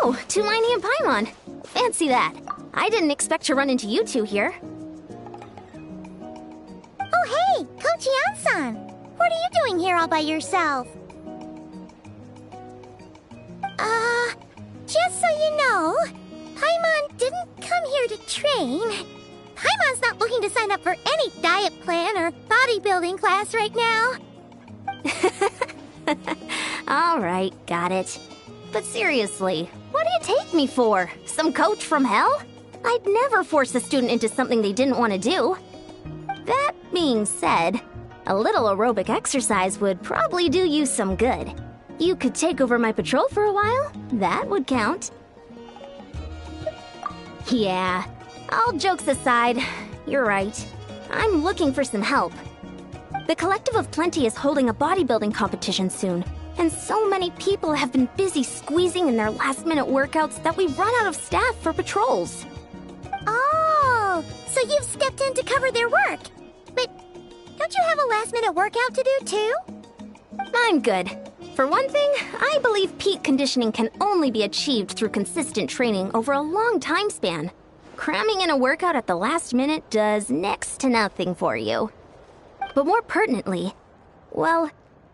Oh, Tumini and Paimon. Fancy that. I didn't expect to run into you two here. Oh, hey, Coach Yan-san. What are you doing here all by yourself? Just so you know, Paimon didn't come here to train. Paimon's not looking to sign up for any diet plan or bodybuilding class right now. All right, got it. But seriously, what do you take me for? Some coach from hell? I'd never force a student into something they didn't want to do. That being said, a little aerobic exercise would probably do you some good. You could take over my patrol for a while. That would count. Yeah, all jokes aside, you're right. I'm looking for some help. The Collective of Plenty is holding a bodybuilding competition soon, and so many people have been busy squeezing in their last-minute workouts that we've run out of staff for patrols. Oh, so you've stepped in to cover their work. But don't you have a last-minute workout to do, too? I'm good. For one thing, I believe peak conditioning can only be achieved through consistent training over a long time span. Cramming in a workout at the last minute does next to nothing for you. But more pertinently, well,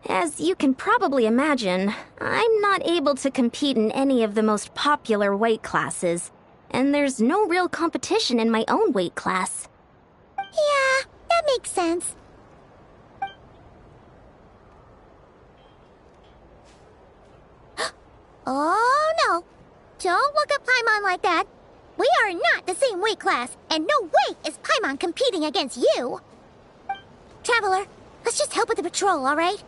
as you can probably imagine, I'm not able to compete in any of the most popular weight classes, and there's no real competition in my own weight class. Yeah, that makes sense. Oh, no. Don't look at Paimon like that. We are not the same weight class, and no way is Paimon competing against you. Traveler, let's just help with the patrol, all right?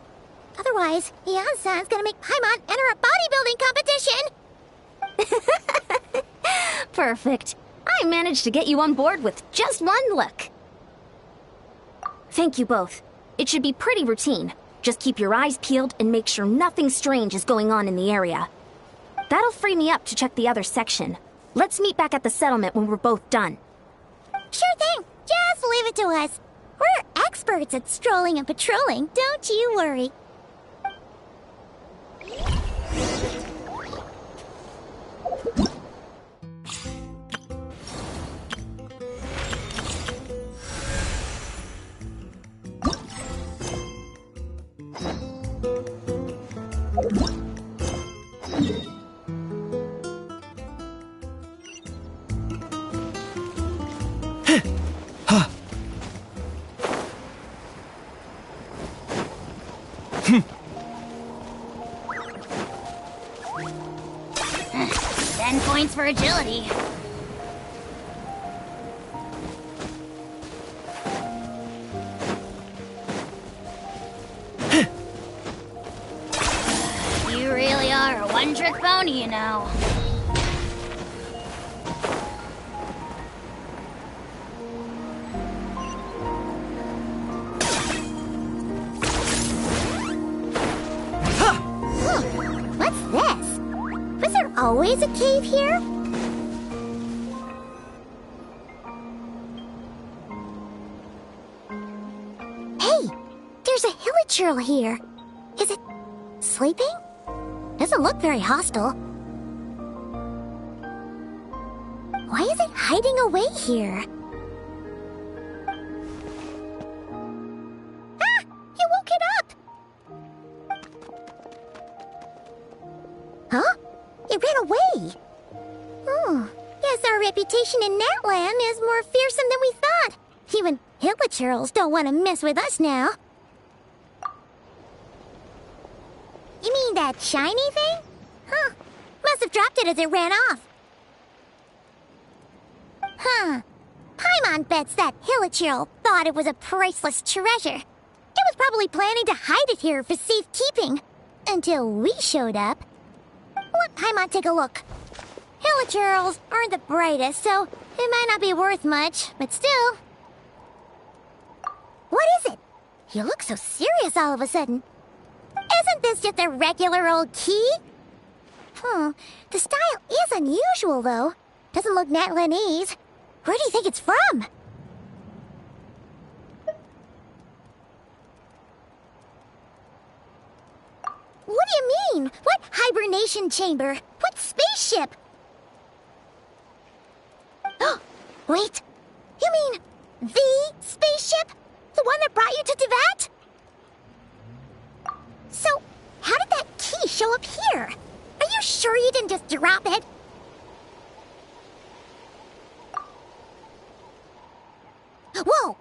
Otherwise, Yan-san's gonna make Paimon enter a bodybuilding competition. Perfect. I managed to get you on board with just one look. Thank you both. It should be pretty routine. Just keep your eyes peeled and make sure nothing strange is going on in the area. That'll free me up to check the other section. Let's meet back at the settlement when we're both done. Sure thing. Just leave it to us. We're experts at strolling and patrolling, don't you worry. Points for agility. You really are a one-trick pony, you know. What's this? Was there always a cave here? Hey, there's a hilichurl here. Is it sleeping? Doesn't look very hostile. Why is it hiding away here? Ah! You woke it up! Huh? It ran away. Oh, guess our reputation in Natlan is more fearsome than we thought. Even hilichurls don't want to mess with us now. You mean that shiny thing? Huh. Must have dropped it as it ran off. Huh. Paimon bets that hilichurl thought it was a priceless treasure. It was probably planning to hide it here for safekeeping. Until we showed up. Let Paimon take a look. Hilichurls aren't the brightest, so it might not be worth much, but still. What is it? You look so serious all of a sudden. Isn't this just a regular old key? The style is unusual, though. Doesn't look Natlanese. Where do you think it's from? What do you mean? What hibernation chamber? What spaceship! Wait, you mean the spaceship? The one that brought you to Teyvat? So, how did that key show up here? Are you sure you didn't just drop it? Whoa!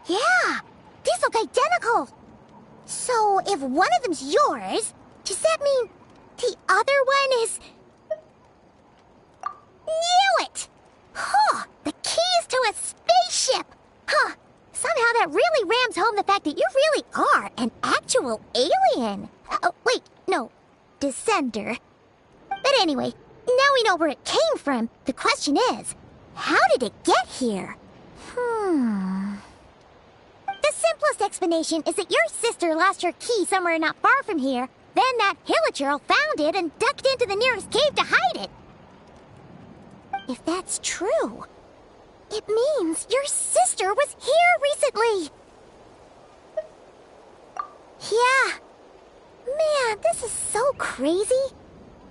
Yeah, these look identical. So, if one of them's yours, does that mean the other one is... Knew it! Huh, the keys to a spaceship! Huh, somehow that really rams home the fact that you really are an actual alien. Oh, wait, no, descender. But anyway, now we know where it came from. The question is, how did it get here? The simplest explanation is that your sister lost her key somewhere not far from here. Then that Hilichurl found it and ducked into the nearest cave to hide it. If that's true, it means your sister was here recently. Yeah. Man, this is so crazy.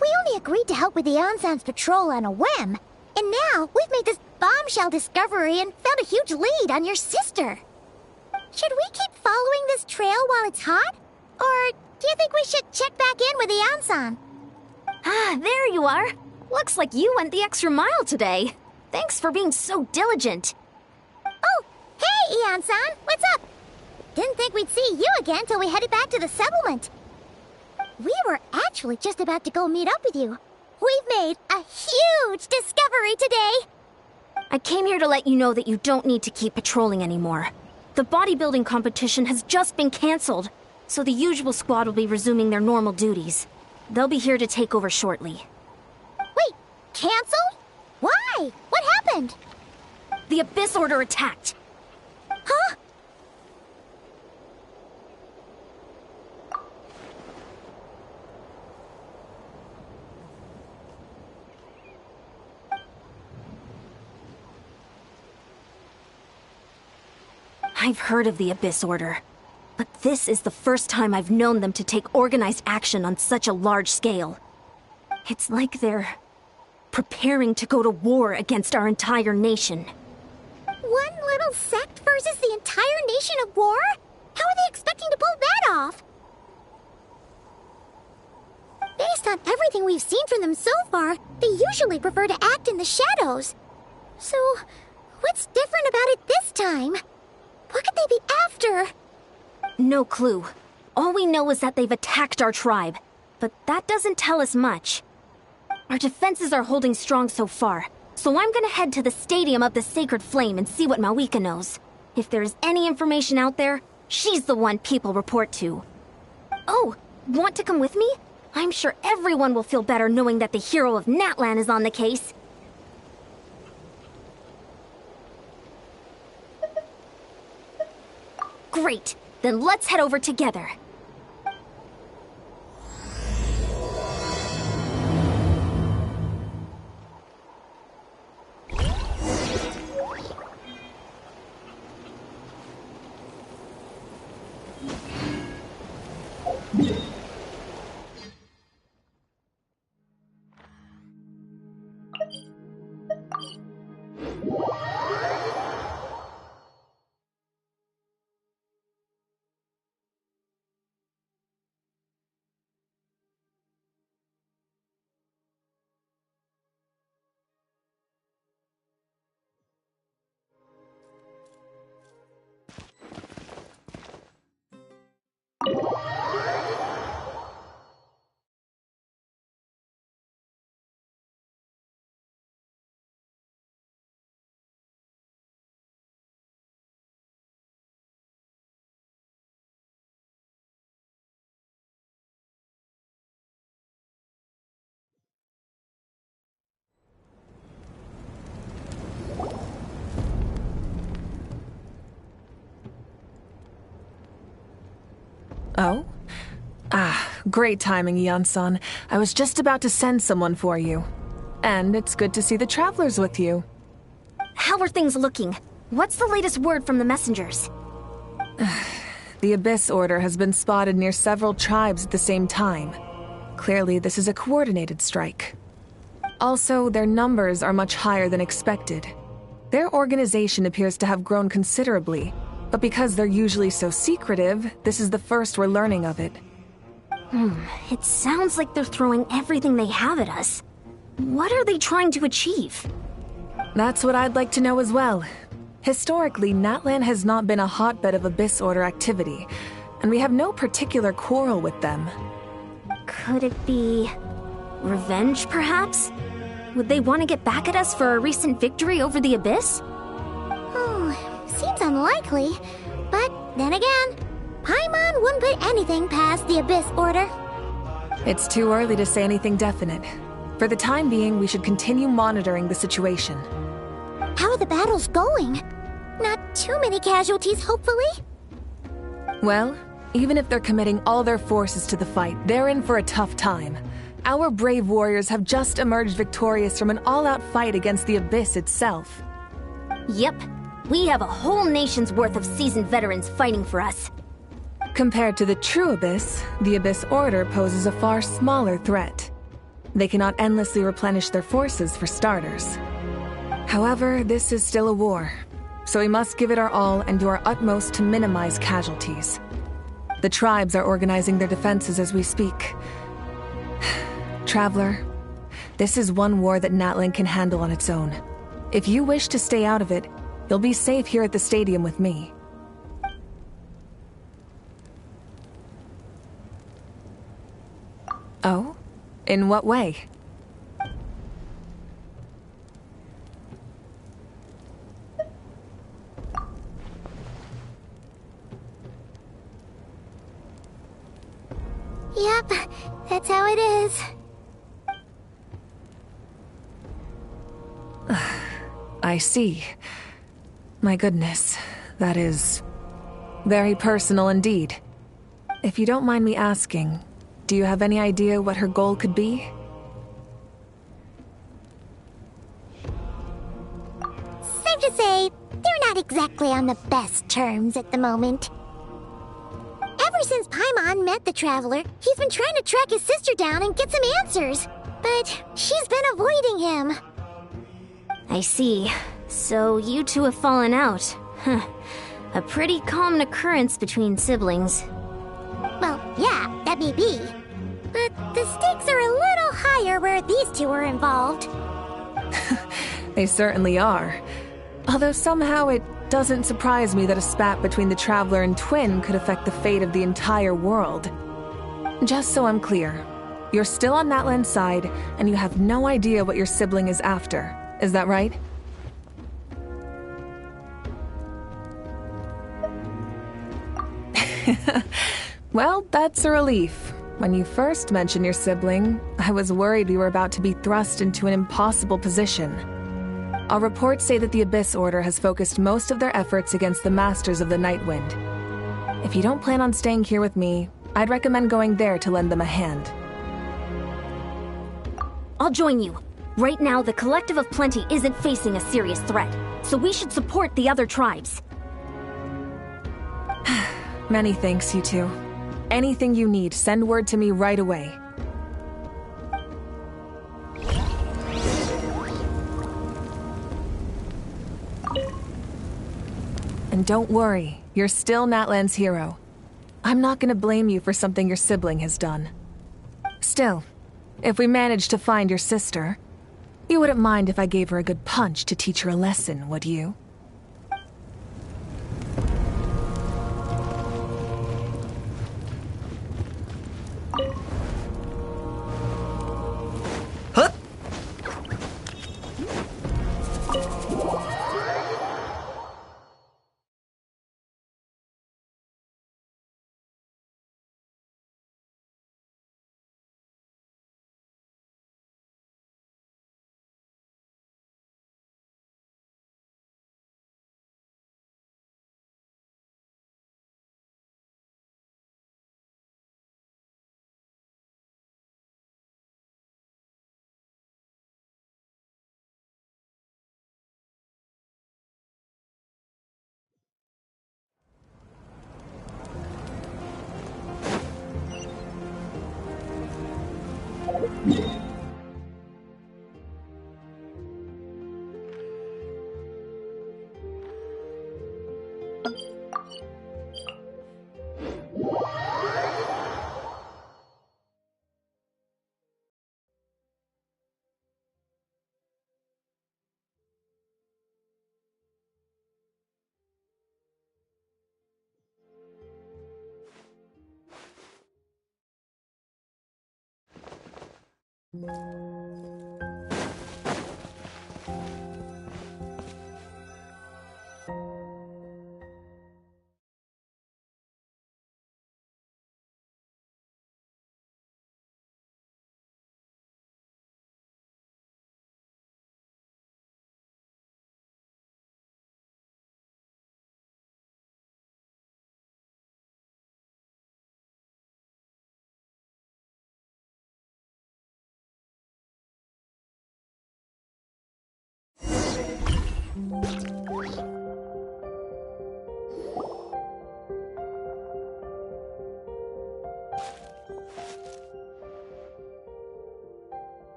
We only agreed to help with the Ansan's patrol on a whim, and now we've made this bombshell discovery and found a huge lead on your sister. Should we keep following this trail while it's hot? Or do you think we should check back in with the Ansan? Ah, there you are. Looks like you went the extra mile today. Thanks for being so diligent. Oh, hey, Ansan, what's up? Didn't think we'd see you again till we headed back to the settlement. We were actually just about to go meet up with you. We've made a huge discovery today. I came here to let you know that you don't need to keep patrolling anymore. The bodybuilding competition has just been canceled, so the usual squad will be resuming their normal duties. They'll be here to take over shortly. Wait, canceled? Why? What happened? The Abyss Order attacked. Huh? I've heard of the Abyss Order, but this is the first time I've known them to take organized action on such a large scale. It's like they're preparing to go to war against our entire nation. One little sect versus the entire nation of war? How are they expecting to pull that off? Based on everything we've seen from them so far, they usually prefer to act in the shadows. So, what's different about it this time? What could they be after? No clue. All we know is that they've attacked our tribe, but that doesn't tell us much. Our defenses are holding strong so far, so I'm gonna head to the Stadium of the Sacred Flame and see what Mawika knows. If there's any information out there, she's the one people report to. Oh, want to come with me? I'm sure everyone will feel better knowing that the hero of Natlan is on the case. Great, then let's head over together. Oh? Ah, great timing, Yansan. I was just about to send someone for you. And it's good to see the travelers with you. How are things looking? What's the latest word from the messengers? The Abyss Order has been spotted near several tribes at the same time. Clearly, this is a coordinated strike. Also, their numbers are much higher than expected. Their organization appears to have grown considerably, but because they're usually so secretive, this is the first we're learning of it. It sounds like they're throwing everything they have at us. What are they trying to achieve? That's what I'd like to know as well. Historically, Natlan has not been a hotbed of Abyss Order activity, and we have no particular quarrel with them. Could it be revenge, perhaps? Would they want to get back at us for our recent victory over the Abyss? Seems unlikely. But then again, Paimon wouldn't put anything past the Abyss Order. It's too early to say anything definite. For the time being, we should continue monitoring the situation. How are the battles going? Not too many casualties, hopefully? Well, even if they're committing all their forces to the fight, they're in for a tough time. Our brave warriors have just emerged victorious from an all-out fight against the Abyss itself. Yep. We have a whole nation's worth of seasoned veterans fighting for us. Compared to the true Abyss, the Abyss Order poses a far smaller threat. They cannot endlessly replenish their forces for starters. However, this is still a war, so we must give it our all and do our utmost to minimize casualties. The tribes are organizing their defenses as we speak. Traveler, this is one war that Natlan can handle on its own. If you wish to stay out of it, you'll be safe here at the stadium with me. Oh? In what way? Yep, that's how it is. I see. My goodness, that is very personal indeed. If you don't mind me asking, do you have any idea what her goal could be? Safe to say, they're not exactly on the best terms at the moment. Ever since Paimon met the Traveler, he's been trying to track his sister down and get some answers. But she's been avoiding him. I see. So you two have fallen out. Huh. A pretty common occurrence between siblings. Well, yeah, that may be. But the stakes are a little higher where these two are involved. They certainly are. Although somehow it doesn't surprise me that a spat between the Traveler and Twin could affect the fate of the entire world. Just so I'm clear, you're still on Natlan's side, and you have no idea what your sibling is after. Is that right? Well, that's a relief. When you first mentioned your sibling, I was worried we were about to be thrust into an impossible position. Our reports say that the Abyss Order has focused most of their efforts against the Masters of the Nightwind. If you don't plan on staying here with me, I'd recommend going there to lend them a hand. I'll join you. Right now, the Collective of Plenty isn't facing a serious threat, so we should support the other tribes. Many thanks, you two. Anything you need, send word to me right away. And don't worry, you're still Natlan's hero. I'm not gonna blame you for something your sibling has done. Still, if we manage to find your sister, you wouldn't mind if I gave her a good punch to teach her a lesson, would you?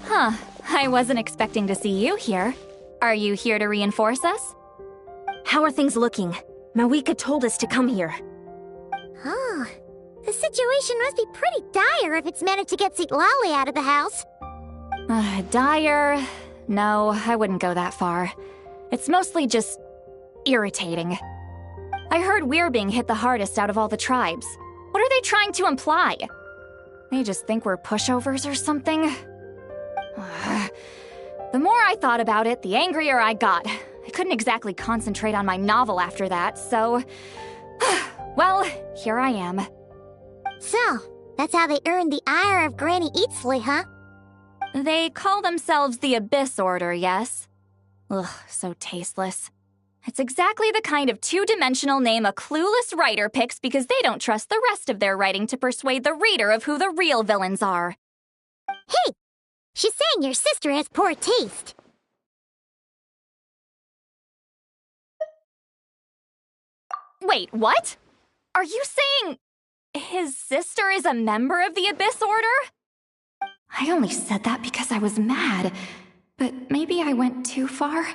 Huh, I wasn't expecting to see you here. Are you here to reinforce us? How are things looking? Mawika told us to come here. Oh, the situation must be pretty dire if it's managed to get Citlali out of the house. Dire? No, I wouldn't go that far. It's mostly just irritating. I heard we're being hit the hardest out of all the tribes. What are they trying to imply? They just think we're pushovers or something? The more I thought about it, the angrier I got. I couldn't exactly concentrate on my novel after that, so... well, here I am. So, that's how they earned the ire of Granny Eatsley, huh? They call themselves the Abyss Order, yes? Ugh, so tasteless. It's exactly the kind of two-dimensional name a clueless writer picks because they don't trust the rest of their writing to persuade the reader of who the real villains are. Hey! She's saying your sister has poor taste. Wait, what? Are you saying his sister is a member of the Abyss Order? I only said that because I was mad, but maybe I went too far.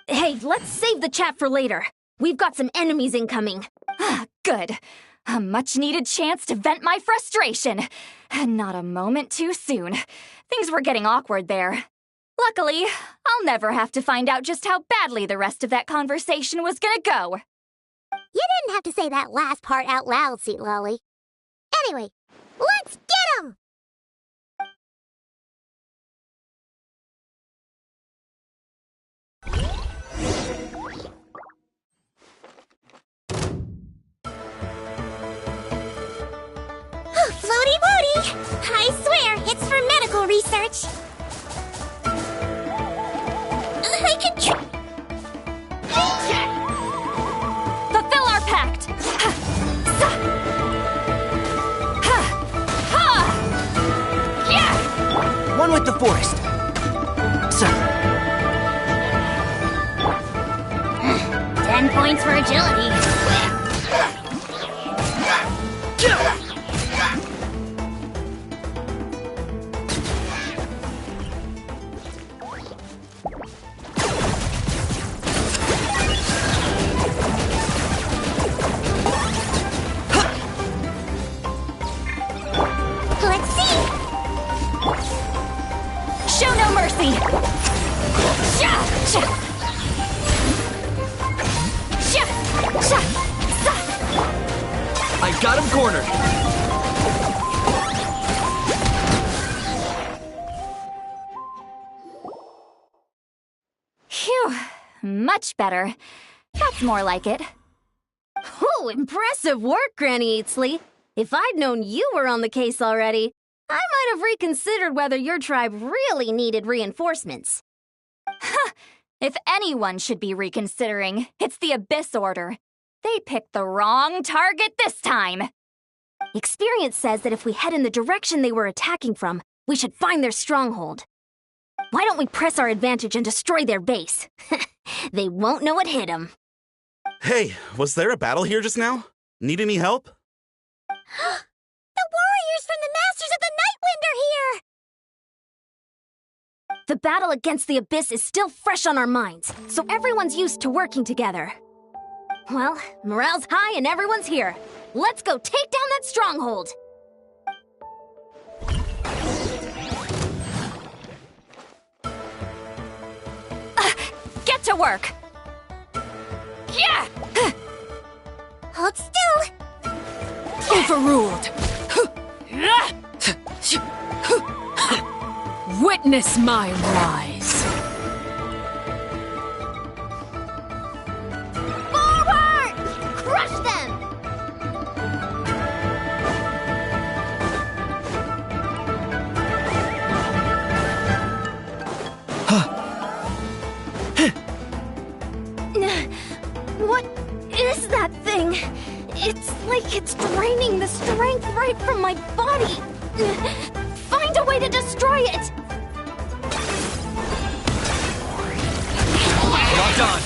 Hey, let's save the chat for later. We've got some enemies incoming. Good. A much-needed chance to vent my frustration. Not a moment too soon. Things were getting awkward there. Luckily, I'll never have to find out just how badly the rest of that conversation was gonna go. You didn't have to say that last part out loud, Citlali. Anyway, let's get 'em! Floaty Woody! I swear, it's for medical research. I can Fulfill our pact! One with the forest. 10 points for agility. Let's see. Show no mercy! I got him cornered. Phew, much better. That's more like it. Oh, impressive work, Granny Eatsley. If I'd known you were on the case already, I might have reconsidered whether your tribe really needed reinforcements. If anyone should be reconsidering, it's the Abyss Order. They picked the wrong target this time. Experience says that if we head in the direction they were attacking from, we should find their stronghold. Why don't we press our advantage and destroy their base? They won't know what hit them. Hey, was there a battle here just now? Need any help? The warriors from the Masters of the Nightwind are here! The battle against the Abyss is still fresh on our minds, so everyone's used to working together. Well, morale's high and everyone's here. Let's go take down that stronghold! Get to work! Yeah! Hold still! Overruled! Witness my rise. Forward! Crush them! What is that thing? It's like it's draining the strength right from my body. Find a way to destroy it! Locked on.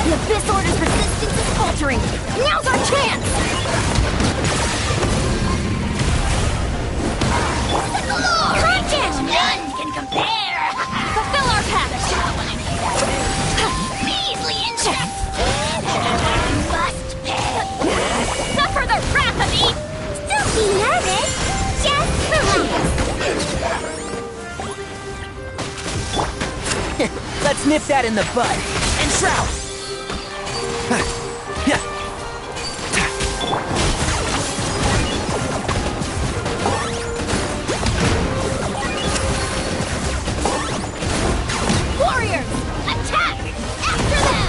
The Abyss Order's resistance is faltering. Now's our chance! Crunch it! None can compare! Fulfill our pact! Measly insect! Must pay! Suffer the wrath of Eve! Don't be nervous. Just relax. Let's nip that in the bud. And shroud! Yeah. Warriors! Attack! After them!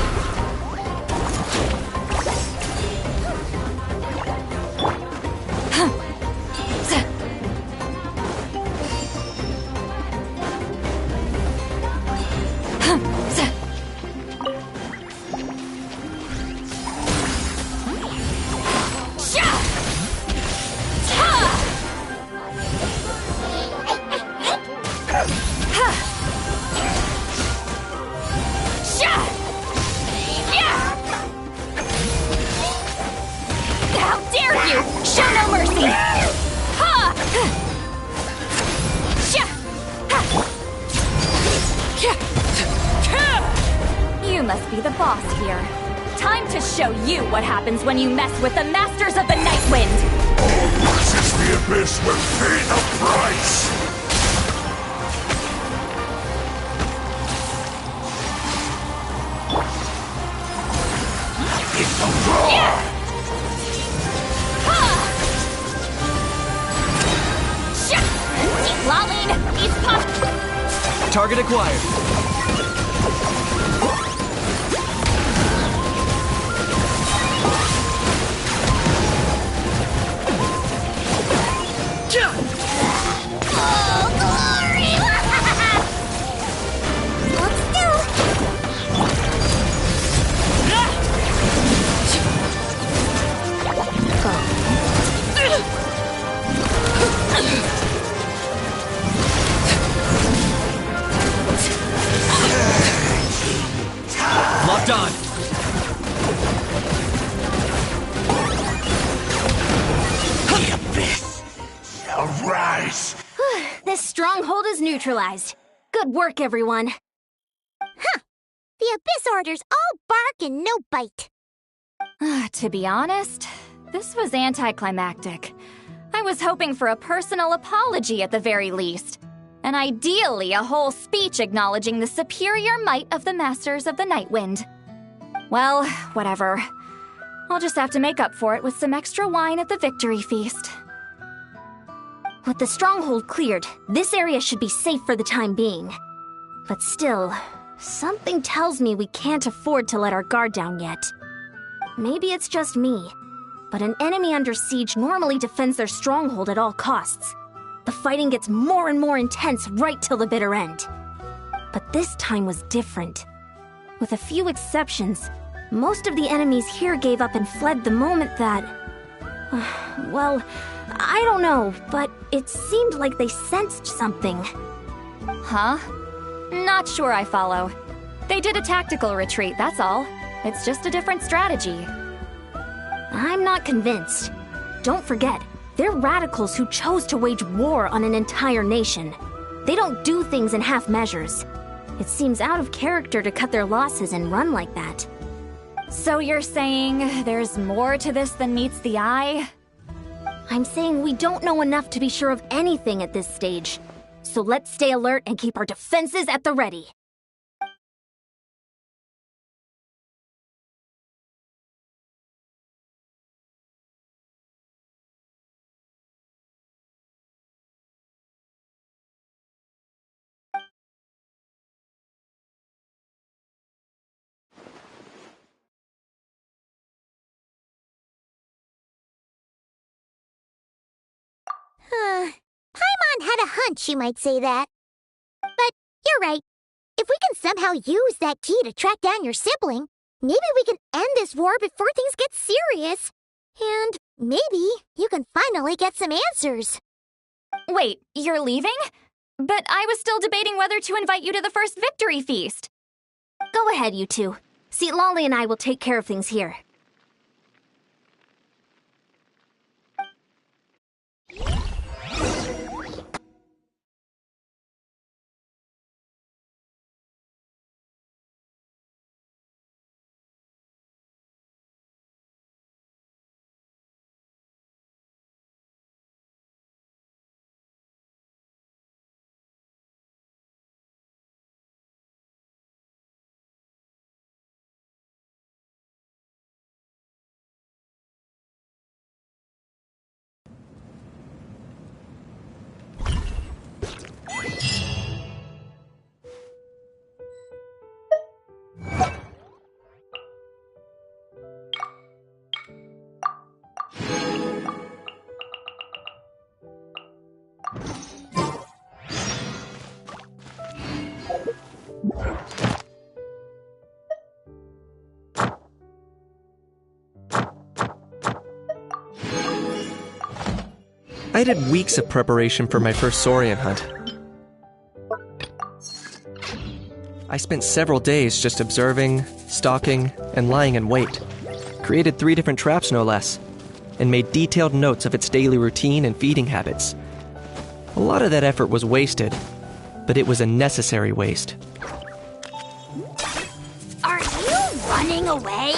How dare you! Show no mercy! Ha! Sha! Ha! You must be the boss here. Time to show you what happens when you mess with the Masters of the Night Wind! All versus the Abyss will pay the price! It's the roar! Lolline, he's pop. Target acquired. Oh, glory! Hold still. Locked on. The Abyss shall rise! This stronghold is neutralized. Good work, everyone. The Abyss Order's all bark and no bite. To be honest, this was anticlimactic. I was hoping for a personal apology at the very least. And ideally, a whole speech acknowledging the superior might of the Masters of the Night Wind. Well, whatever. I'll just have to make up for it with some extra wine at the victory feast. With the stronghold cleared, this area should be safe for the time being. But still, something tells me we can't afford to let our guard down yet. Maybe it's just me, but an enemy under siege normally defends their stronghold at all costs. The fighting gets more and more intense right till the bitter end. But this time was different. With a few exceptions, most of the enemies here gave up and fled the moment that... well, I don't know, but it seemed like they sensed something. Huh? Not sure I follow. They did a tactical retreat, that's all. It's just a different strategy. I'm not convinced. Don't forget, they're radicals who chose to wage war on an entire nation. They don't do things in half measures. It seems out of character to cut their losses and run like that. So you're saying there's more to this than meets the eye? I'm saying we don't know enough to be sure of anything at this stage. So let's stay alert and keep our defenses at the ready. had a hunch you might say that. But you're right. If we can somehow use that key to track down your sibling, maybe we can end this war before things get serious. And maybe you can finally get some answers. Wait, you're leaving? But I was still debating whether to invite you to the first victory feast. Go ahead, you two. See, Lolly and I will take care of things here. I did weeks of preparation for my first Saurian hunt. I spent several days just observing, stalking, and lying in wait. Created 3 different traps, no less, and made detailed notes of its daily routine and feeding habits. A lot of that effort was wasted, but it was a necessary waste. Are you running away?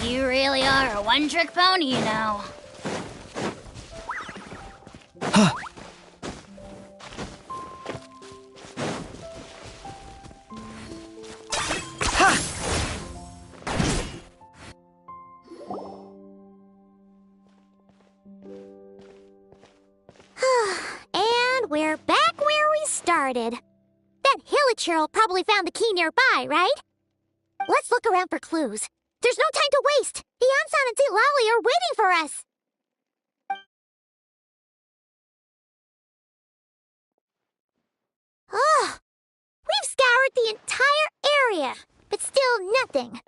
You really are a one-trick pony, you know. And we're back where we started. That Hilichurl probably found the key nearby, right? Let's look around for clues. There's no time to waste. Yansan and Lolly are waiting for us. Oh, we've scoured the entire area, but still nothing.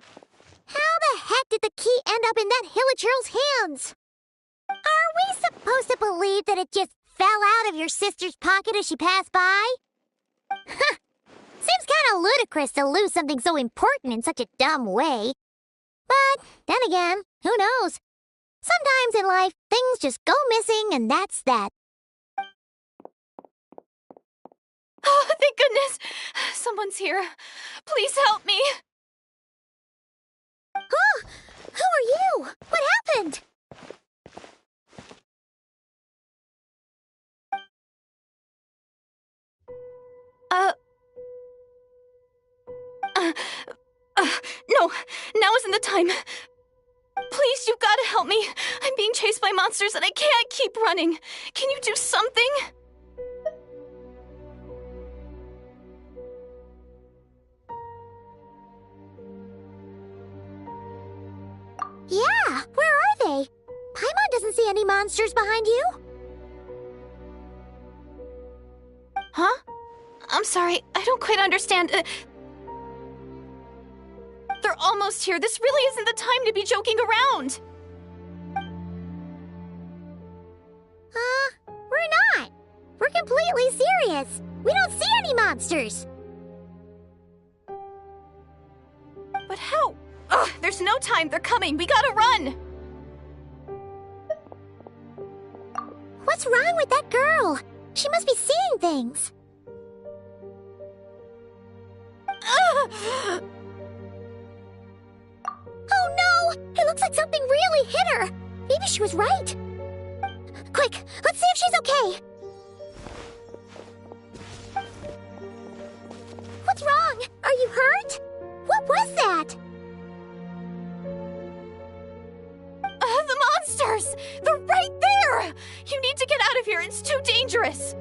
How the heck did the key end up in that Hilichurl's hands? Are we supposed to believe that it just fell out of your sister's pocket as she passed by? Seems kind of ludicrous to lose something so important in such a dumb way. But then again, who knows? Sometimes in life, things just go missing and that's that. Oh, thank goodness! Someone's here. Please help me! Oh, who are you? What happened? No, now isn't the time. Please, you've got to help me. I'm being chased by monsters and I can't keep running. Can you do something? Yeah, where are they? Paimon doesn't see any monsters behind you. Huh? I'm sorry, I don't quite understand. They're almost here. This really isn't the time to be joking around. We're not. We're completely serious. We don't see any monsters. But how? Ugh, there's no time. They're coming. We gotta run. What's wrong with that girl? She must be seeing things. Oh no! It looks like something really hit her. Maybe she was right. Quick, let's see if she's okay. What's wrong? Are you hurt? What was that? The monsters! They're right there! You need to get out of here. It's too dangerous.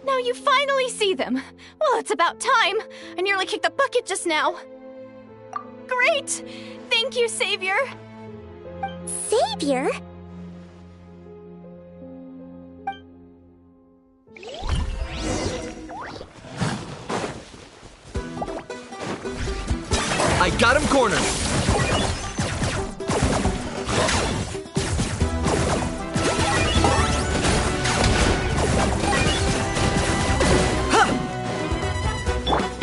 Now you finally see them. Well, it's about time. I nearly kicked the bucket just now. Great! Thank you, Savior. Savior? I got him cornered.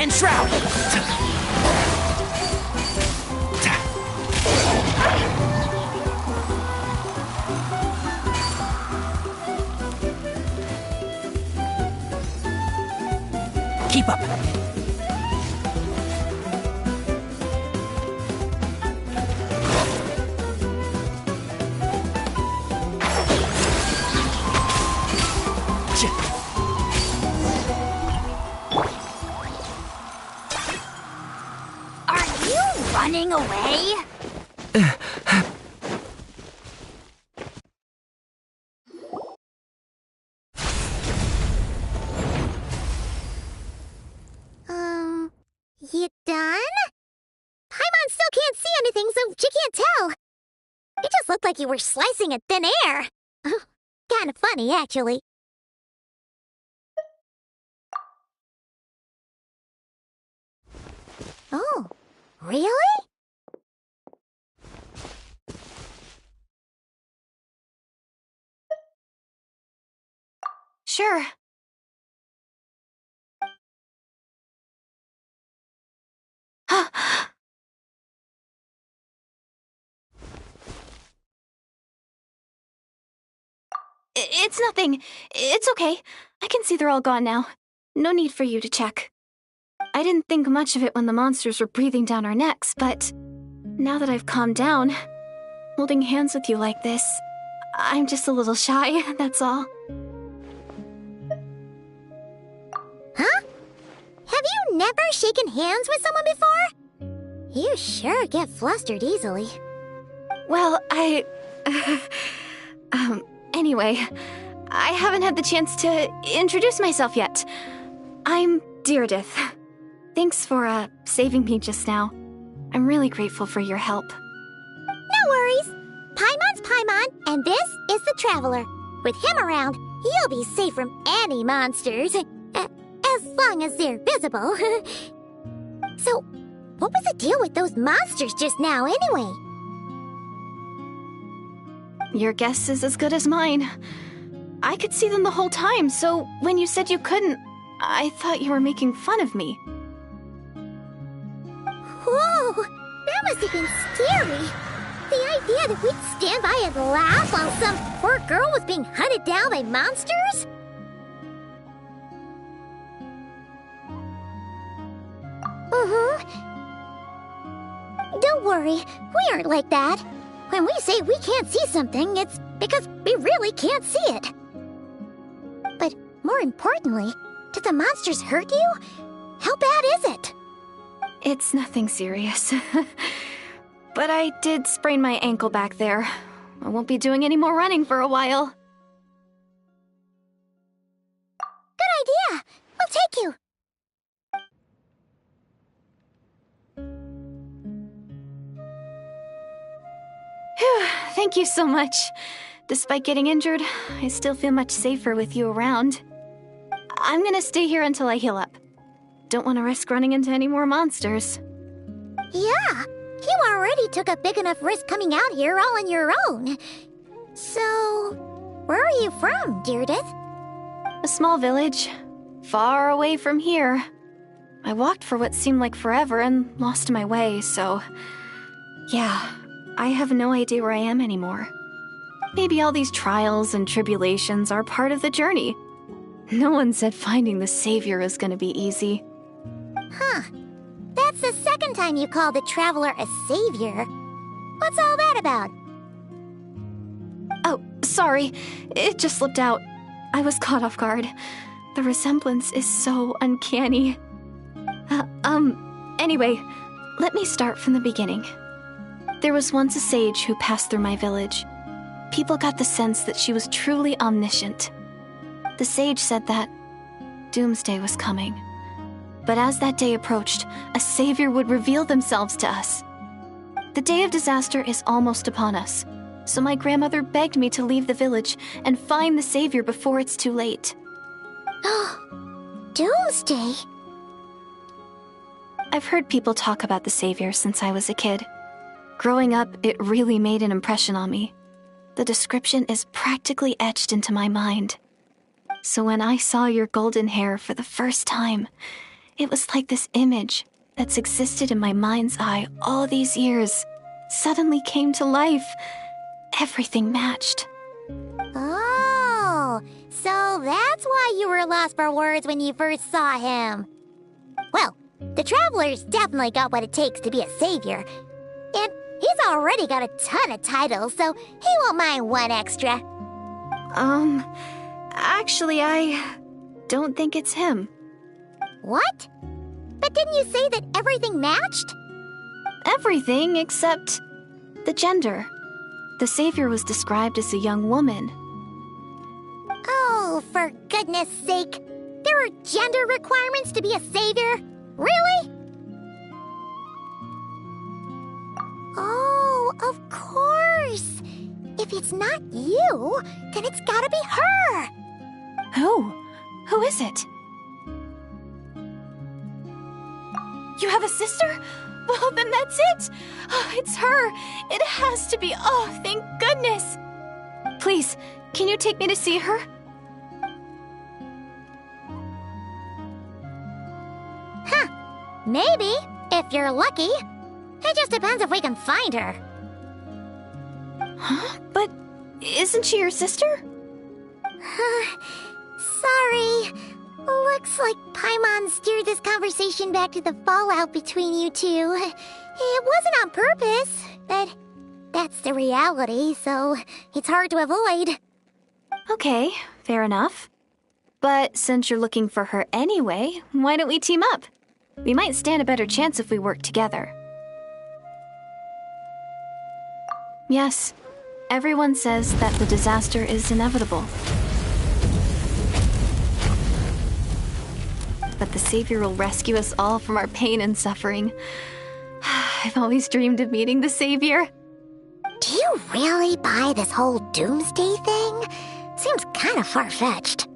And Shroud! Keep up! Are you running away? You done? Paimon still can't see anything, so she can't tell. You just looked like you were slicing at thin air. Kinda funny, actually. Oh, really? Sure. It's nothing. It's okay. I can see they're all gone now. No need for you to check. I didn't think much of it when the monsters were breathing down our necks, but now that I've calmed down, holding hands with you like this, I'm just a little shy, that's all. Huh? Have you never shaken hands with someone before? You sure get flustered easily. Well, anyway, I haven't had the chance to introduce myself yet. I'm Deirdith. Thanks for, saving me just now. I'm really grateful for your help. No worries. Paimon's Paimon, and this is the Traveler. With him around, you'll be safe from any monsters. As long as they're visible. So, what was the deal with those monsters just now, anyway? Your guess is as good as mine. I could see them the whole time, so when you said you couldn't, I thought you were making fun of me. Whoa! That must have been scary! The idea that we'd stand by and laugh while some poor girl was being hunted down by monsters? Don't worry, we aren't like that. When we say we can't see something, it's because we really can't see it. But more importantly, did the monsters hurt you? How bad is it? It's nothing serious. But I did sprain my ankle back there. I won't be doing any more running for a while. Good idea! We'll take you! Whew, thank you so much. Despite getting injured, I still feel much safer with you around. I'm gonna stay here until I heal up. Don't want to risk running into any more monsters. Yeah, you already took a big enough risk coming out here all on your own. So, where are you from, Deirdith? A small village, far away from here. I walked for what seemed like forever and lost my way, so... yeah, I have no idea where I am anymore. Maybe all these trials and tribulations are part of the journey. No one said finding the Savior is gonna be easy. Huh. That's the second time you called the Traveler a savior. What's all that about? Oh, sorry. It just slipped out. I was caught off guard. The resemblance is so uncanny. Anyway, let me start from the beginning. There was once a sage who passed through my village. People got the sense that she was truly omniscient. The sage said that Doomsday was coming. But as that day approached, a savior would reveal themselves to us. The day of disaster is almost upon us, so my grandmother begged me to leave the village and find the savior before it's too late. Doomsday? I've heard people talk about the savior since I was a kid. Growing up, it really made an impression on me. The description is practically etched into my mind. So when I saw your golden hair for the first time, it was like this image that's existed in my mind's eye all these years suddenly came to life. Everything matched. Oh, so that's why you were lost for words when you first saw him. Well, the Traveler's definitely got what it takes to be a savior. And he's already got a ton of titles, so he won't mind one extra. Actually, I don't think it's him. What? But didn't you say that everything matched? Everything except the gender. The savior was described as a young woman. Oh, for goodness sake. There are gender requirements to be a savior? Really? Oh, of course. If it's not you, then it's gotta be her. Who? Who is it? You have a sister? Well, then that's it. Oh, it's her. It has to be. Oh, thank goodness. Please, can you take me to see her? Huh. Maybe, if you're lucky. It just depends if we can find her. Huh? But isn't she your sister? Sorry. Looks like Paimon steered this conversation back to the fallout between you two. It wasn't on purpose, but that's the reality, so it's hard to avoid. Okay, fair enough. But since you're looking for her anyway, why don't we team up? We might stand a better chance if we work together. Yes, everyone says that the disaster is inevitable. But the savior will rescue us all from our pain and suffering. I've always dreamed of meeting the savior. Do you really buy this whole doomsday thing? Seems kind of far-fetched.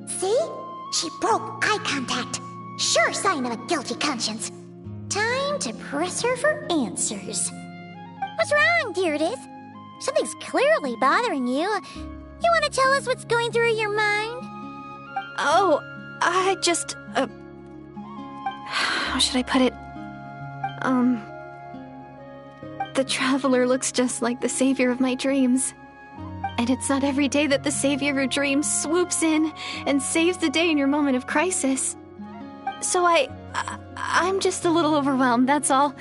See? She broke eye contact. Sure sign of a guilty conscience. Time to press her for answers. What's wrong, Deirdis? Something's clearly bothering you. You want to tell us what's going through your mind? Oh, I just, how should I put it? The Traveler looks just like the savior of my dreams. And it's not every day that the savior of your dreams swoops in and saves the day in your moment of crisis. So I'm just a little overwhelmed, that's all.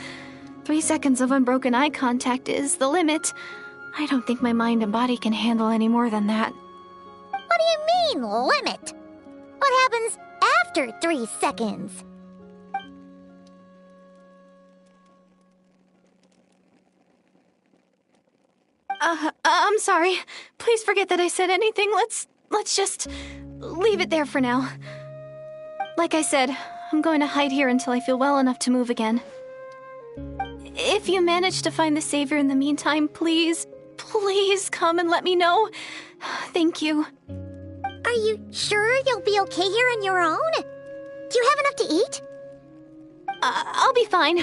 3 seconds of unbroken eye contact is the limit. I don't think my mind and body can handle any more than that. What do you mean, limit? What happens after 3 seconds? I'm sorry. Please forget that I said anything. Let's just leave it there for now. Like I said, I'm going to hide here until I feel well enough to move again. If you manage to find the savior in the meantime, please come and let me know. Thank you. Are you sure you'll be okay here on your own? Do you have enough to eat? I'll be fine.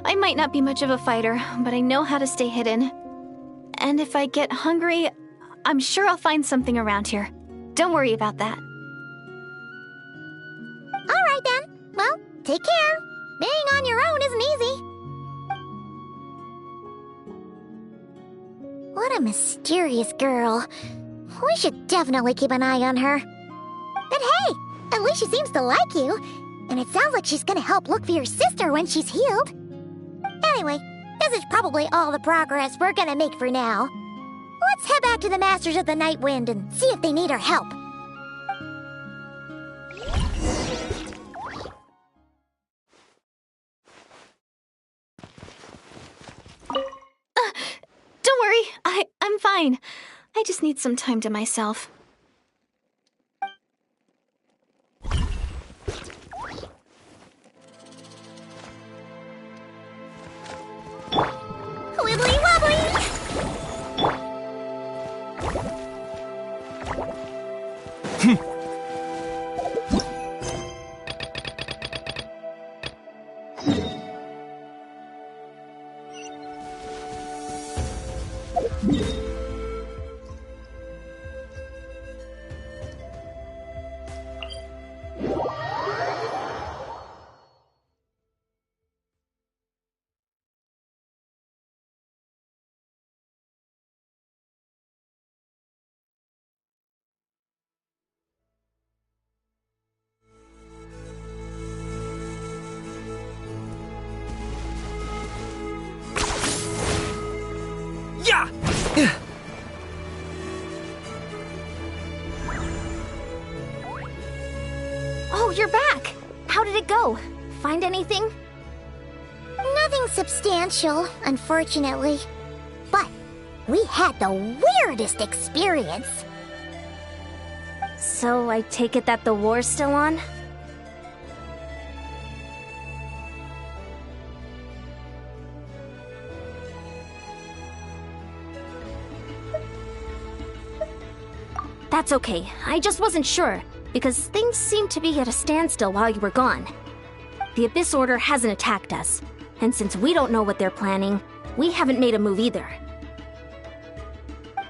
I might not be much of a fighter, but I know how to stay hidden. And if I get hungry, I'm sure I'll find something around here. Don't worry about that. All right then. Well, take care. Being on your own isn't easy. What a mysterious girl. We should definitely keep an eye on her. But hey, at least she seems to like you. And it sounds like she's gonna help look for your sister when she's healed. Anyway, this is probably all the progress we're gonna make for now. Let's head back to the Masters of the Night Wind and see if they need our help. Don't worry, I'm fine. I just need some time to myself. Wibbly wobbly! Yeah! Oh, you're back! How did it go? Find anything? Nothing substantial, unfortunately. But we had the weirdest experience. So I take it that the war's still on? That's okay. I just wasn't sure, because things seemed to be at a standstill while you were gone. The Abyss Order hasn't attacked us, and since we don't know what they're planning, we haven't made a move either.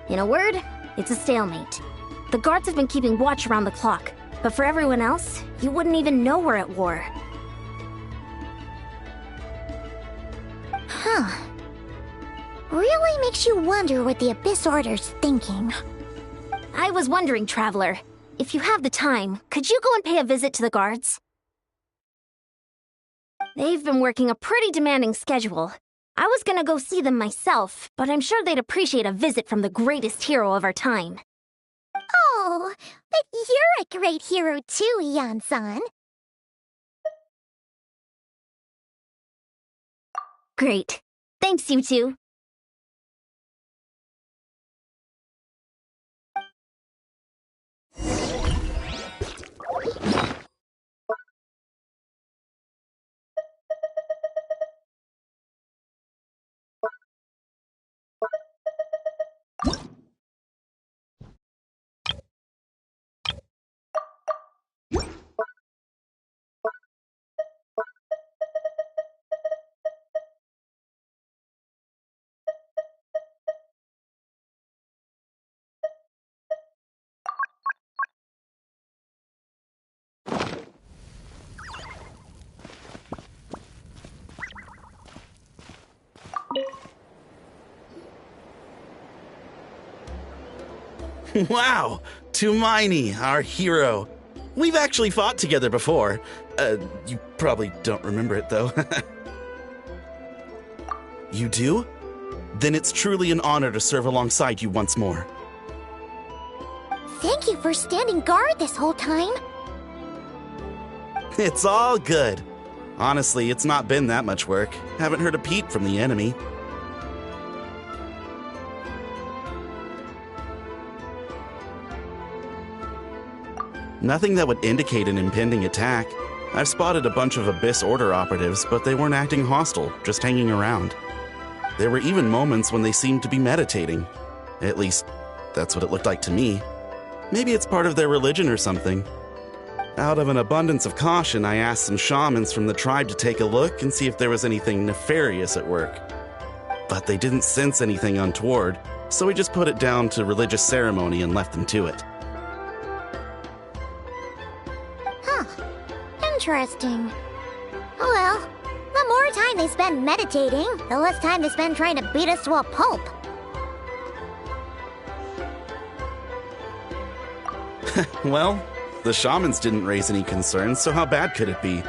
In a word, it's a stalemate. The guards have been keeping watch around the clock, but for everyone else, you wouldn't even know we're at war. Huh. Really makes you wonder what the Abyss Order's thinking. I was wondering, Traveler, if you have the time, could you go and pay a visit to the guards? They've been working a pretty demanding schedule. I was gonna go see them myself, but I'm sure they'd appreciate a visit from the greatest hero of our time. Oh, but you're a great hero too, Ian-san. Great. Thanks, you two. Wow! Tumaini, our hero. We've actually fought together before. You probably don't remember it, though. You do? Then it's truly an honor to serve alongside you once more. Thank you for standing guard this whole time. It's all good. Honestly, it's not been that much work. Haven't heard a peep from the enemy. Nothing that would indicate an impending attack. I've spotted a bunch of Abyss Order operatives, but they weren't acting hostile, just hanging around. There were even moments when they seemed to be meditating. At least, that's what it looked like to me. Maybe it's part of their religion or something. Out of an abundance of caution, I asked some shamans from the tribe to take a look and see if there was anything nefarious at work. But they didn't sense anything untoward, so we just put it down to religious ceremony and left them to it. Interesting. Well, the more time they spend meditating, the less time they spend trying to beat us to a pulp. Well, the shamans didn't raise any concerns, so how bad could it be?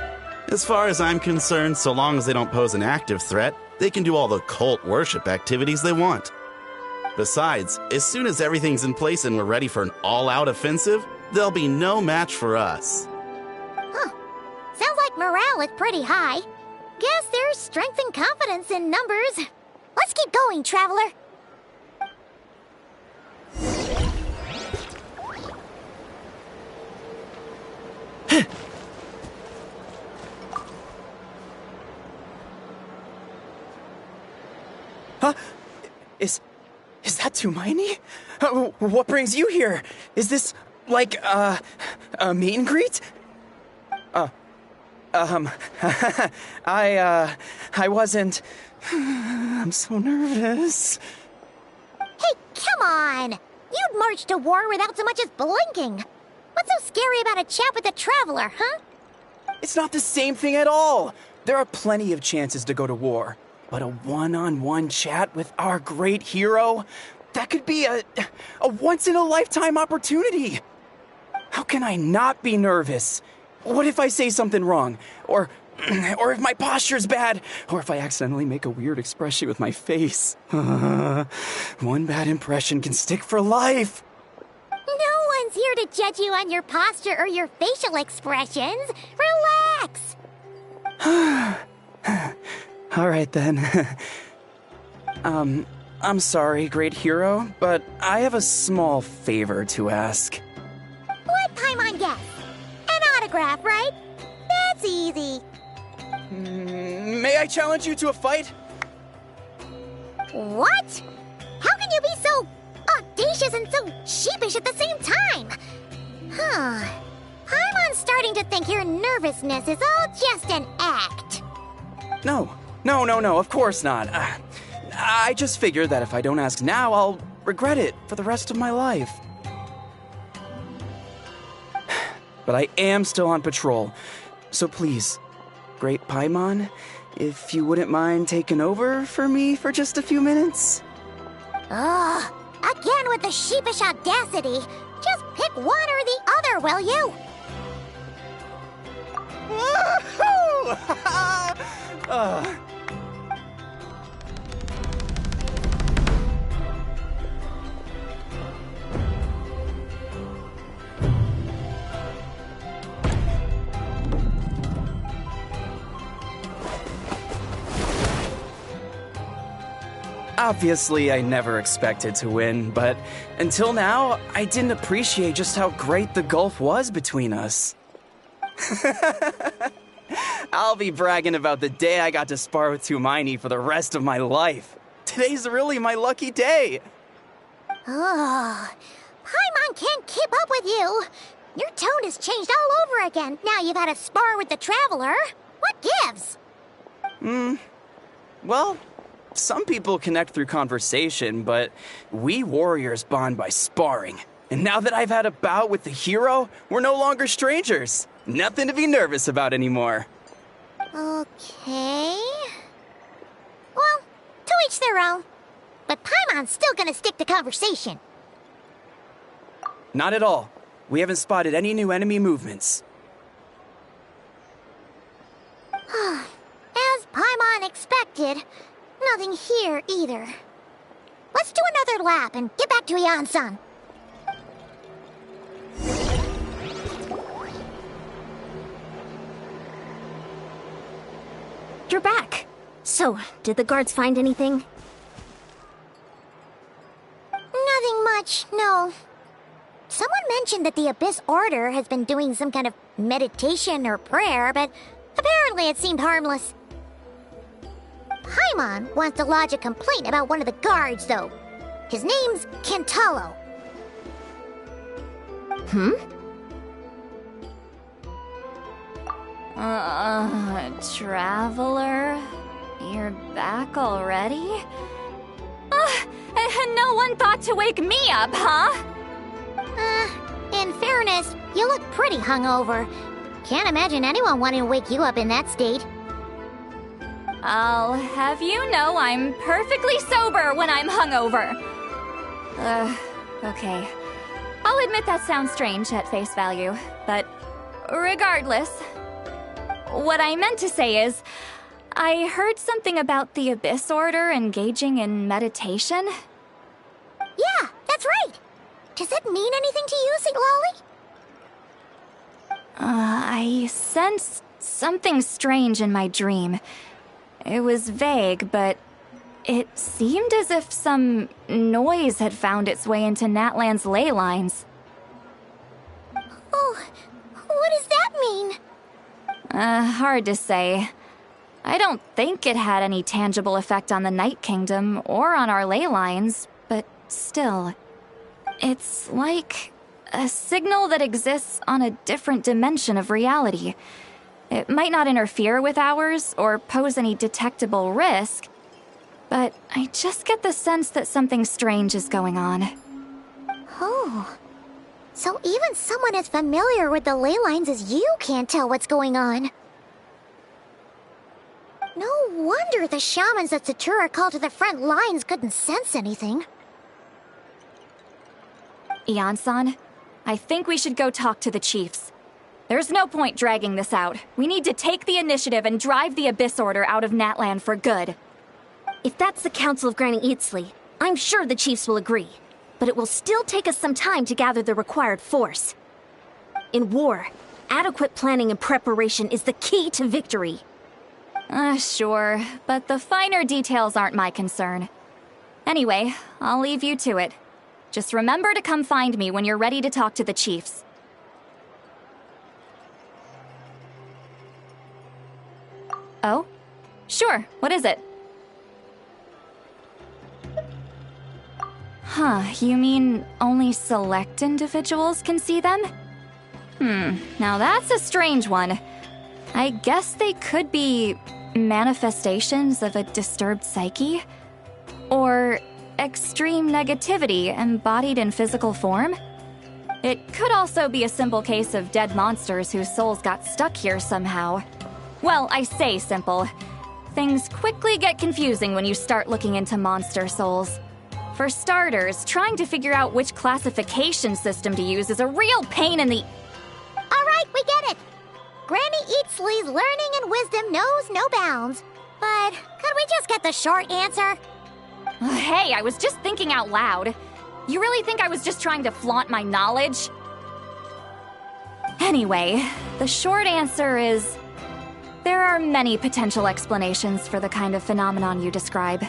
As far as I'm concerned, so long as they don't pose an active threat, they can do all the cult worship activities they want. Besides, as soon as everything's in place and we're ready for an all-out offensive, there'll be no match for us. Huh. Sounds like morale is pretty high. Guess there's strength and confidence in numbers. Let's keep going, Traveler. Huh? Is that Tumaini? What brings you here? Is this, like, a meet and greet? I wasn't... I'm so nervous. Hey, come on! You'd march to war without so much as blinking. What's so scary about a chat with a Traveler, huh? It's not the same thing at all. There are plenty of chances to go to war. But a one-on-one chat with our great hero? That could be a once-in-a-lifetime opportunity. How can I not be nervous? What if I say something wrong? Or if my posture's bad? Or if I accidentally make a weird expression with my face? One bad impression can stick for life. No one's here to judge you on your posture or your facial expressions. Relax. All right, then. I'm sorry, great hero, but I have a small favor to ask. What Paimon guess? An autograph, right? That's easy. May I challenge you to a fight? What? How can you be so audacious and so sheepish at the same time? Huh. Paimon's starting to think your nervousness is all just an act. No, of course not. I just figured that if I don't ask now, I'll regret it for the rest of my life. But I am still on patrol, so please, Great Paimon, if you wouldn't mind taking over for me for just a few minutes? Ugh, again with the sheepish audacity. Just pick one or the other, will you? Woohoo! Obviously, I never expected to win, but until now, I didn't appreciate just how great the gulf was between us. I'll be bragging about the day I got to spar with Tumaini for the rest of my life. Today's really my lucky day. Oh, Paimon can't keep up with you. Your tone has changed all over again. Now you've had a spar with the Traveler. What gives? Well, some people connect through conversation, but we warriors bond by sparring. And now that I've had a bout with the hero, we're no longer strangers. Nothing to be nervous about anymore. Okay. Well, to each their own. But Paimon's still gonna stick to conversation. Not at all. We haven't spotted any new enemy movements. As Paimon expected, nothing here either. Let's do another lap and get back to Yan-san. You're back. So, did the guards find anything? Nothing much, no. Someone mentioned that the Abyss Order has been doing some kind of meditation or prayer, but apparently it seemed harmless. Paimon wants to lodge a complaint about one of the guards, though. His name's Kentaro. Traveler? You're back already? And no one thought to wake me up, huh? In fairness, you look pretty hungover. Can't imagine anyone wanting to wake you up in that state. I'll have you know I'm perfectly sober when I'm hungover. Okay. I'll admit that sounds strange at face value, but regardless, what I meant to say is, I heard something about the Abyss Order engaging in meditation. right. Does that mean anything to you, Siglali? I sensed something strange in my dream. It was vague, but it seemed as if some noise had found its way into Natlan's ley lines. Oh, what does that mean? Hard to say. I don't think it had any tangible effect on the Night Kingdom or on our ley lines, but still. It's like a signal that exists on a different dimension of reality. It might not interfere with ours or pose any detectable risk, but I just get the sense that something strange is going on. Oh. So even someone as familiar with the ley lines as you can't tell what's going on. No wonder the shamans that Satura called to the front lines couldn't sense anything. Ian-san, I think we should go talk to the chiefs. There's no point dragging this out. We need to take the initiative and drive the Abyss Order out of Natlan for good. If that's the Council of Granny Eatsley, I'm sure the chiefs will agree. But it will still take us some time to gather the required force. In war, adequate planning and preparation is the key to victory. Sure, but the finer details aren't my concern. Anyway, I'll leave you to it. Just remember to come find me when you're ready to talk to the chiefs. Oh? Sure, what is it? Huh, you mean only select individuals can see them? Now that's a strange one. I guess they could be manifestations of a disturbed psyche? Or extreme negativity embodied in physical form? It could also be a simple case of dead monsters whose souls got stuck here somehow. Well, I say simple. Things quickly get confusing when you start looking into monster souls. For starters, trying to figure out which classification system to use is a real pain in the... Alright, we get it! Granny Eatsley's learning and wisdom knows no bounds. But could we just get the short answer? Hey, I was just thinking out loud. You really think I was just trying to flaunt my knowledge? Anyway, the short answer is... there are many potential explanations for the kind of phenomenon you describe.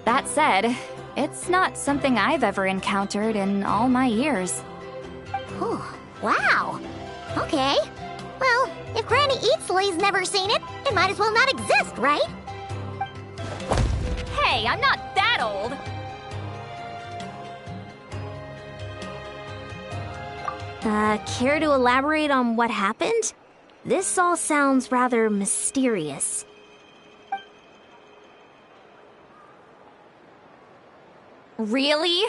That said, it's not something I've ever encountered in all my years. Whew, wow. Okay. Well, if Granny Eatsley's never seen it, it might as well not exist, right? Hey, I'm not that old! Care to elaborate on what happened? This all sounds rather mysterious. Really?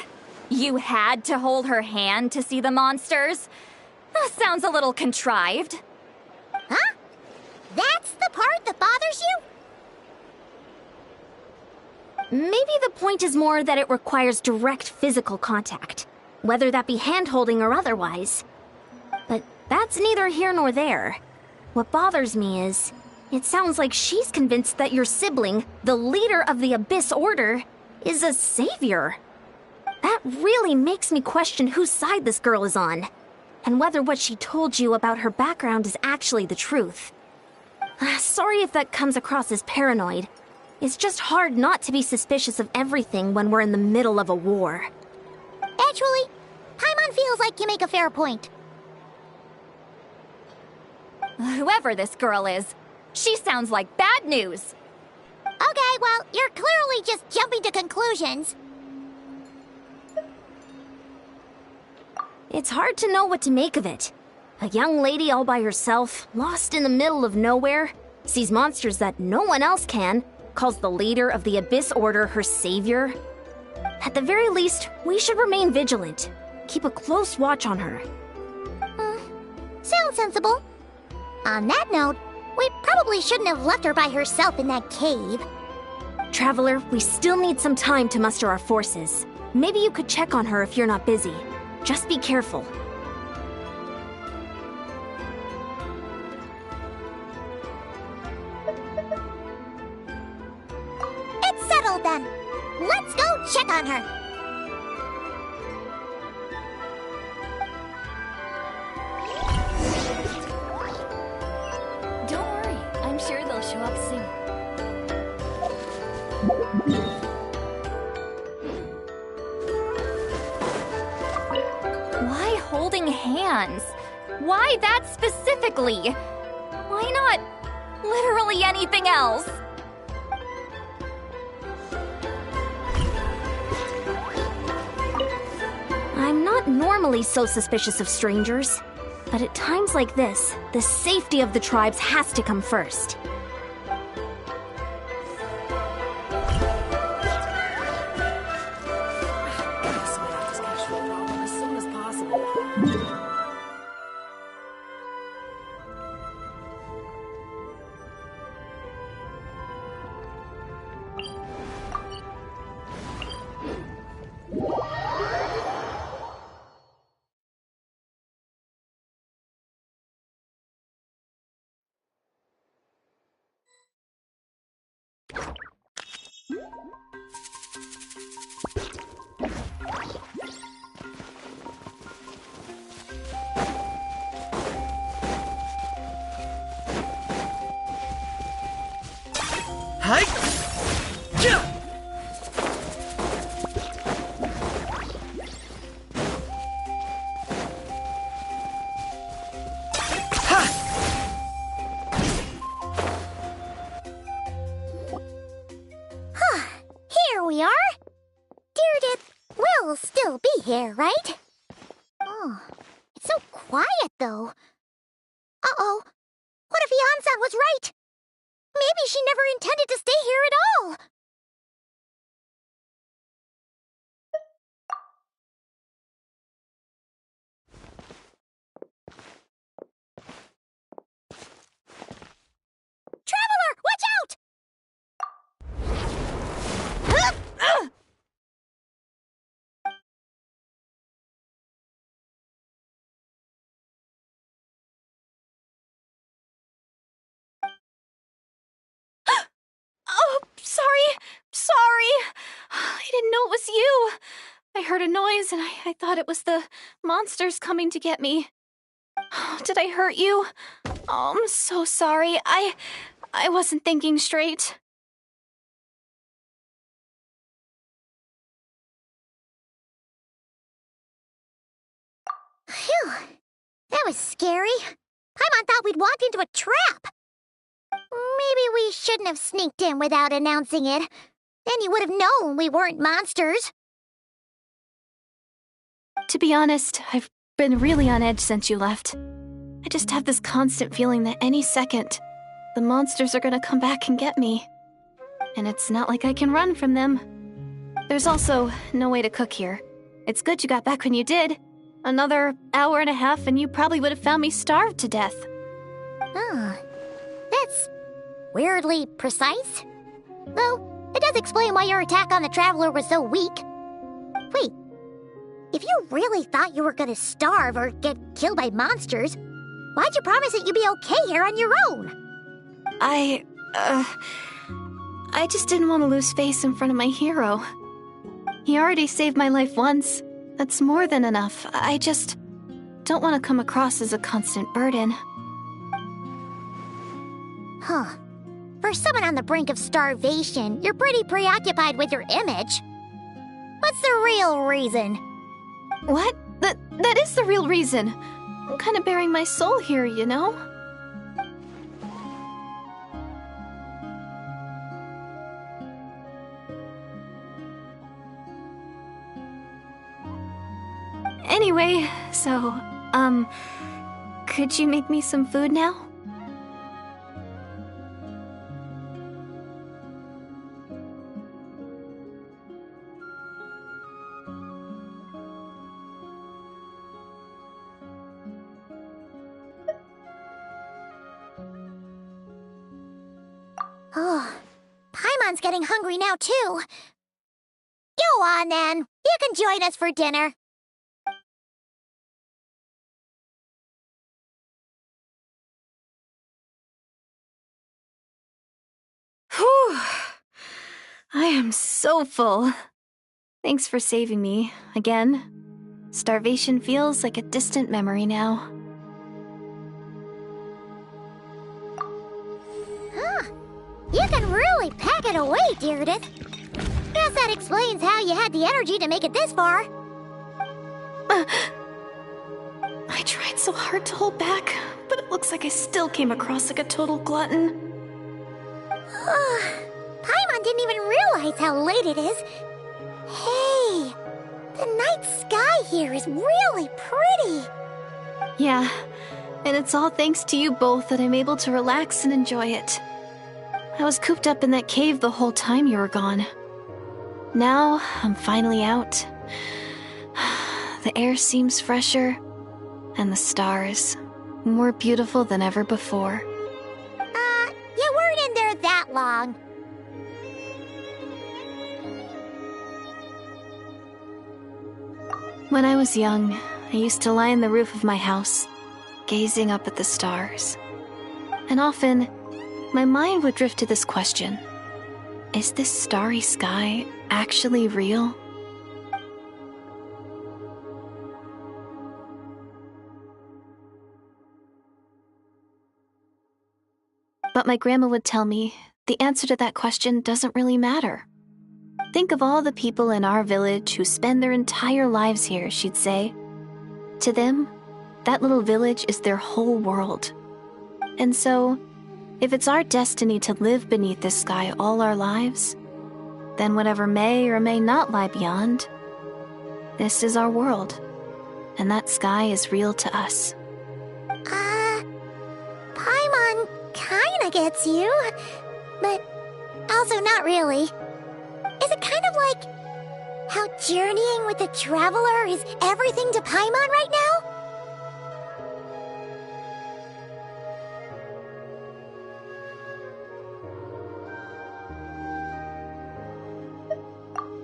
You had to hold her hand to see the monsters? That sounds a little contrived. Huh? That's the part that bothers you? Maybe the point is more that it requires direct physical contact, whether that be hand-holding or otherwise. But that's neither here nor there. What bothers me is, it sounds like she's convinced that your sibling, the leader of the Abyss Order, is a savior. That really makes me question whose side this girl is on, and whether what she told you about her background is actually the truth. Sorry if that comes across as paranoid. It's just hard not to be suspicious of everything when we're in the middle of a war. Actually, Paimon feels like you make a fair point. Whoever this girl is, she sounds like bad news. Okay, well, you're clearly just jumping to conclusions. It's hard to know what to make of it. A young lady all by herself, lost in the middle of nowhere, sees monsters that no one else can, calls the leader of the Abyss Order her savior. At the very least, we should remain vigilant. Keep a close watch on her. Sounds sensible. On that note, we probably shouldn't have left her by herself in that cave. Traveler, we still need some time to muster our forces. Maybe you could check on her if you're not busy. Just be careful. It's settled then. Let's go check on her. Why holding hands? Why that specifically? Why not literally anything else? I'm not normally so suspicious of strangers, but at times like this, the safety of the tribes has to come first. Hi! Yeah! Here we are. Deirdre will still be here, right? Oh, it's so quiet, though. Uh-oh. What if Yansan was right? Maybe she never intended to stay here at all. Traveler, watch out! Oh, sorry. I didn't know it was you. I heard a noise and I thought it was the monsters coming to get me. Oh, did I hurt you? Oh, I'm so sorry. I wasn't thinking straight. Phew. That was scary. Paimon thought we'd walked into a trap. Maybe we shouldn't have sneaked in without announcing it. Then you would have known we weren't monsters. To be honest, I've been really on edge since you left. I just have this constant feeling that any second, the monsters are gonna come back and get me. And it's not like I can run from them. There's also no way to cook here. It's good you got back when you did. Another hour and a half and you probably would have found me starved to death. Oh, that's weirdly precise. Though, it does explain why your attack on the Traveler was so weak. Wait, if you really thought you were gonna starve or get killed by monsters, why'd you promise that you'd be okay here on your own? I just didn't want to lose face in front of my hero. He already saved my life once. That's more than enough. I just don't want to come across as a constant burden. Huh. For someone on the brink of starvation, you're pretty preoccupied with your image. What's the real reason? What? That is the real reason. I'm kind of bearing my soul here, you know? Anyway, so, could you make me some food now? Oh, Paimon's getting hungry now, too. Go on, then. You can join us for dinner. Whew. I am so full. Thanks for saving me, again. Starvation feels like a distant memory now. Huh. You can really pack it away, Deirdre. That explains how you had the energy to make it this far. I tried so hard to hold back, but it looks like I still came across like a total glutton. Paimon didn't even realize how late it is. Hey, the night sky here is really pretty. Yeah, and it's all thanks to you both that I'm able to relax and enjoy it. I was cooped up in that cave the whole time you were gone. Now, I'm finally out. The air seems fresher, and the stars more beautiful than ever before. You weren't in there that long. When I was young, I used to lie on the roof of my house, gazing up at the stars. And often, my mind would drift to this question. Is this starry sky actually real? But my grandma would tell me the answer to that question doesn't really matter. Think of all the people in our village who spend their entire lives here, she'd say. To them, that little village is their whole world. And so, if it's our destiny to live beneath this sky all our lives, then whatever may or may not lie beyond, this is our world, and that sky is real to us. Paimon kinda gets you, but also not really. Is it kind of like how journeying with the traveler is everything to Paimon right now?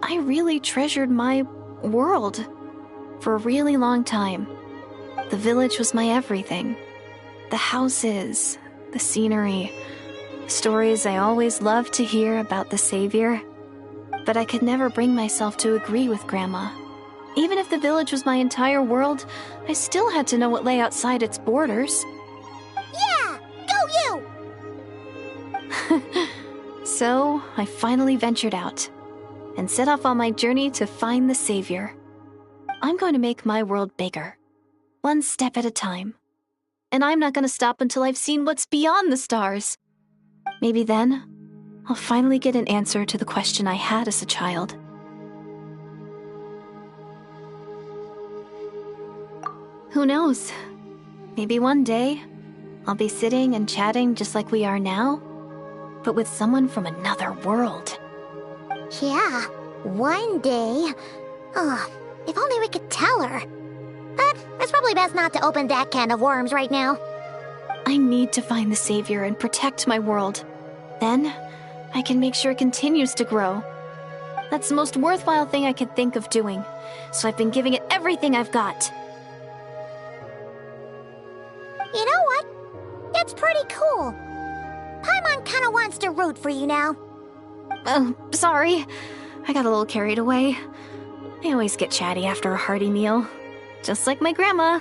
I really treasured my world for a really long time. The village was my everything. The houses, the scenery, stories I always loved to hear about the Savior. But I could never bring myself to agree with Grandma. Even if the village was my entire world, I still had to know what lay outside its borders. Yeah! Go you! So, I finally ventured out and set off on my journey to find the Savior. I'm going to make my world bigger, one step at a time. And I'm not going to stop until I've seen what's beyond the stars. Maybe then, I'll finally get an answer to the question I had as a child. Who knows? Maybe one day, I'll be sitting and chatting just like we are now, but with someone from another world. Yeah, one day. Oh, if only we could tell her. But it's probably best not to open that can of worms right now. I need to find the Savior and protect my world. Then, I can make sure it continues to grow. That's the most worthwhile thing I could think of doing, so I've been giving it everything I've got. You know what? It's pretty cool. Paimon kinda wants to root for you now. Oh, sorry. I got a little carried away. I always get chatty after a hearty meal. Just like my grandma.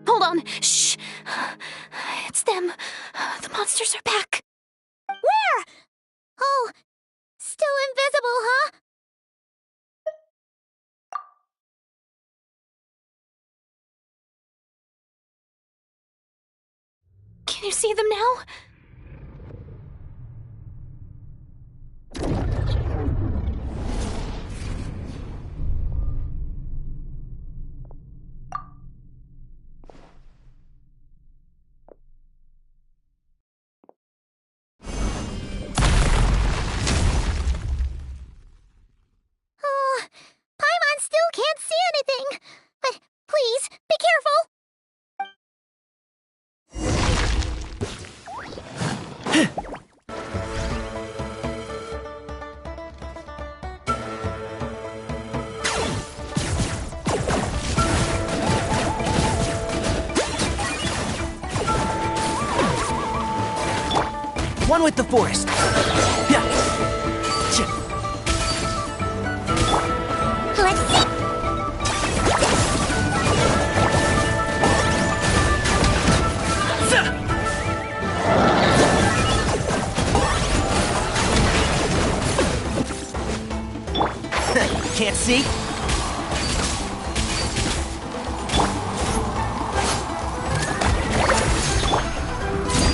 Hold on. Shh. It's them. The monsters are back. Where? Oh, still invisible, huh? Can you see them now? Paimon still can't see anything. But please, be careful. One with the forest. Yeah. Let's see. Can't see?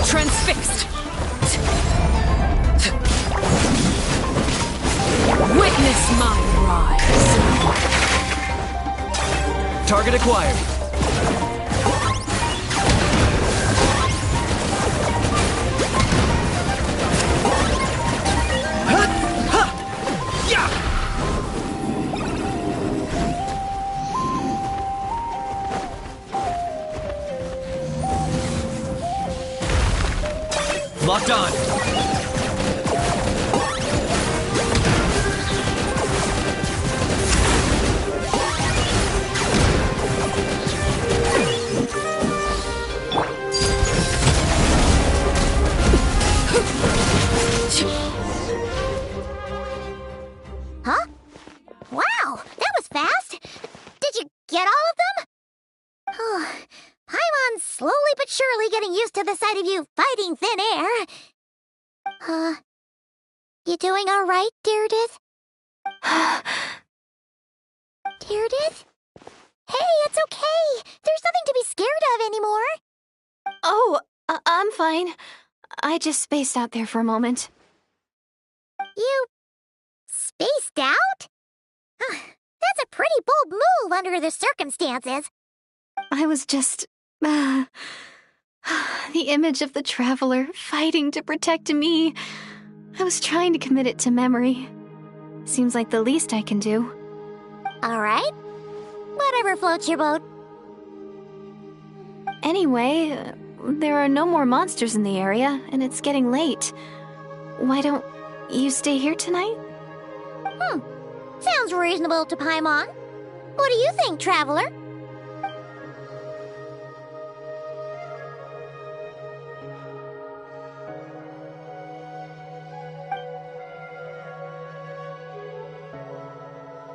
Transfixed. Witness my rise. Target acquired. Locked on. Huh? Wow, that was fast. Did you get all of them? Oh, Paimon's slowly but surely getting used to the sight of you fighting thin air. You doing all right, Deirdith? Deirdith? Hey, it's okay. There's nothing to be scared of anymore. Oh, I'm fine. I just spaced out there for a moment. You spaced out? That's a pretty bold move under the circumstances. I was just... the image of the traveler fighting to protect me. I was trying to commit it to memory. Seems like the least I can do. All right. Whatever floats your boat. Anyway, there are no more monsters in the area, and it's getting late. Why don't you stay here tonight? Sounds reasonable to Paimon. What do you think, Traveler?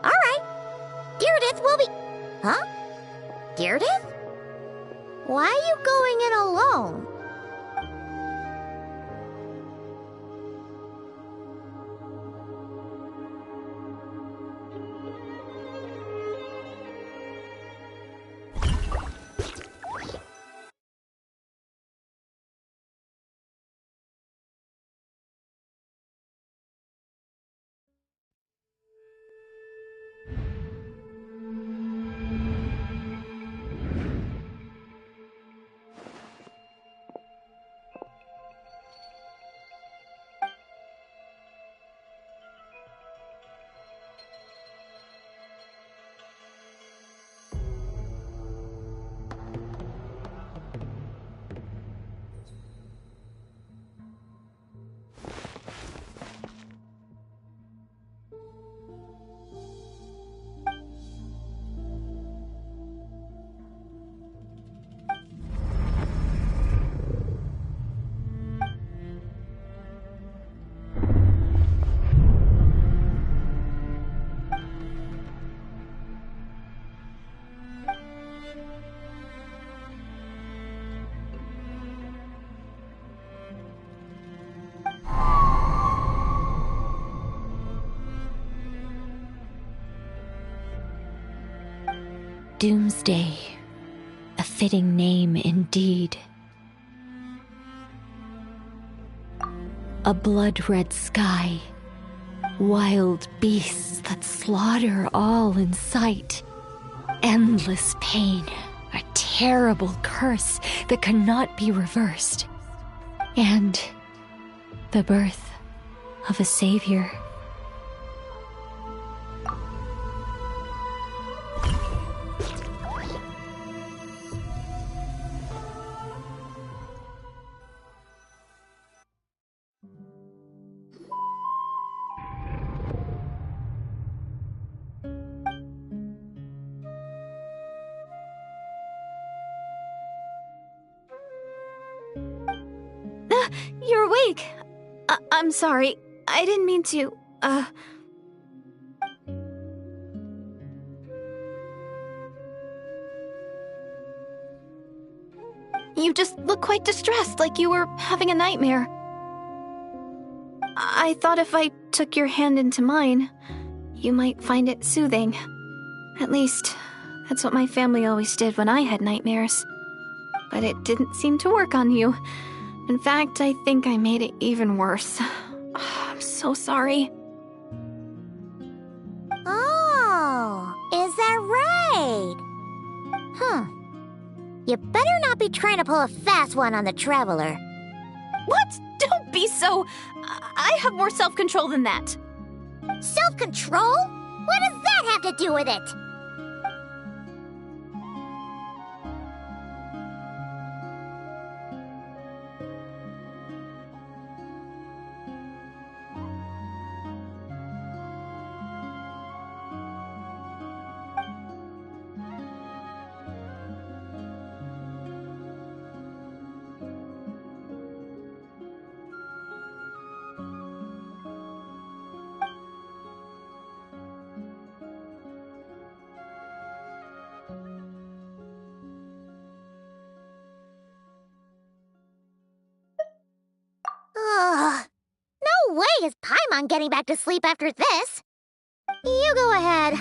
All right. Deirdith will be... Huh? Deirdith? Why are you going in alone? Doomsday. A fitting name indeed. A blood-red sky. Wild beasts that slaughter all in sight. Endless pain. A terrible curse that cannot be reversed. And the birth of a savior. You're awake. I'm sorry. I didn't mean to, You just look quite distressed, like you were having a nightmare. I thought if I took your hand into mine, you might find it soothing. At least, that's what my family always did when I had nightmares. But it didn't seem to work on you. In fact, I think I made it even worse. I'm so sorry. Oh, is that right? You better not be trying to pull a fast one on the Traveler. What? Don't be so... I have more self-control than that. Self-control? What does that have to do with it? No way is Paimon getting back to sleep after this. You go ahead.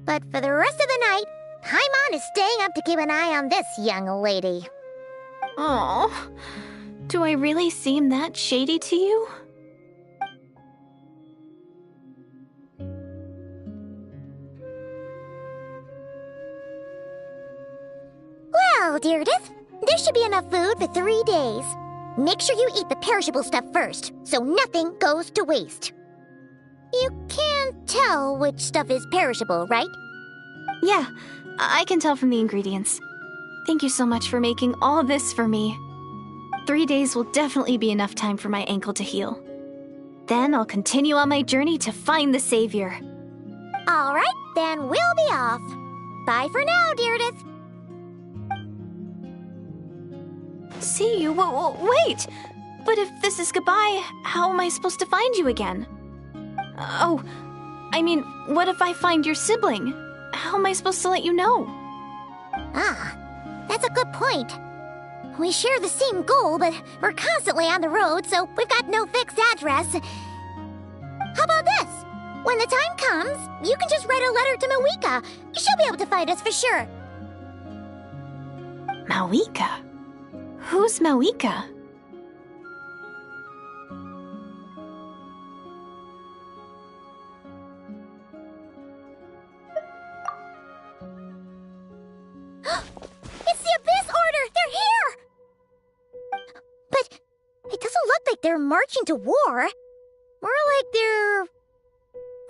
But for the rest of the night, Paimon is staying up to keep an eye on this young lady. Oh, do I really seem that shady to you? Well, Deardith, there should be enough food for 3 days. Make sure you eat the perishable stuff first, so nothing goes to waste. You can't tell which stuff is perishable, right? Yeah, I can tell from the ingredients. Thank you so much for making all of this for me. 3 days will definitely be enough time for my ankle to heal. Then I'll continue on my journey to find the Savior. All right, then we'll be off. Bye for now, Deardith. See you? Wait! But if this is goodbye, how am I supposed to find you again? Oh, I mean, what if I find your sibling? How am I supposed to let you know? Ah, that's a good point. We share the same goal, but we're constantly on the road, so we've got no fixed address. How about this? When the time comes, you can just write a letter to Mawika. She'll be able to find us for sure. Mawika? Who's Mawika? It's the Abyss Order! They're here! But it doesn't look like they're marching to war. More like they're...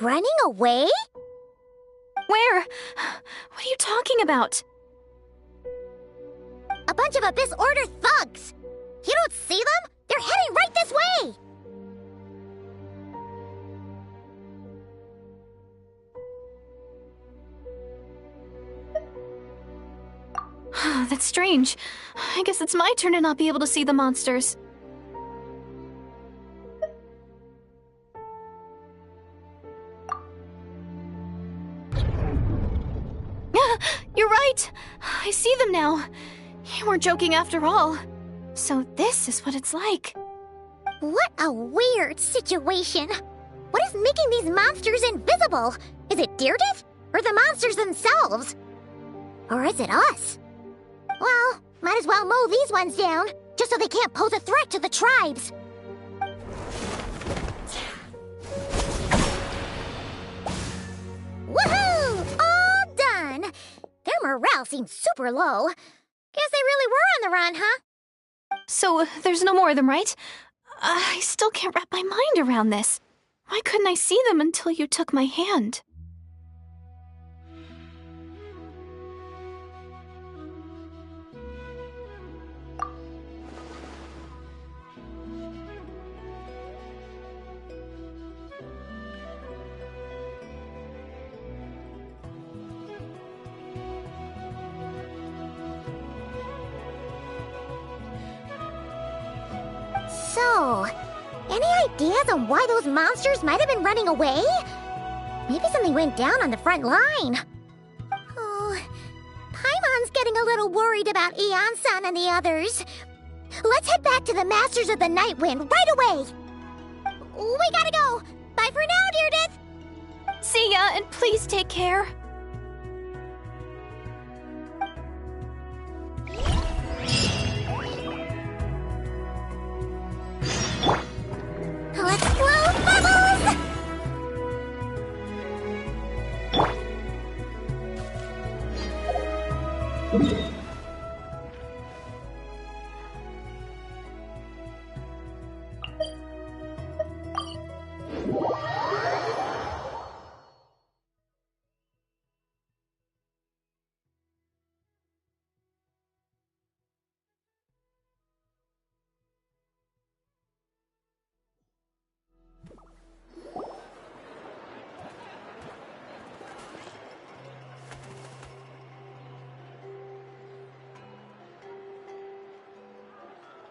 running away? Where? What are you talking about? A bunch of Abyss Order thugs! You don't see them? They're heading right this way! That's strange. I guess it's my turn to not be able to see the monsters. You're right! I see them now. You weren't joking after all. So this is what it's like. What a weird situation. What is making these monsters invisible? Is it Deardith? Or the monsters themselves? Or is it us? Well, might as well mow these ones down, just so they can't pose a threat to the tribes. Woohoo! All done! Their morale seems super low. Guess they really were on the run, huh? So, there's no more of them, right? I still can't wrap my mind around this. Why couldn't I see them until you took my hand? So, Any ideas on why those monsters might have been running away? Maybe something went down on the front line. Oh, Paimon's getting a little worried about Ian-san and the others. Let's head back to the Masters of the Night Wind right away. We gotta go. Bye for now, Deirdre. See ya, and please take care. Let's blow bubbles!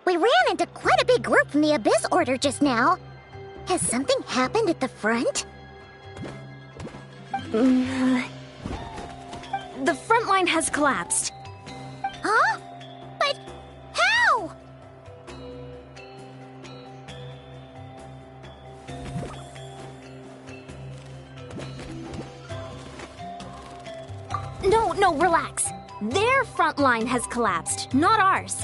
We ran into quite a big group from the Abyss Order just now. Has something happened at the front? The front line has collapsed. Huh? But how? No, relax. Their front line has collapsed, not ours.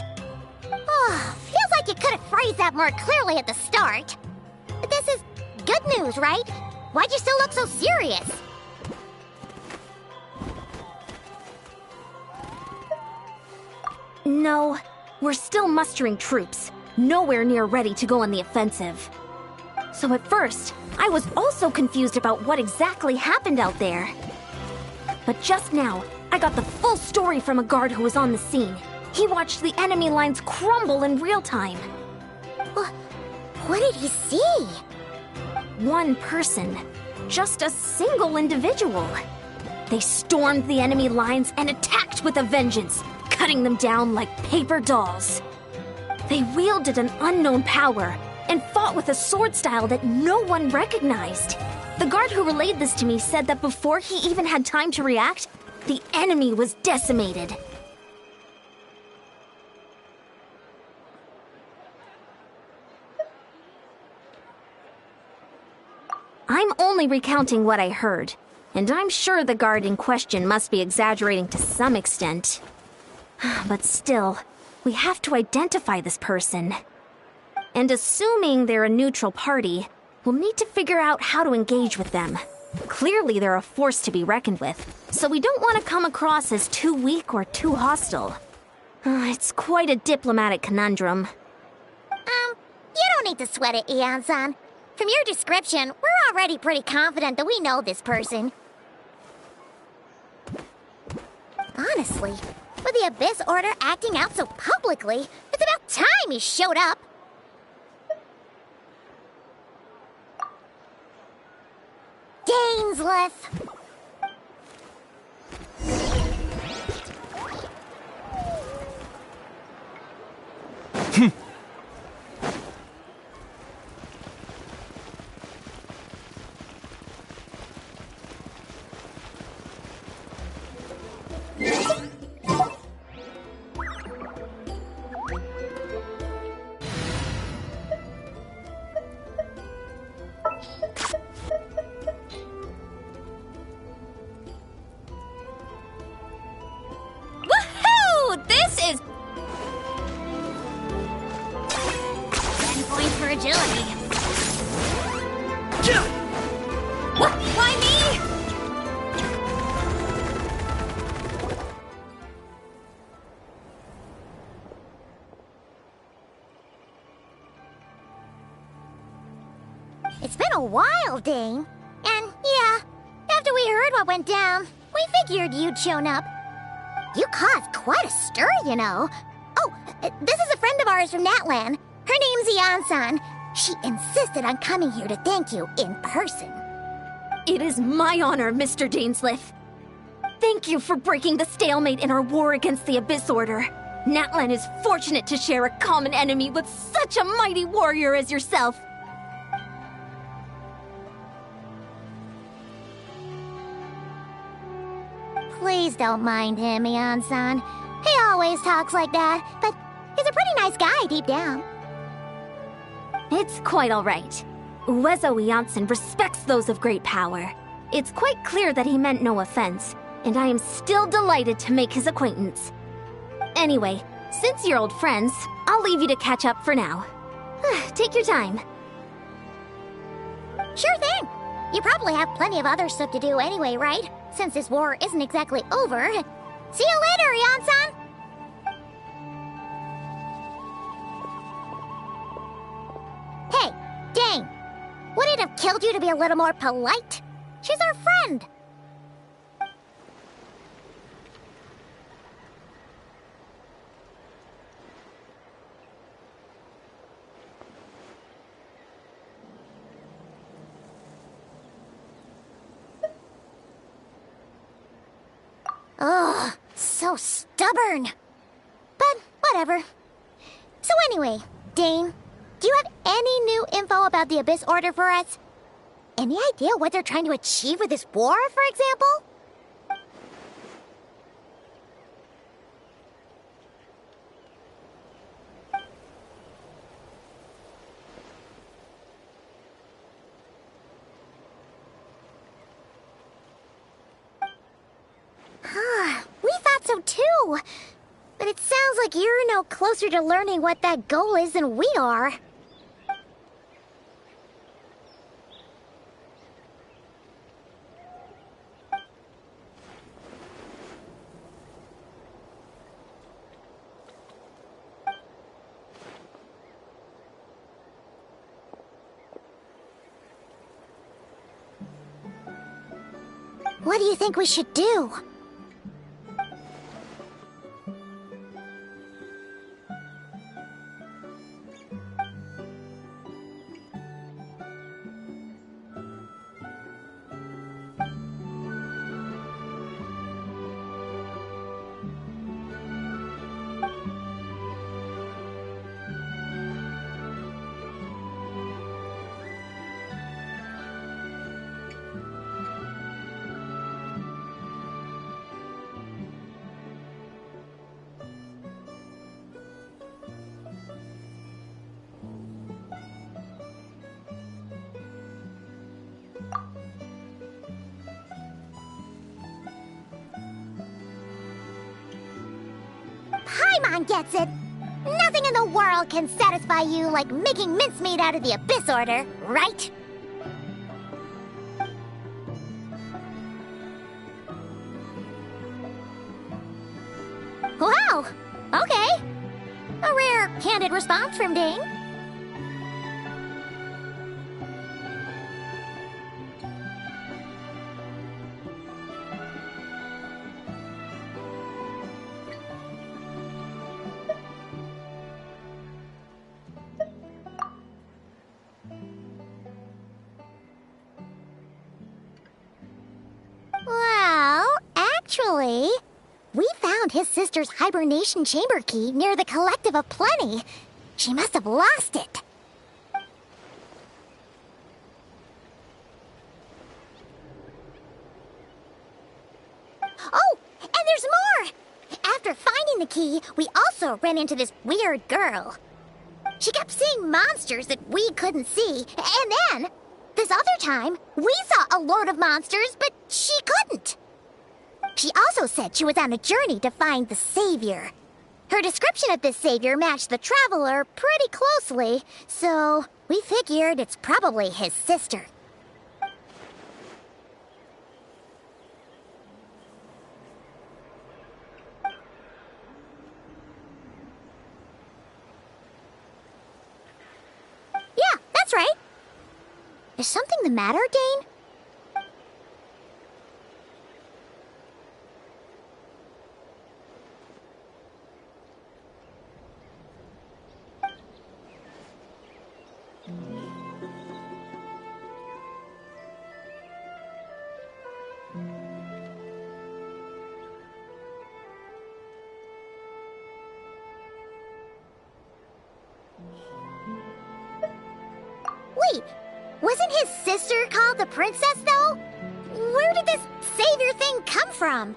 Feels like you could have phrased that more clearly at the start. But this is good news, right? Why'd you still look so serious? No, we're still mustering troops, nowhere near ready to go on the offensive. So at first, I was also confused about what exactly happened out there. But just now, I got the full story from a guard who was on the scene. He watched the enemy lines crumble in real time. What did he see? One person. Just a single individual. They stormed the enemy lines and attacked with a vengeance, cutting them down like paper dolls. They wielded an unknown power and fought with a sword style that no one recognized. The guard who relayed this to me said that before he even had time to react, the enemy was decimated. I'm only recounting what I heard, and I'm sure the guard in question must be exaggerating to some extent. But still, we have to identify this person. And assuming they're a neutral party, we'll need to figure out how to engage with them. Clearly they're a force to be reckoned with, so we don't want to come across as too weak or too hostile. It's quite a diplomatic conundrum. You don't need to sweat it, Ian-san. From your description, we're already pretty confident that we know this person. Honestly, with the Abyss Order acting out so publicly, it's about time he showed up. Dainsleif! Agility. What? Why me? It's been a while, Dane. And yeah, after we heard what went down, we figured you'd shown up. You caused quite a stir, you know. Oh, this is a friend of ours from Natlan. Her name's Ian-san. She insisted on coming here to thank you in person. It is my honor, Mr. Dainsleif. Thank you for breaking the stalemate in our war against the Abyss Order. Natlan is fortunate to share a common enemy with such a mighty warrior as yourself. Please don't mind him, Mian-san. He always talks like that, but he's a pretty nice guy deep down. It's quite all right. Uezo Janssen respects those of great power. It's quite clear that he meant no offense, and I am still delighted to make his acquaintance. Anyway, since you're old friends, I'll leave you to catch up for now. Take your time. Sure thing. You probably have plenty of other stuff to do anyway, right? Since this war isn't exactly over. See you later, Yan-san! Hey, Dane! Would it have killed you to be a little more polite? She's our friend! Ugh, so stubborn. But whatever. So anyway, Dane, do you have any new info about the Abyss Order for us? Any idea what they're trying to achieve with this war, for example? We thought so too. But it sounds like you're no closer to learning what that goal is than we are. What do you think we should do? Paimon gets it! Nothing in the world can satisfy you like making mincemeat out of the Abyss Order, right? Wow! Okay. A rare, candid response from Dane. Well, actually, we found his sister's hibernation chamber key near the Collective of Plenty. She must have lost it. Oh, and there's more! After finding the key, we also ran into this weird girl. She kept seeing monsters that we couldn't see, and then, this other time, we saw a load of monsters, but she couldn't. She also said she was on a journey to find the Savior. Her description of this Savior matched the Traveler pretty closely, so we figured it's probably his sister. Yeah, that's right. Is something the matter, Dane? Wait, wasn't his sister called the princess, though? Where did this savior thing come from?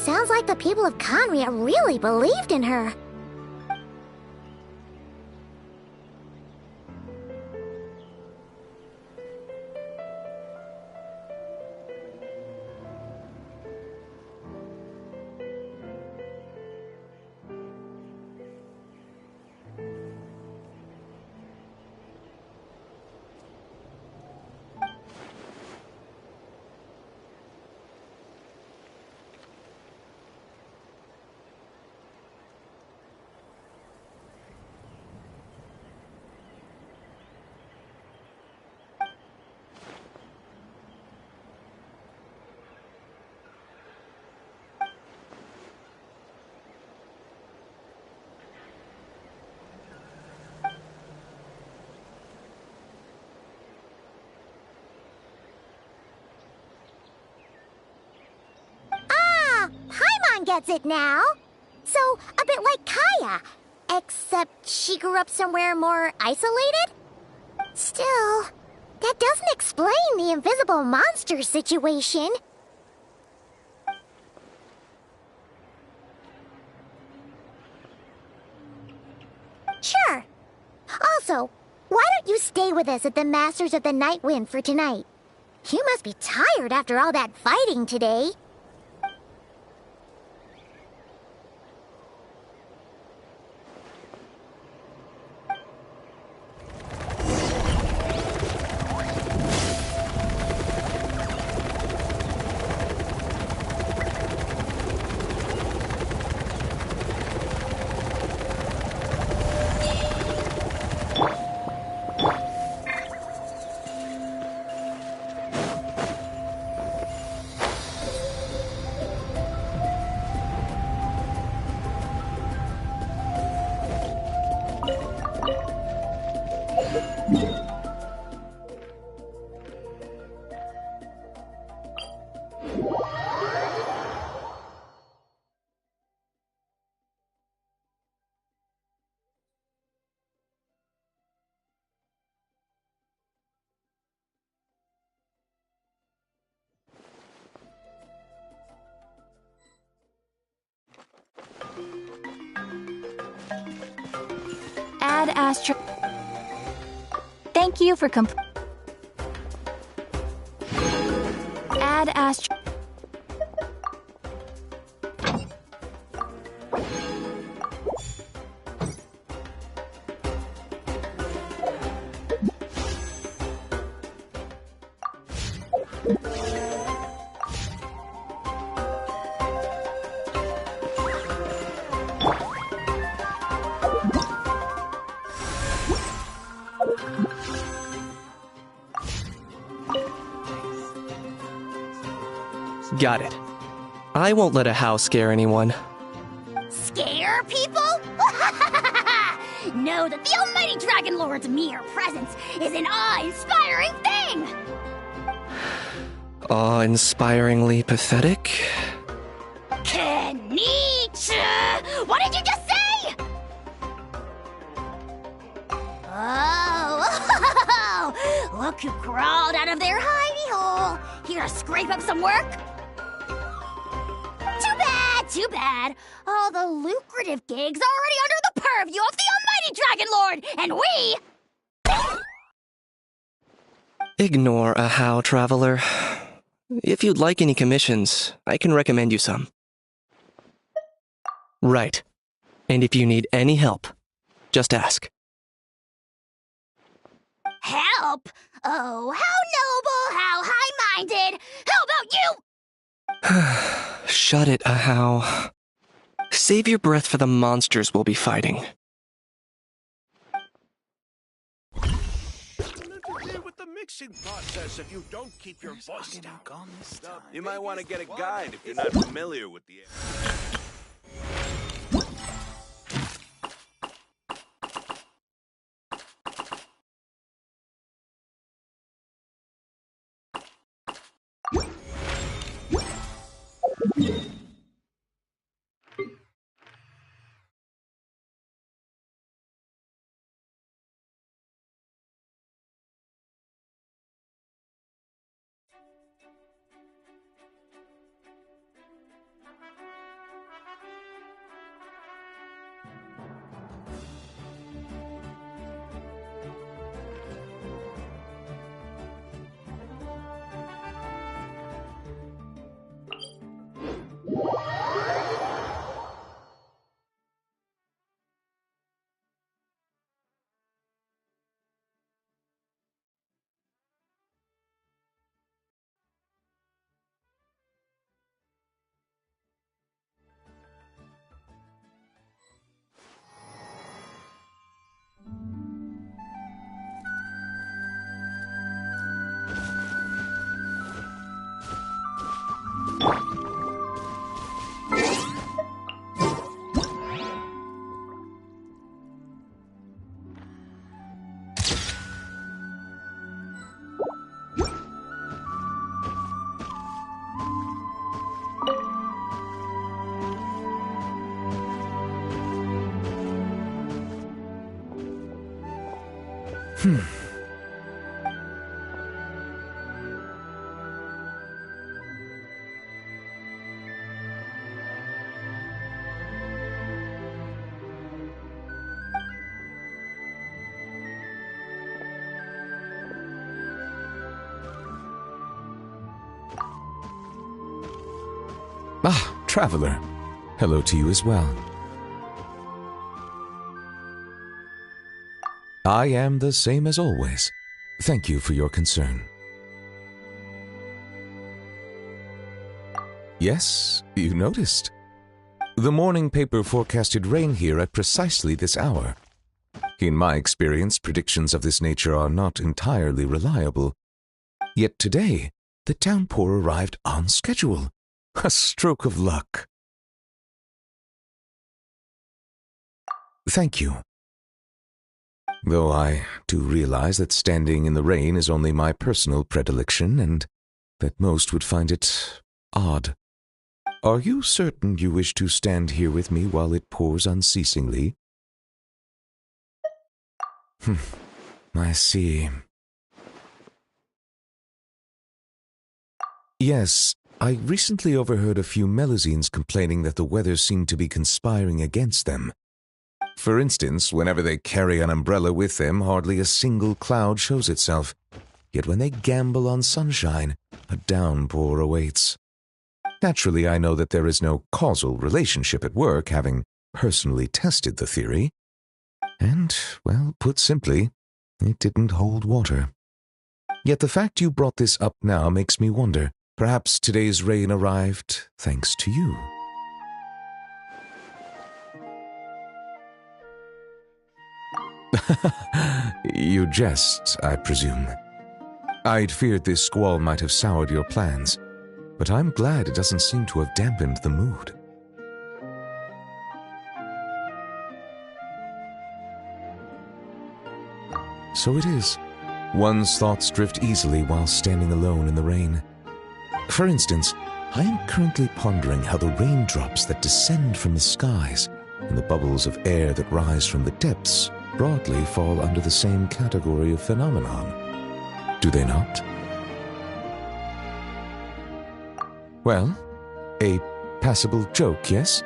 Sounds like the people of Conria really believed in her. Paimon gets it now. So, a bit like Kaya. Except she grew up somewhere more isolated? Still, that doesn't explain the invisible monster situation. Sure. Also, why don't you stay with us at the Masters of the Night Wind for tonight? You must be tired after all that fighting today. Ad Astra. Thank you for Ad Astra. Got it. I won't let a house scare anyone. Scare people? Know that the almighty Dragon Lord's mere presence is an awe-inspiring thing! Awe-inspiringly pathetic? Kenichi! What did you just say? Oh, look who crawled out of their hidey hole. Here to scrape up some work? Too bad. All the lucrative gigs already under the purview of the almighty Dragon Lord, and we... Ignore a how, traveler. If you'd like any commissions, I can recommend you some. Right. And if you need any help, just ask. Help? Oh, how noble, how high-minded. How about you? Shut it, Ahau. Save your breath for the monsters we'll be fighting. Interfere with the mixing process if you don't keep your voice down. You might want to get a guide if you're not familiar with the... Ah, Traveler. Hello to you as well. I am the same as always. Thank you for your concern. Yes, you noticed. The morning paper forecasted rain here at precisely this hour. In my experience, predictions of this nature are not entirely reliable. Yet today, the downpour arrived on schedule. A stroke of luck. Thank you. Though I do realize that standing in the rain is only my personal predilection and that most would find it odd. Are you certain you wish to stand here with me while it pours unceasingly? I see. Yes, I recently overheard a few Melusines complaining that the weather seemed to be conspiring against them. For instance, whenever they carry an umbrella with them, hardly a single cloud shows itself. Yet when they gamble on sunshine, a downpour awaits. Naturally, I know that there is no causal relationship at work, having personally tested the theory. And, well, put simply, it didn't hold water. Yet the fact you brought this up now makes me wonder. Perhaps today's rain arrived thanks to you. You jest, I presume. I'd feared this squall might have soured your plans, but I'm glad it doesn't seem to have dampened the mood. So it is. One's thoughts drift easily while standing alone in the rain. For instance, I am currently pondering how the raindrops that descend from the skies and the bubbles of air that rise from the depths broadly fall under the same category of phenomenon. Do they not? Well, a passable joke, yes?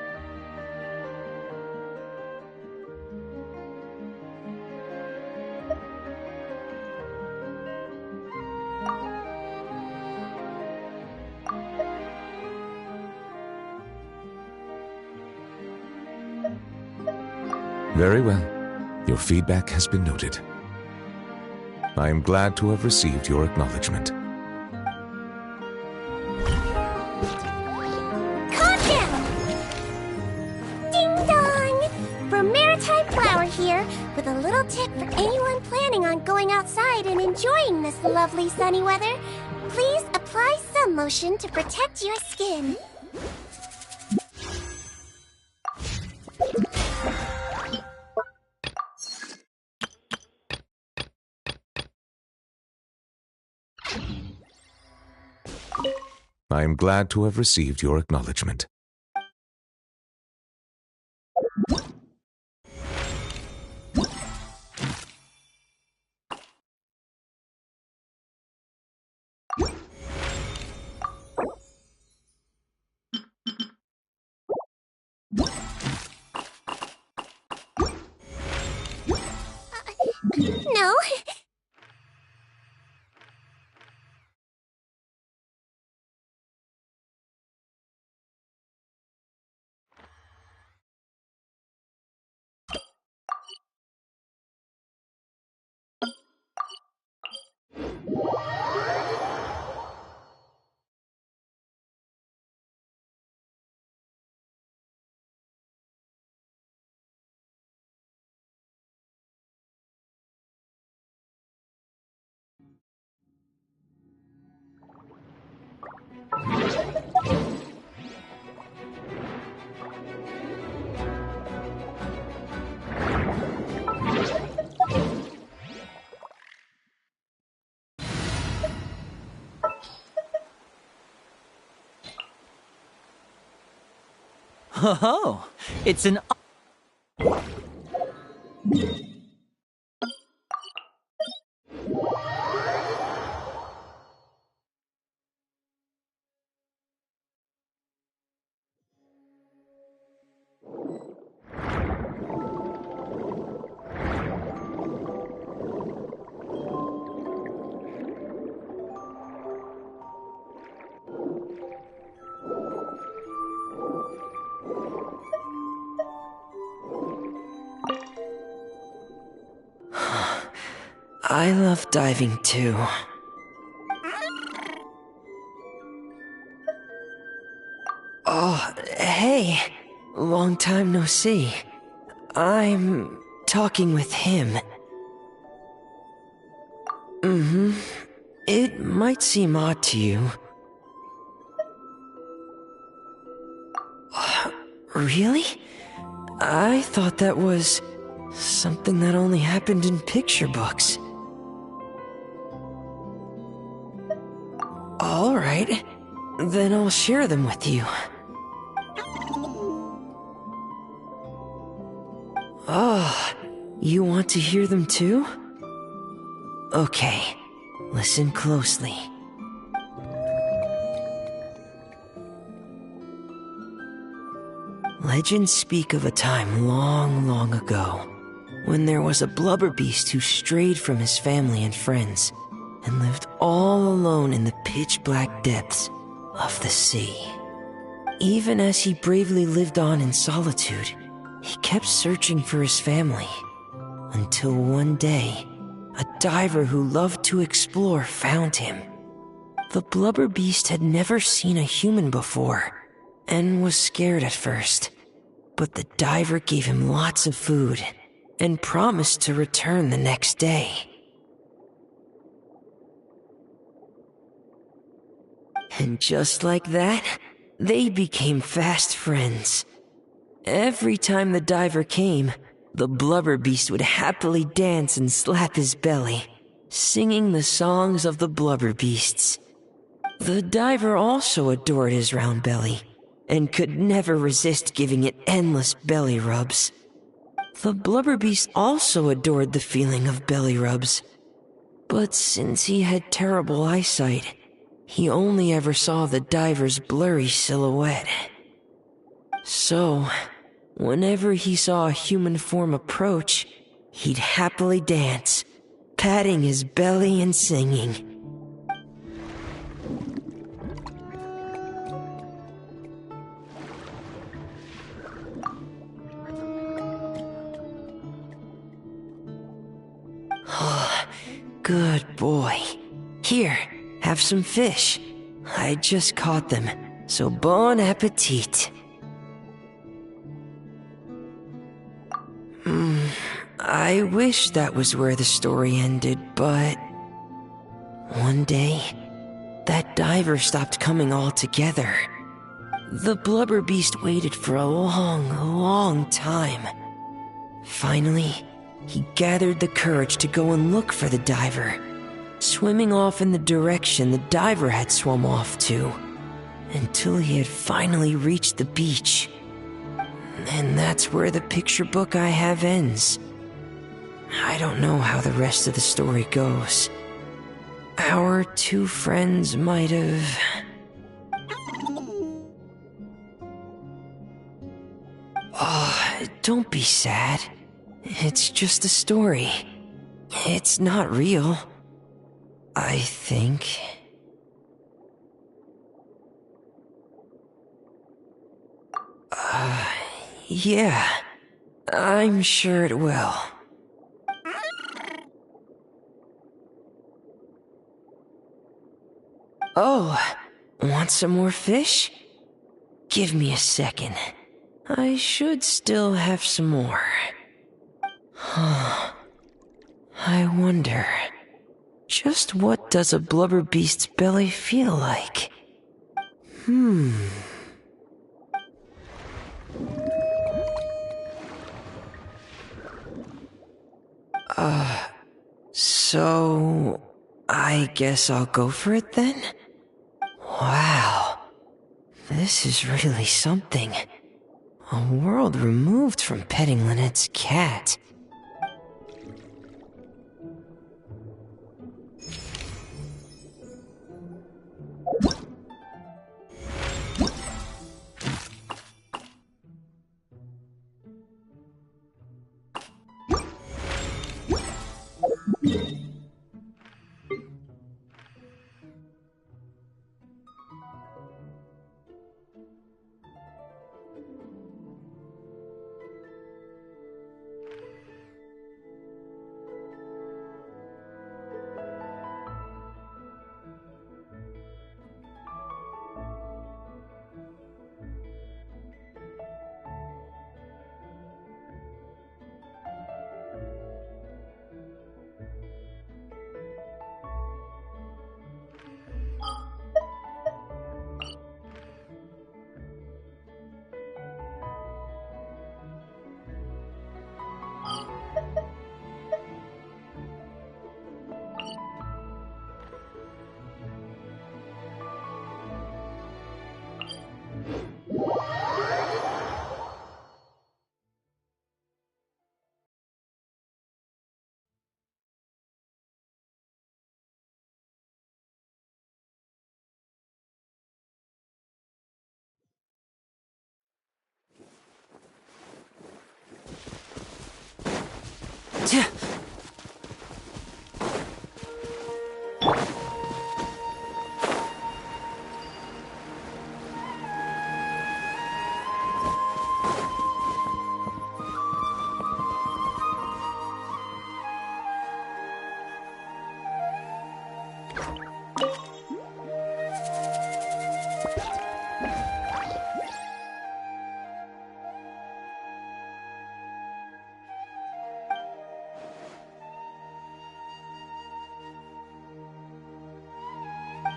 Very well. Your feedback has been noted. I am glad to have received your acknowledgement. Calm down! Ding dong! From Maritime Flower here, with a little tip for anyone planning on going outside and enjoying this lovely sunny weather. Please apply sun lotion to protect your skin. I am glad to have received your acknowledgement. No. Oh, it's an... I love diving too. Oh, hey. Long time no see. I'm talking with him. It might seem odd to you. Really? I thought that was something that only happened in picture books. Alright, then I'll share them with you. Oh, you want to hear them too? Okay, listen closely. Legends speak of a time long, long ago, when there was a blubber beast who strayed from his family and friends, and lived all alone in the pitch-black depths of the sea. Even as he bravely lived on in solitude, he kept searching for his family, until one day, a diver who loved to explore found him. The blubber beast had never seen a human before, and was scared at first. But the diver gave him lots of food, and promised to return the next day. And just like that, they became fast friends. Every time the diver came, the blubber beast would happily dance and slap his belly, singing the songs of the blubber beasts. The diver also adored his round belly, and could never resist giving it endless belly rubs. The blubber beast also adored the feeling of belly rubs, but since he had terrible eyesight, he only ever saw the diver's blurry silhouette. So, whenever he saw a human form approach, he'd happily dance, patting his belly and singing. Good boy. Here, have some fish. I just caught them, so bon appetit. I wish that was where the story ended, but... one day, that diver stopped coming altogether. The blubber beast waited for a long, long time. Finally, he gathered the courage to go and look for the diver, swimming off in the direction the diver had swum off to, until he had finally reached the beach. And that's where the picture book I have ends. I don't know how the rest of the story goes. Our two friends might have... Oh, don't be sad. It's just a story. It's not real. I think. Yeah. I'm sure it will. Oh, want some more fish? Give me a second. I should still have some more. I wonder, just what does a blubber beast's belly feel like? So... I guess I'll go for it then? Wow. This is really something. A world removed from petting Lynette's cat.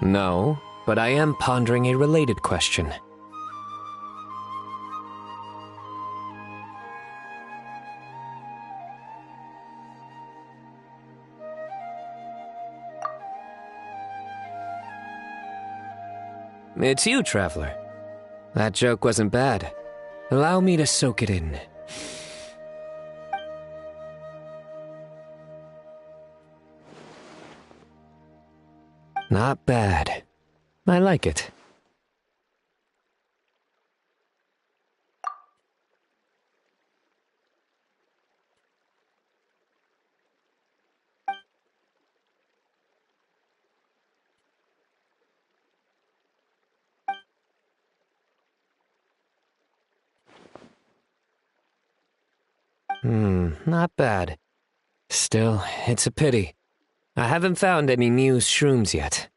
No, but I am pondering a related question. It's you, Traveler. That joke wasn't bad. Allow me to soak it in. Not bad. I like it. Not bad. Still, it's a pity. I haven't found any Muse shrooms yet.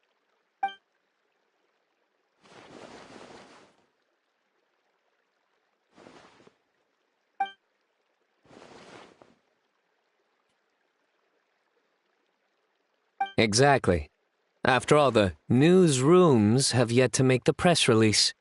Exactly. After all, the newsrooms have yet to make the press release.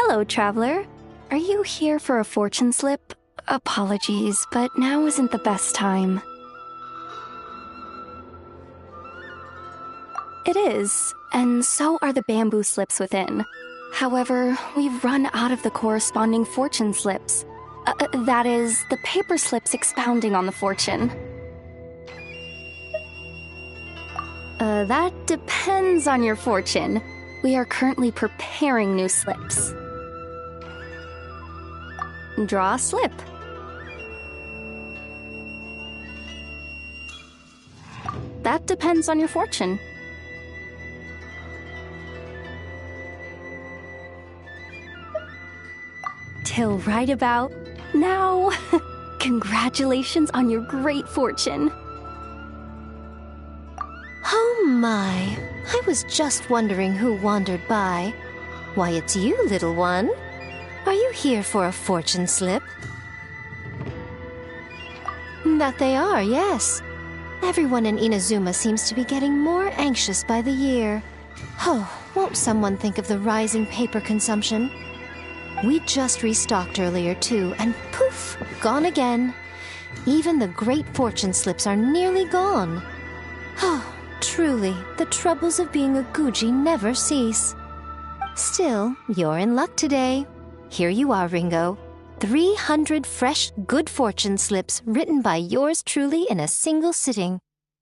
Hello, traveler. Are you here for a fortune slip? Apologies, but now isn't the best time. It is, and so are the bamboo slips within. However, we've run out of the corresponding fortune slips. That is, the paper slips expounding on the fortune. That depends on your fortune. We are currently preparing new slips. Draw a slip. That depends on your fortune. Till right about now. Congratulations on your great fortune. Oh my, I was just wondering who wandered by. Why, it's you, little one. Are you here for a fortune slip? That they are, yes. Everyone in Inazuma seems to be getting more anxious by the year. Oh, won't someone think of the rising paper consumption? We just restocked earlier too, and poof, gone again. Even the great fortune slips are nearly gone. Oh, truly, the troubles of being a Guji never cease. Still, you're in luck today. Here you are, Ringo. 300 fresh, good fortune slips written by yours truly in a single sitting.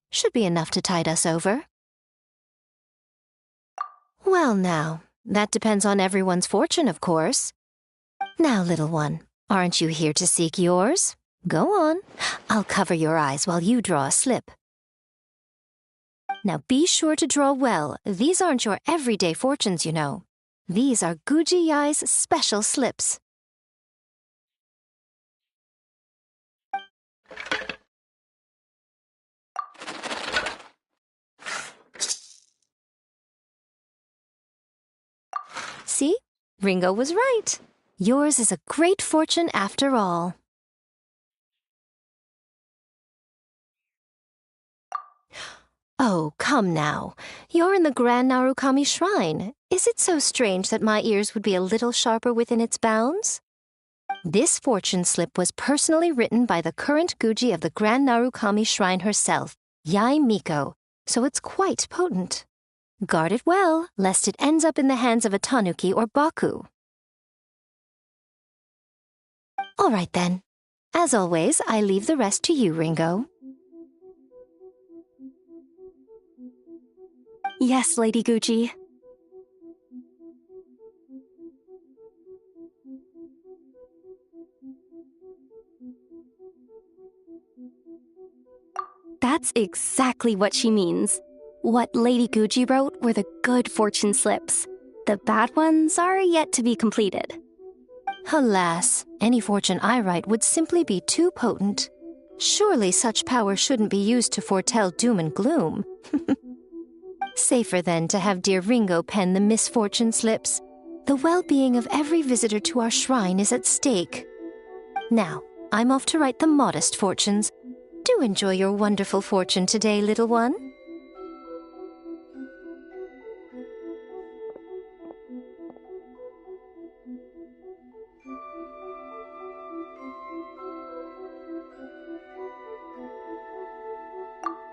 Should be enough to tide us over. Well now, that depends on everyone's fortune, of course. Now, little one, aren't you here to seek yours? Go on. I'll cover your eyes while you draw a slip. Now be sure to draw well. These aren't your everyday fortunes, you know. These are Guji Yai's special slips. See? Ringo was right. Yours is a great fortune after all. Oh, come now. You're in the Grand Narukami Shrine. Is it so strange that my ears would be a little sharper within its bounds? This fortune slip was personally written by the current Guji of the Grand Narukami Shrine herself, Yai Miko, so it's quite potent. Guard it well, lest it ends up in the hands of a tanuki or baku. All right then. As always, I leave the rest to you, Ringo. Yes, Lady Guji. That's exactly what she means. What Lady Guji wrote were the good fortune slips. The bad ones are yet to be completed. Alas, any fortune I write would simply be too potent. Surely such power shouldn't be used to foretell doom and gloom. Safer then to have dear Ringo pen the misfortune slips. The well-being of every visitor to our shrine is at stake. Now, I'm off to write the modest fortunes. Do enjoy your wonderful fortune today, little one.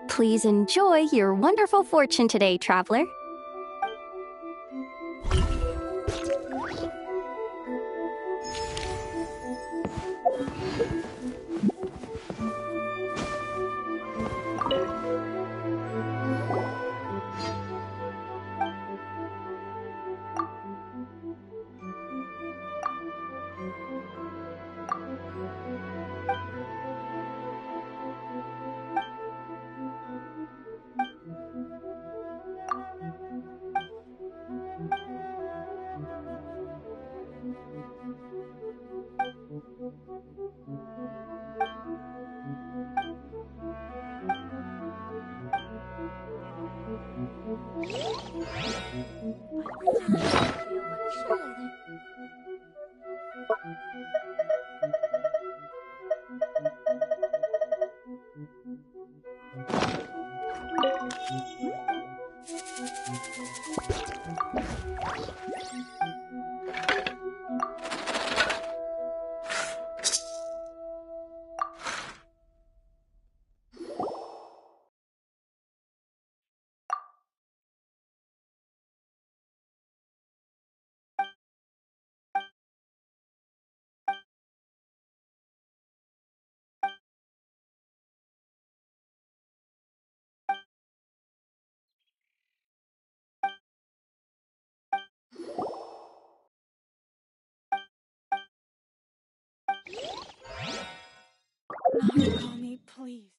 Please enjoy your wonderful fortune today, traveler. Nanakami, please.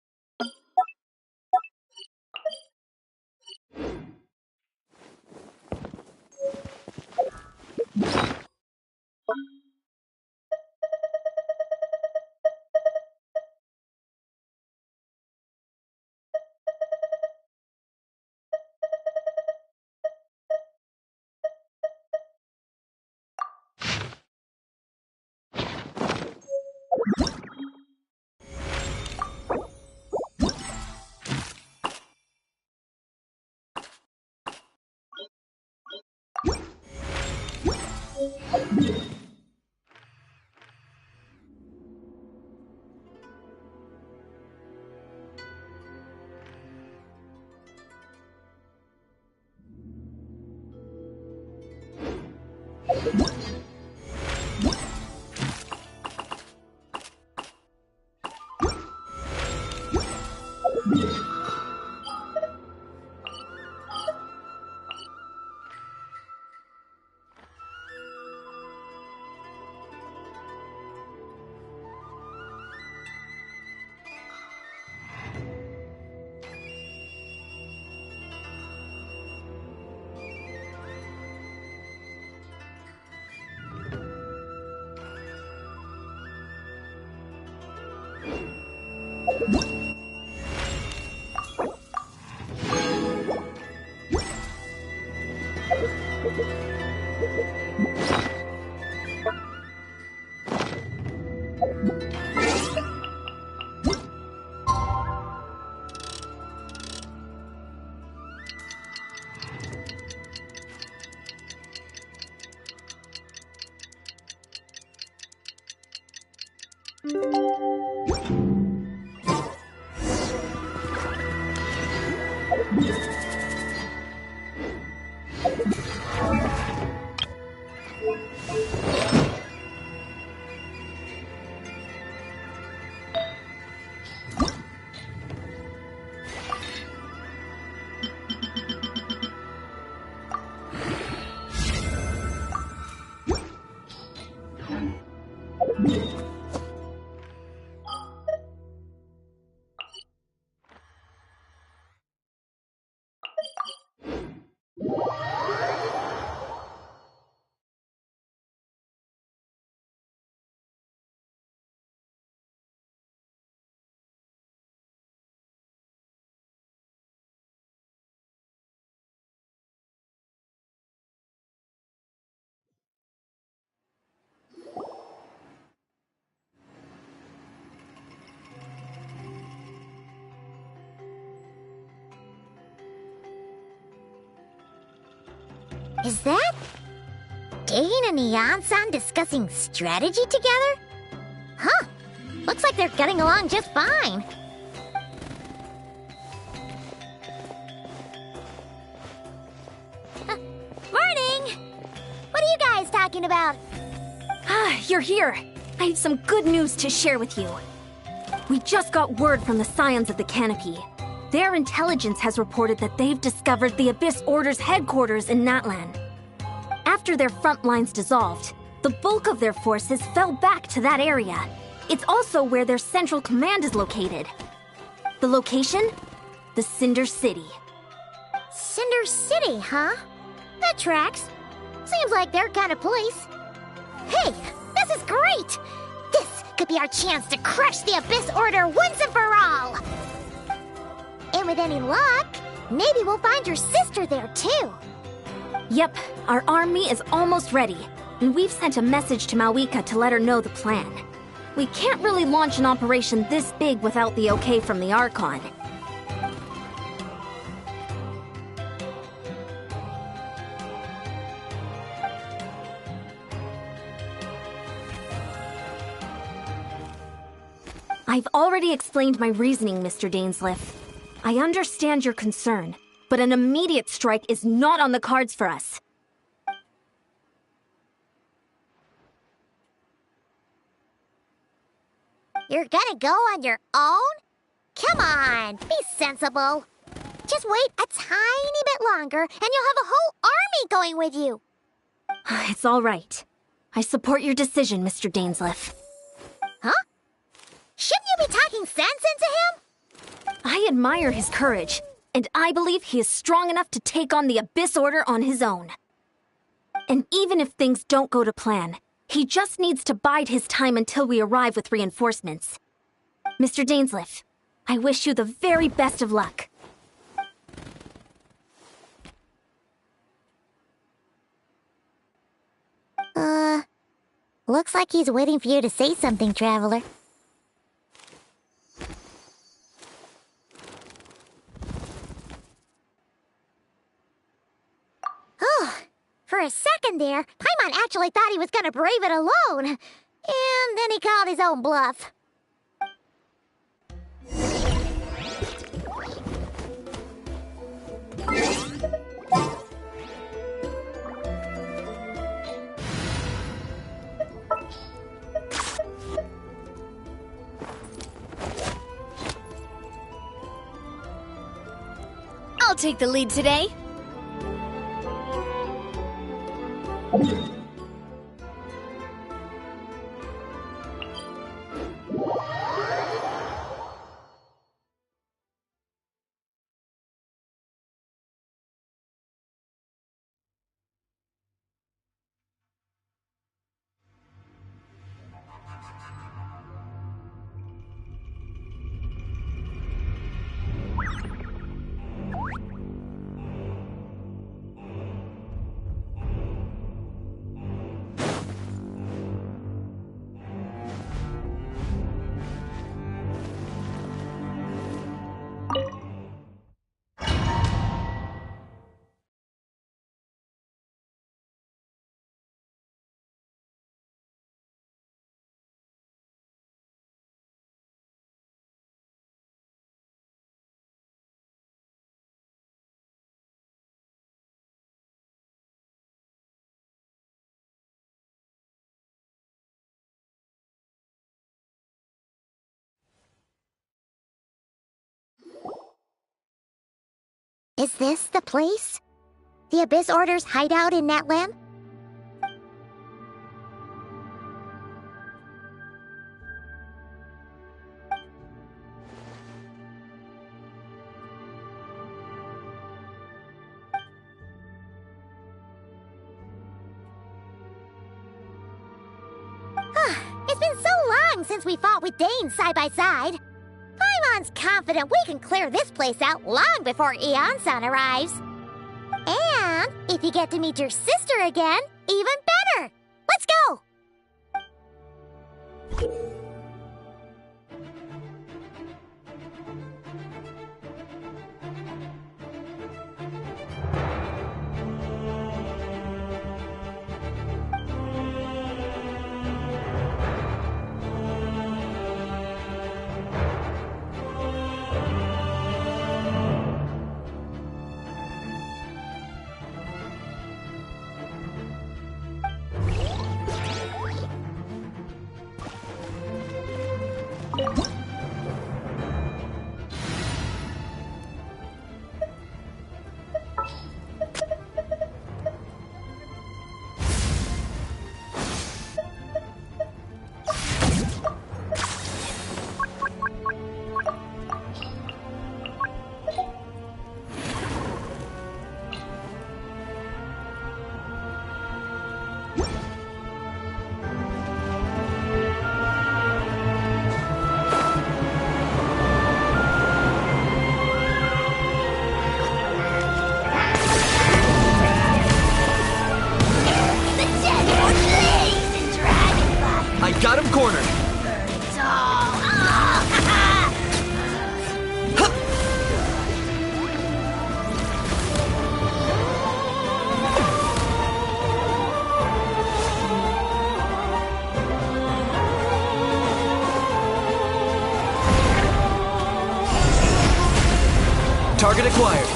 Is that Dane and Neon-san discussing strategy together? Huh. Looks like they're getting along just fine. Morning! What are you guys talking about? Ah, you're here. I have some good news to share with you. We just got word from the Scions of the Canopy. Their intelligence has reported that they've discovered the Abyss Order's headquarters in Natlan. After their front lines dissolved, the bulk of their forces fell back to that area. It's also where their central command is located. The location? The Cinder City. Cinder City, huh? That tracks. Seems like their kind of place. Hey, this is great! This could be our chance to crush the Abyss Order once and for all! And with any luck, maybe we'll find your sister there too. Yep, our army is almost ready, and we've sent a message to Mawika to let her know the plan. We can't really launch an operation this big without the okay from the Archon. I've already explained my reasoning, Mr. Dainsleif. I understand your concern, but an immediate strike is not on the cards for us. You're gonna go on your own? Come on, be sensible. Just wait a tiny bit longer and you'll have a whole army going with you. It's all right. I support your decision, Mr. Dainsleif. Huh? Shouldn't you be talking sense into him? I admire his courage, and I believe he is strong enough to take on the Abyss Order on his own. And even if things don't go to plan, he just needs to bide his time until we arrive with reinforcements. Mr. Dainsleif, I wish you the very best of luck. Looks like he's waiting for you to say something, Traveler. Oh, for a second there, Paimon actually thought he was gonna brave it alone. And then he called his own bluff. I'll take the lead today. Is this the place? The Abyss Order's hideout in Natlan? It's been so long since we fought with Dane side by side. Paimon's confident we can clear this place out long before Eon-san arrives. And if you get to meet your sister again, even better! Let's go! Got him cornered! Target acquired.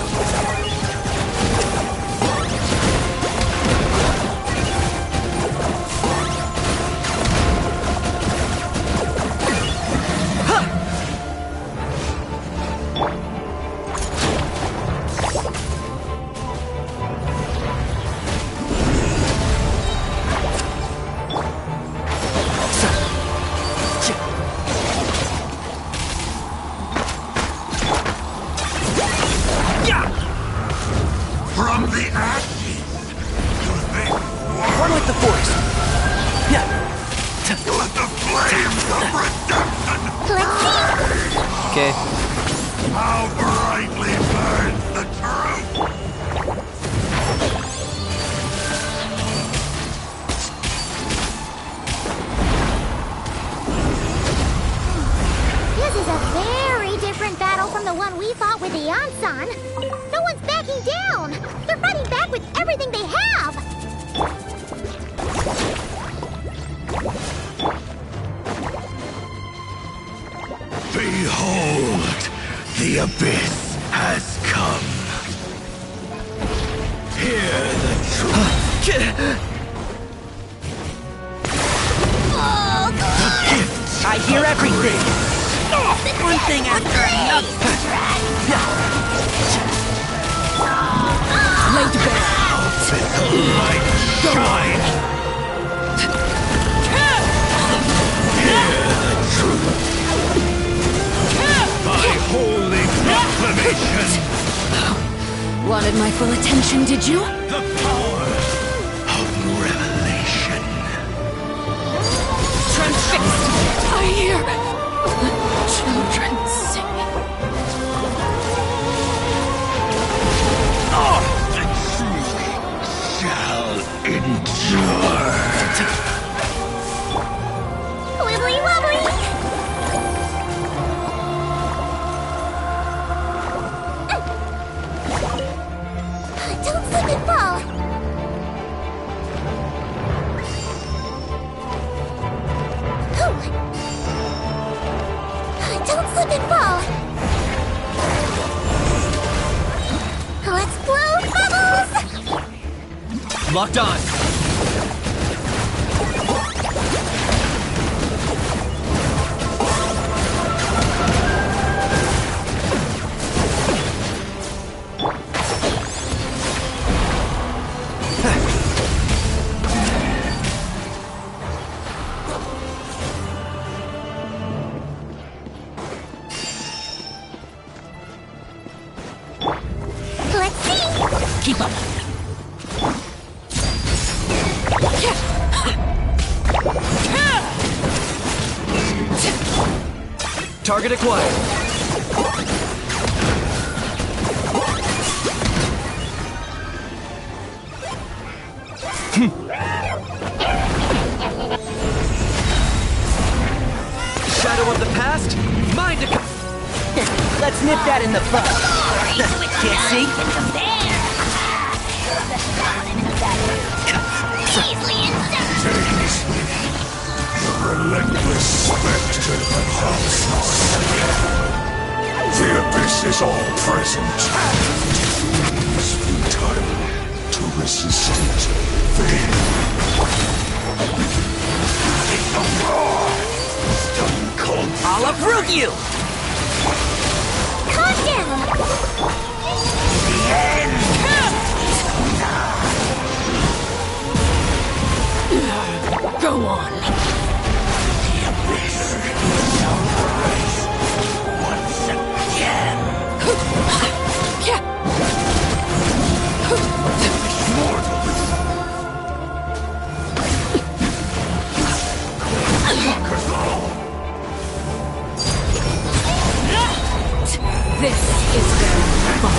the force. Let the flames of redemption Okay. how brightly burns the truth! This is a very different battle from the one we fought with the Ansan. No one's backing down. They're fighting back with everything they have. Behold, the abyss has come. Hear the truth. I hear everything. One thing after another. Laid bare. Light shine. Hear the truth. My holy proclamation. Wanted my full attention, did you? The power of revelation. Transfixed. I hear children singing. The truth shall endure. Wibbly wobbly. Don't slip and fall. Don't slip and fall. Let's blow bubbles. Locked on. Let's see. Keep up. Target acquired. Shadow of the past, mine to come. Let's nip that in the bud. Can't see? The relentless specter that haunts us. The abyss is all present. It's futile to resist it. Vain. The roar is done cold. I'll uproot you! Calm down. The end. Go on. The abyss shall rise once again. This is very fun.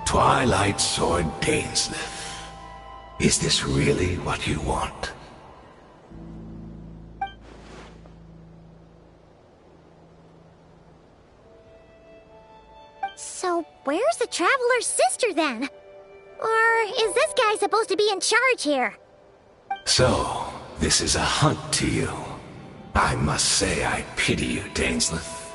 Twilight Sword Dainsleif. Is this really what you want? So where's the Traveler's sister then? Or is this guy supposed to be in charge here? So, this is a hunt to you. I must say I pity you, Dainsleif.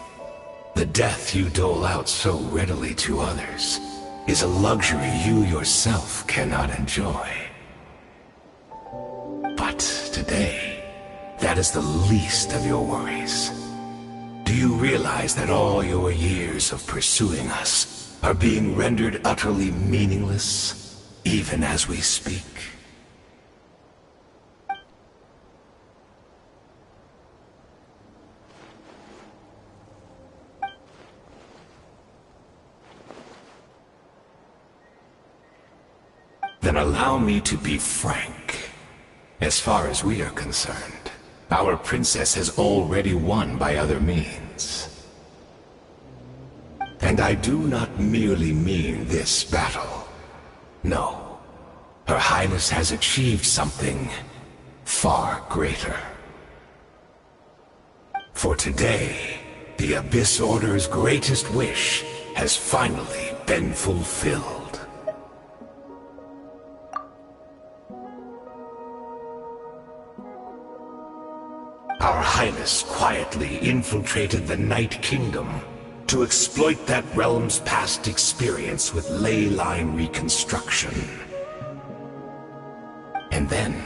The death you dole out so readily to others is a luxury you yourself cannot enjoy. But today, that is the least of your worries. Do you realize that all your years of pursuing us are being rendered utterly meaningless, even as we speak? Then allow me to be frank. As far as we are concerned, our princess has already won by other means. And I do not merely mean this battle. No. Her Highness has achieved something far greater. For today, the Abyss Order's greatest wish has finally been fulfilled. Our Highness quietly infiltrated the Night Kingdom to exploit that realm's past experience with ley line reconstruction. And then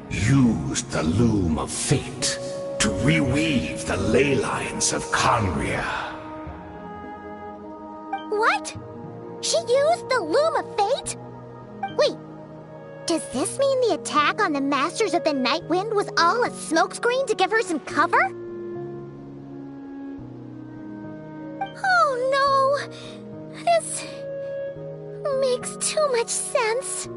used the Loom of Fate to reweave the ley lines of Khaenri'ah. What? She used the Loom of Fate? Wait, does this mean the attack on the Masters of the Night Wind was all a smokescreen to give her some cover? Oh no! This makes too much sense.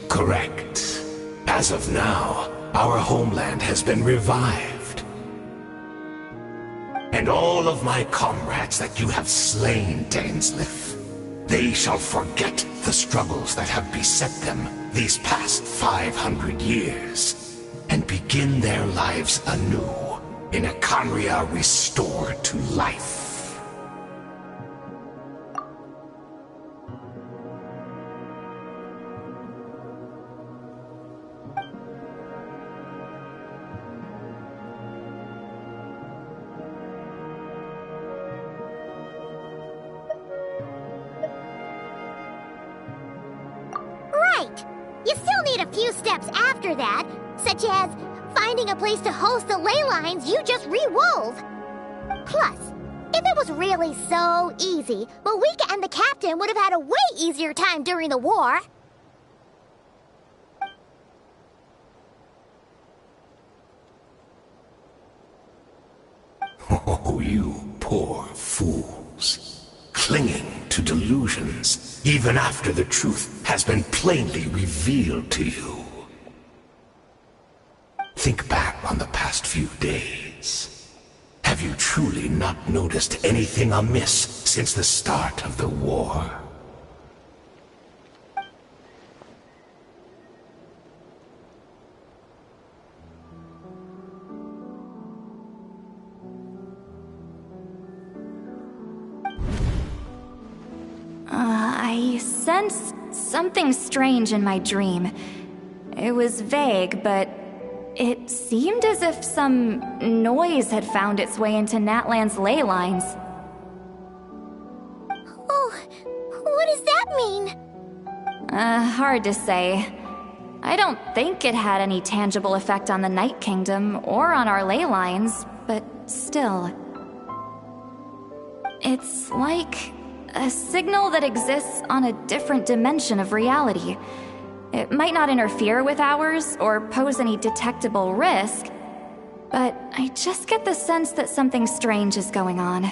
Correct. As of now, our homeland has been revived. And all of my comrades that you have slain, Dainsleif, they shall forget the struggles that have beset them these past 500 years, and begin their lives anew in a Khaenri'ah restored to life. You still need a few steps after that, such as finding a place to host the ley lines you just re-wove. Plus, if it was really so easy, Moeka and the captain would have had a way easier time during the war. Oh, you poor fools. Clinging to delusions, even after the truth has been plainly revealed to you. Think back on the past few days. Have you truly not noticed anything amiss since the start of the war? I sensed something strange in my dream. It was vague, but it seemed as if some noise had found its way into Natlan's ley lines. Oh, what does that mean? Hard to say. I don't think it had any tangible effect on the Night Kingdom or on our ley lines, but still. It's like a signal that exists on a different dimension of reality. It might not interfere with ours or pose any detectable risk, but I just get the sense that something strange is going on.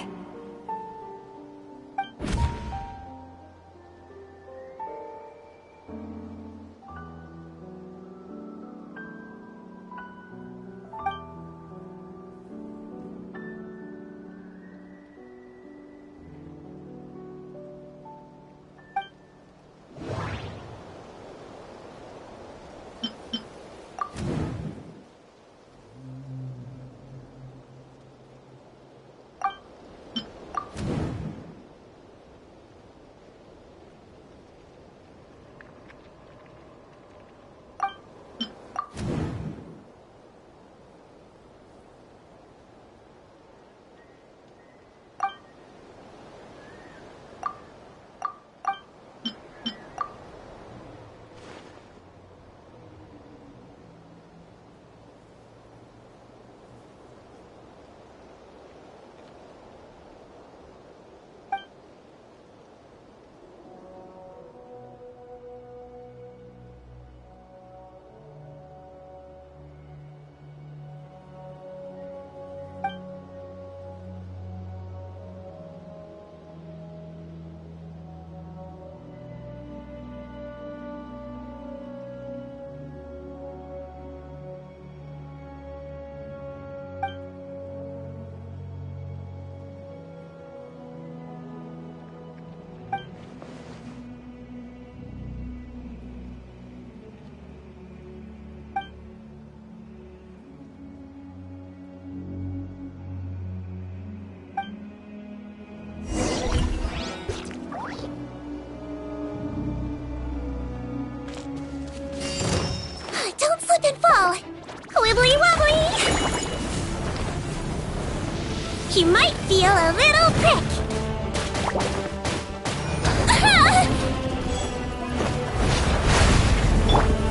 You might feel a little prick.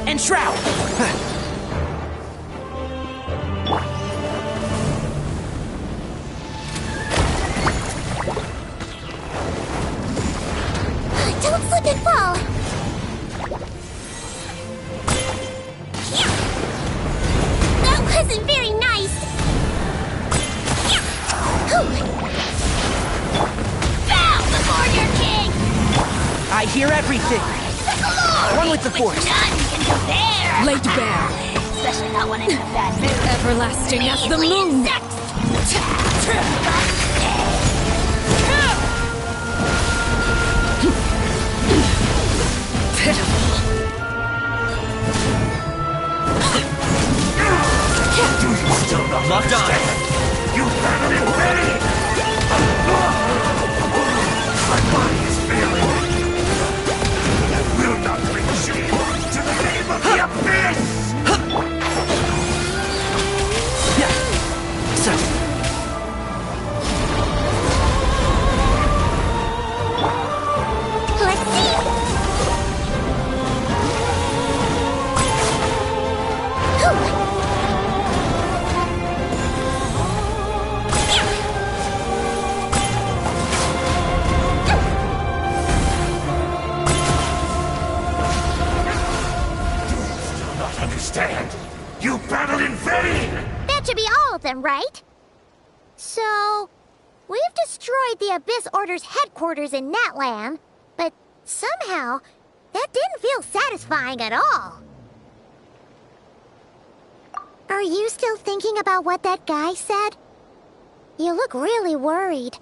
And Shroud! Don't slip and fall! That wasn't very nice! Bow before your king! I hear everything! One with the Force! None can compare! Laid bare. Especially not when it's in a bad mood. Everlasting as the moon. Still not Locked on. You battle in vain! My body is failing. I will not bring shame to the name of the Abyss! Let's see! Understand? You battled in vain! That should be all of them, right? So, we've destroyed the Abyss Order's headquarters in Natlan, but somehow, that didn't feel satisfying at all. Are you still thinking about what that guy said? You look really worried.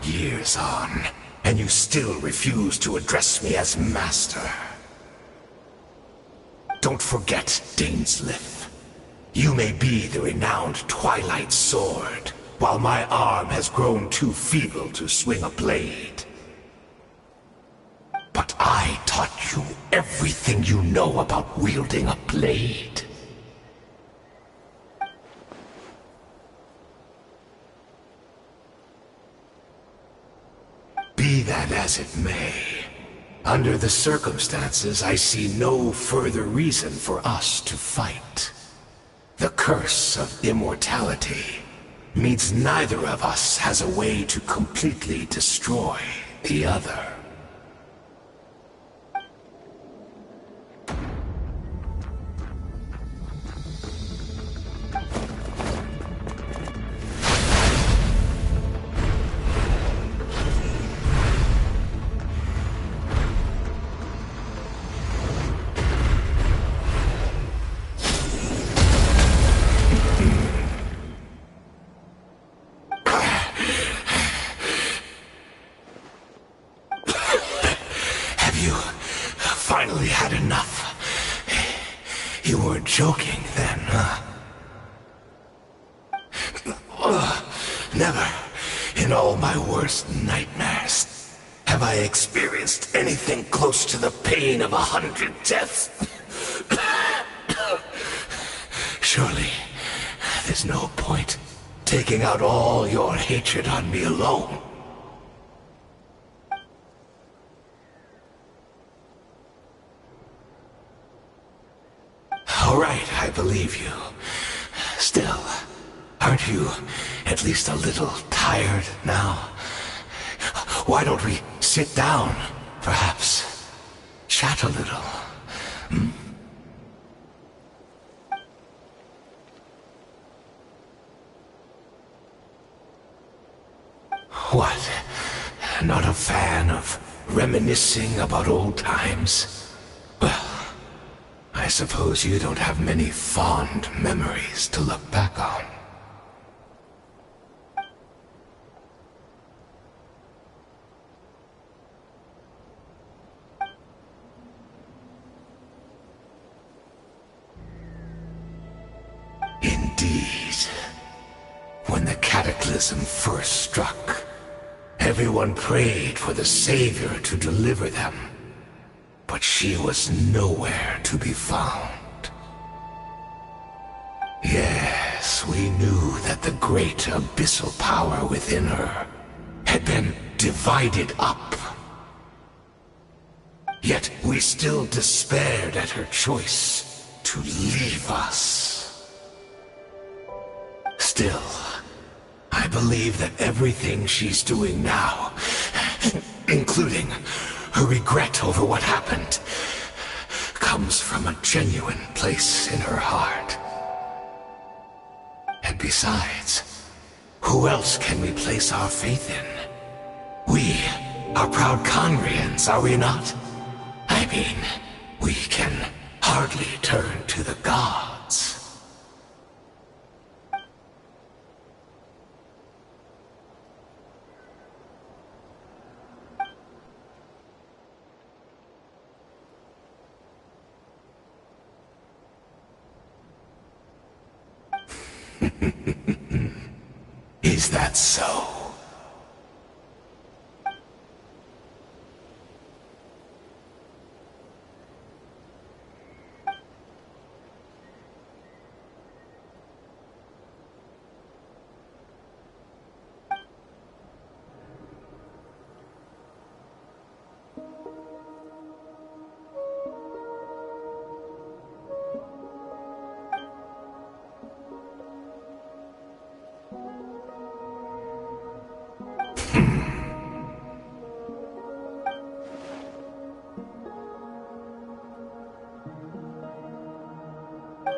Years on, and you still refuse to address me as master. Don't forget, Dainsleif. You may be the renowned Twilight Sword, while my arm has grown too feeble to swing a blade. But I taught you everything you know about wielding a blade. Be that as it may, under the circumstances, I see no further reason for us to fight. The curse of immortality means neither of us has a way to completely destroy the other. Finally had enough. You weren't joking then, huh? Never, in all my worst nightmares, have I experienced anything close to the pain of 100 deaths. Surely, there's no point taking out all your hatred on me alone. All right, I believe you. Still, aren't you at least a little tired now? Why don't we sit down, perhaps? Chat a little. Hmm? What? Not a fan of reminiscing about old times? Well, I suppose you don't have many fond memories to look back on. Indeed. When the cataclysm first struck, everyone prayed for the Savior to deliver them, but she was nowhere to be found. Yes, we knew that the great abyssal power within her had been divided up. Yet we still despaired at her choice to leave us. Still, I believe that everything she's doing now, including her regret over what happened, comes from a genuine place in her heart. And besides, who else can we place our faith in? We are proud Conrians, are we not? I mean, we can hardly turn to the gods. Is that so?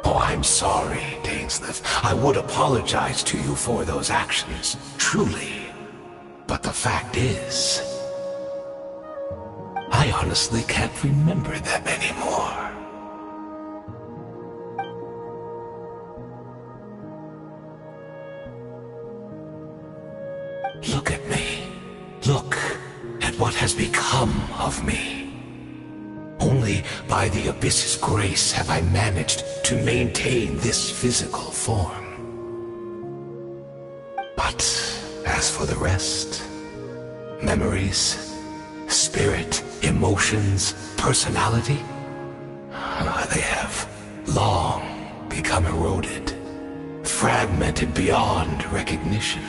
I'm sorry, Dainsleif. I would apologize to you for those actions, truly. But the fact is, I honestly can't remember them anymore. Look at me. Look at what has become of me. Only by the Abyss's grace have I managed to maintain this physical form. But as for the rest, memories, spirit, emotions, personality, they have long become eroded, fragmented beyond recognition.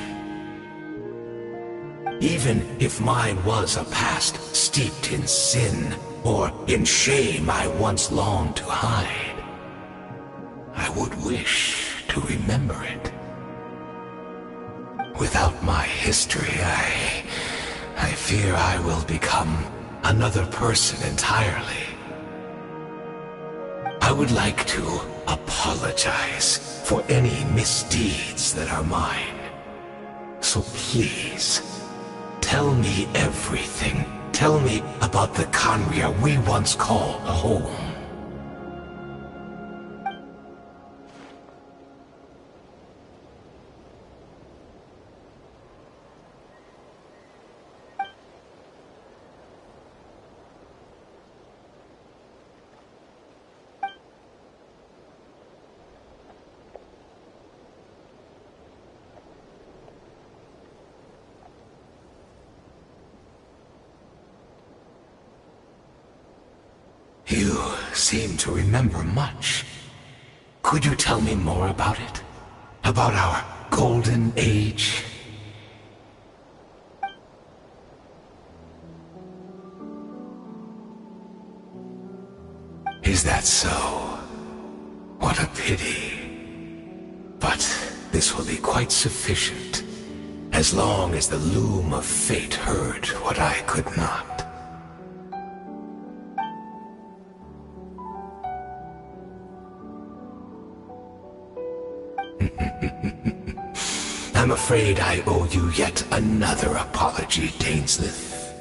Even if mine was a past steeped in sin, or in shame I once longed to hide, I would wish to remember it. Without my history, I fear I will become another person entirely. I would like to apologize for any misdeeds that are mine. So please, tell me everything. Tell me about the Khaenri'ah we once called home. You seem to remember much. Could you tell me more about it? About our golden age? Is that so? What a pity. But this will be quite sufficient, as long as the loom of fate heard what I could not. I'm afraid I owe you yet another apology, Dainsleif.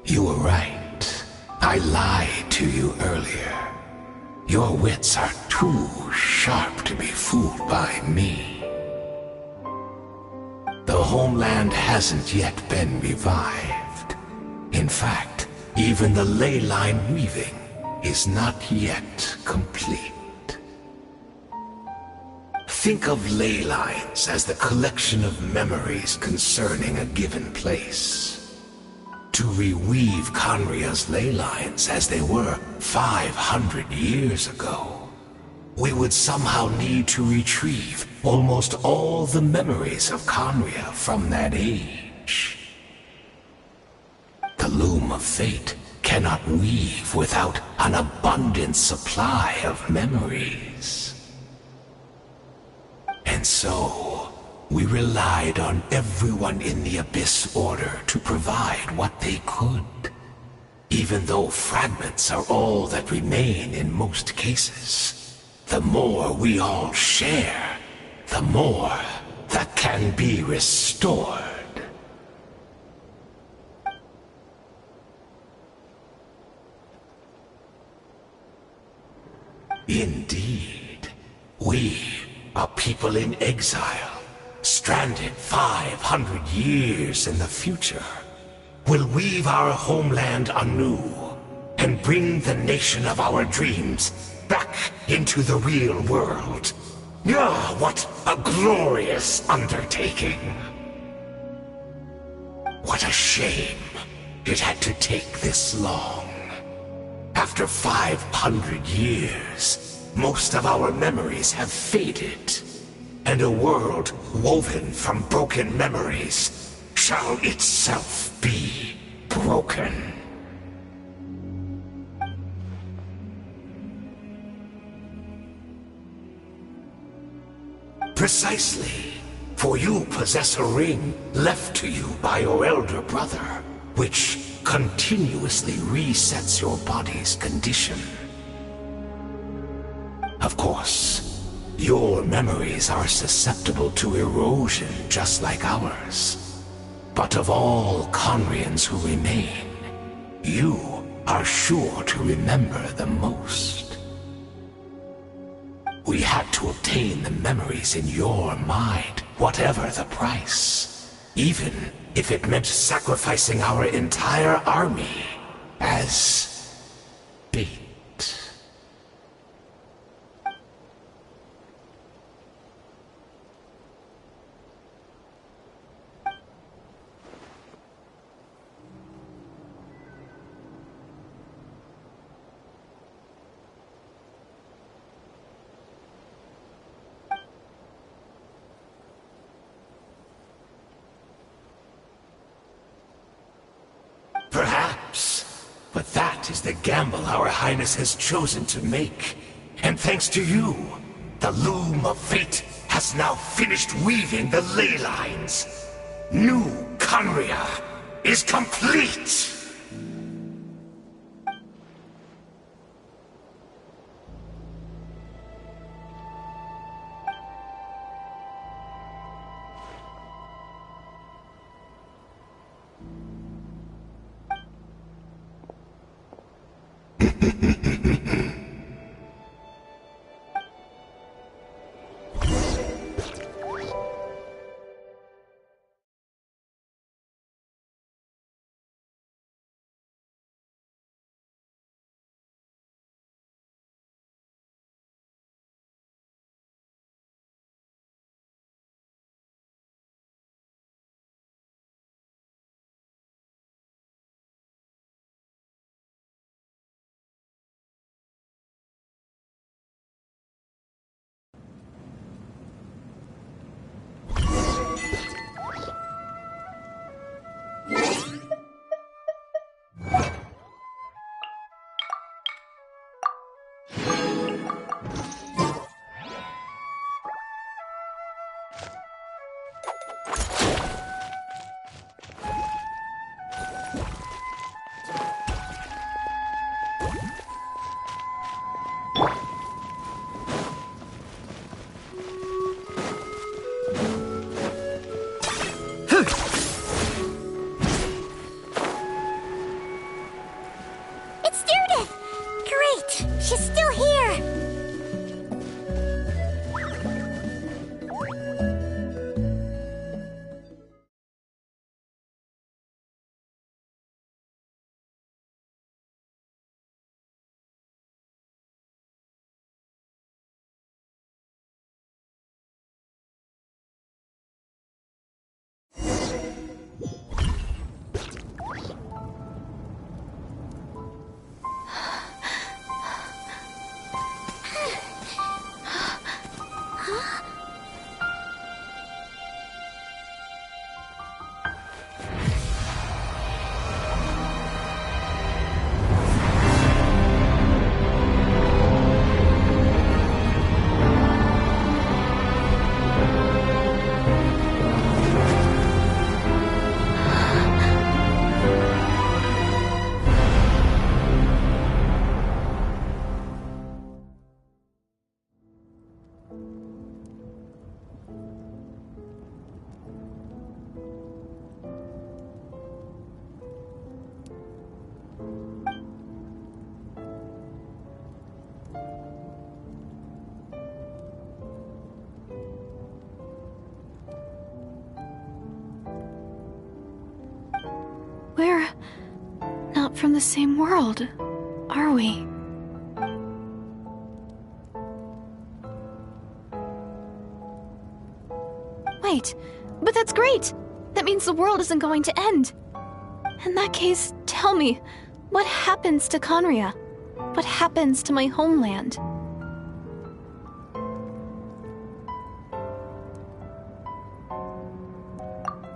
You were right. I lied to you earlier. Your wits are too sharp to be fooled by me. The homeland hasn't yet been revived. In fact, even the ley line weaving is not yet complete. Think of ley lines as the collection of memories concerning a given place. To reweave Conria's ley lines as they were 500 years ago, we would somehow need to retrieve almost all the memories of Conria from that age. The loom of fate cannot weave without an abundant supply of memories. And so, we relied on everyone in the Abyss Order to provide what they could. Even though fragments are all that remain in most cases, the more we all share, the more that can be restored. Indeed, we, a people in exile, stranded 500 years in the future, will weave our homeland anew and bring the nation of our dreams back into the real world. Ah, what a glorious undertaking! What a shame it had to take this long. After 500 years, most of our memories have faded, and a world woven from broken memories shall itself be broken. Precisely, for you possess a ring left to you by your elder brother, which continuously resets your body's condition. Of course, your memories are susceptible to erosion just like ours. But of all Conrians who remain, you are sure to remember the most. We had to obtain the memories in your mind, whatever the price. Even if it meant sacrificing our entire army as bait. Perhaps, but that is the gamble our Highness has chosen to make. And thanks to you, the loom of fate has now finished weaving the ley lines. New Conria is complete! It's Judith! Great! She's still here! We're not from the same world, are we? Wait, but that's great! That means the world isn't going to end. In that case, tell me, what happens to Khaenri'ah? What happens to my homeland?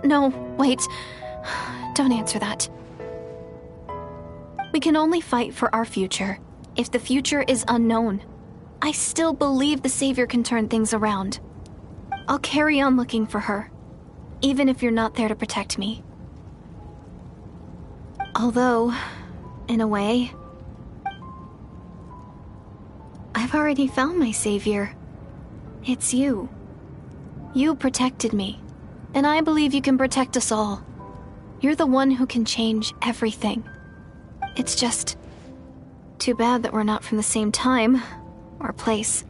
No, wait. Don't answer that. We can only fight for our future. If the future is unknown, I still believe the Savior can turn things around. I'll carry on looking for her, even if you're not there to protect me. Although, in a way, I've already found my Savior. It's you. You protected me, and I believe you can protect us all. You're the one who can change everything. It's just too bad that we're not from the same time or place.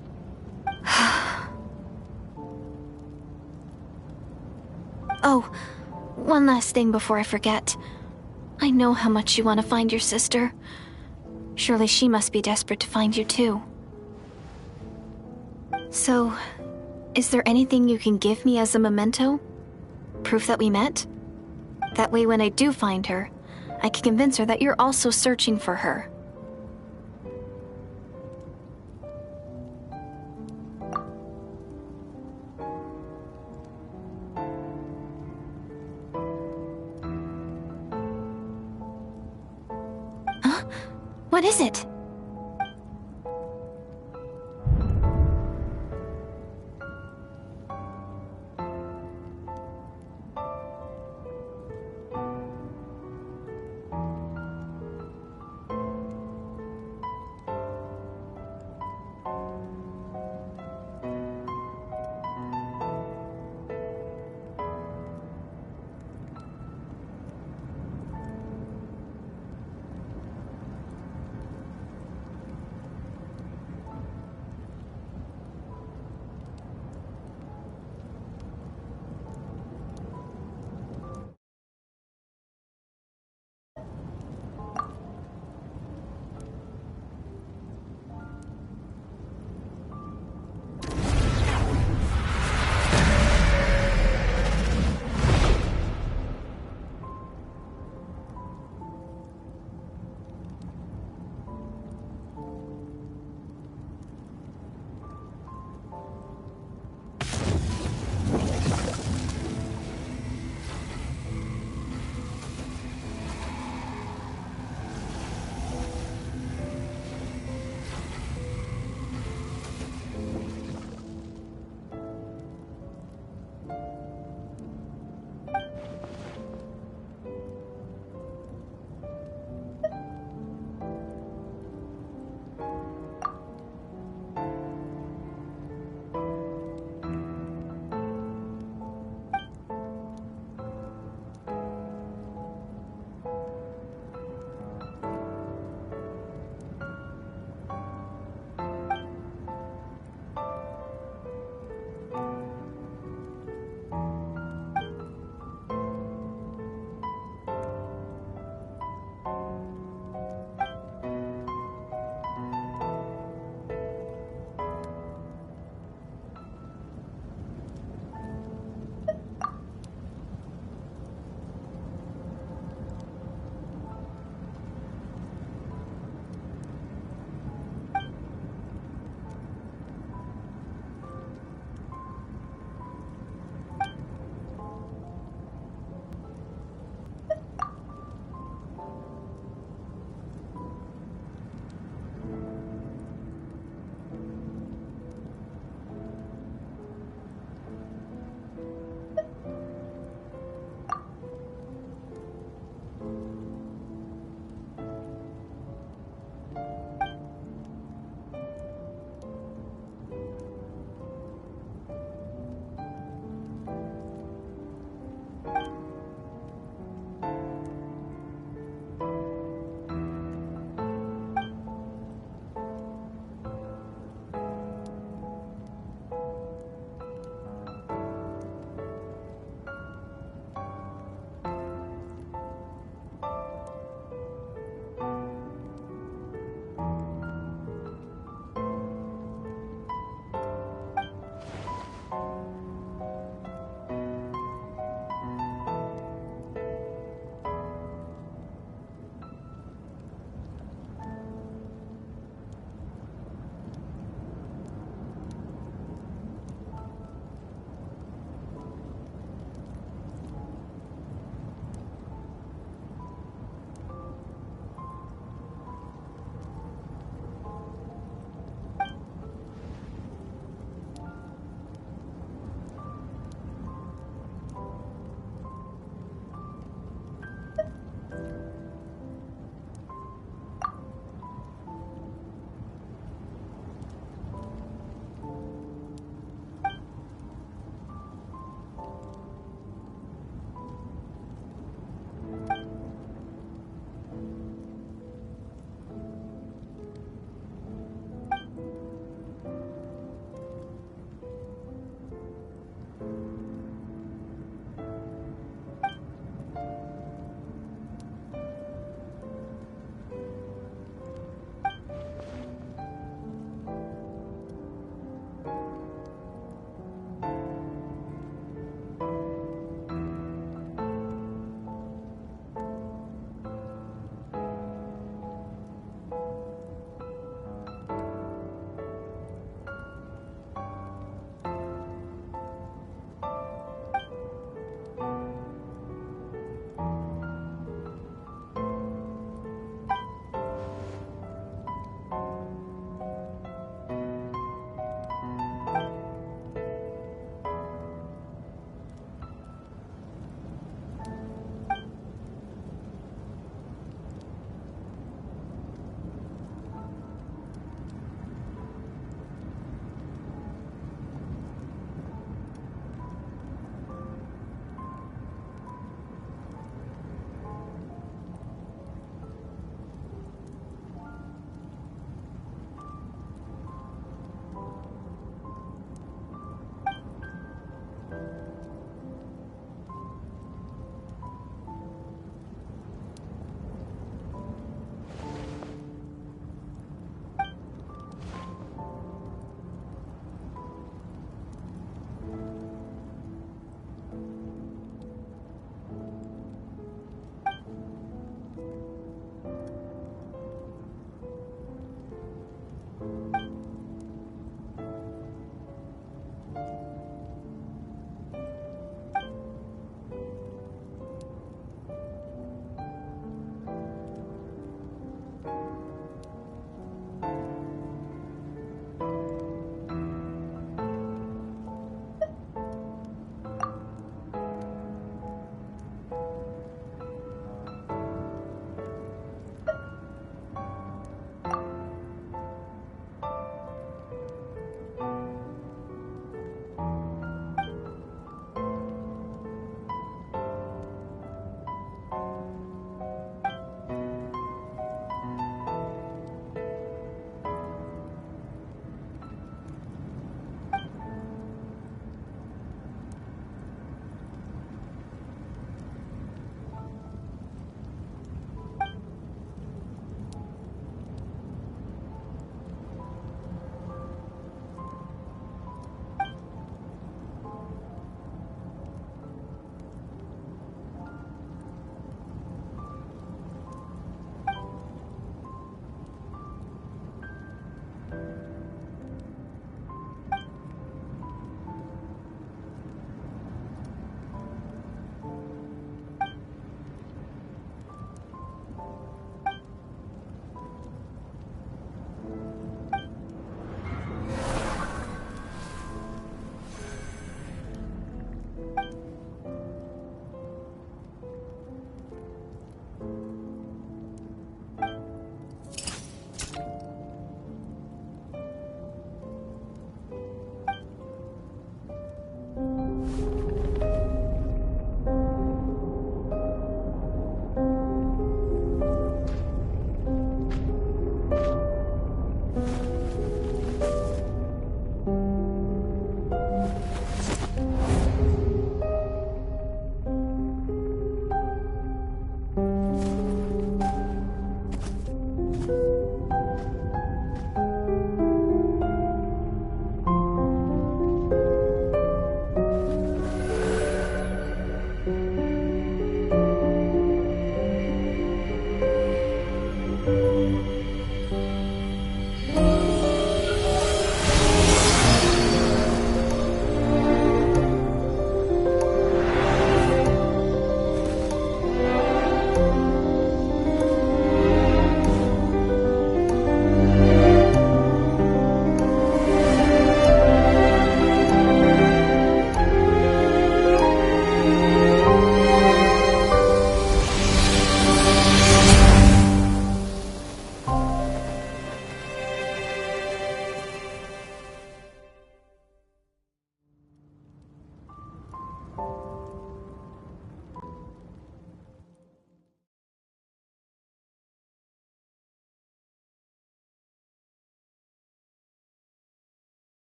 Oh, one last thing before I forget. I know how much you want to find your sister. Surely she must be desperate to find you too. So, is there anything you can give me as a memento? Proof that we met? That way when I do find her, I can convince her that you're also searching for her. Huh? What is it?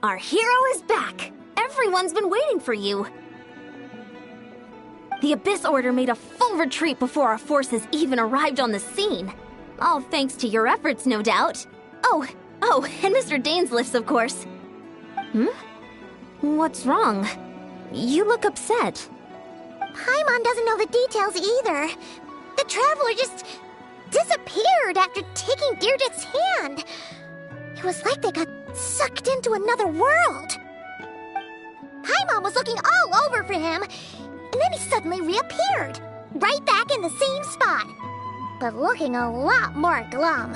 Our hero is back! Everyone's been waiting for you! The Abyss Order made a full retreat before our forces even arrived on the scene. All thanks to your efforts, no doubt. Oh, and Mr. Dainsliff's, of course. What's wrong? You look upset. Paimon doesn't know the details either. The Traveler just disappeared after taking Deirdre's hand. It was like they got sucked into another world. Paimon was looking all over for him, and then he suddenly reappeared, right back in the same spot, but looking a lot more glum.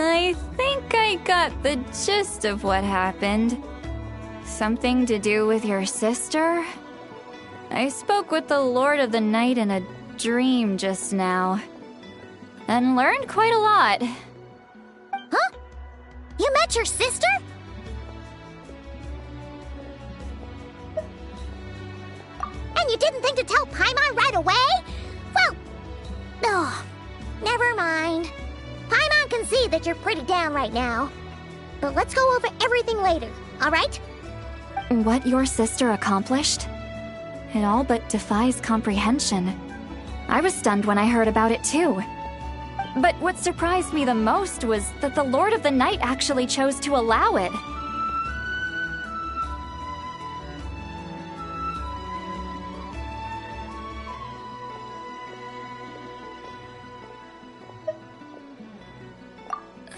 I think I got the gist of what happened. Something to do with your sister? I spoke with the Lord of the Night in a dream just now, and learned quite a lot. Huh? You met your sister? And you didn't think to tell Paimon right away? Well, never mind. Paimon can see that you're pretty down right now. But let's go over everything later, alright? What your sister accomplished? It all but defies comprehension. I was stunned when I heard about it too. But what surprised me the most was that the Lord of the Night actually chose to allow it.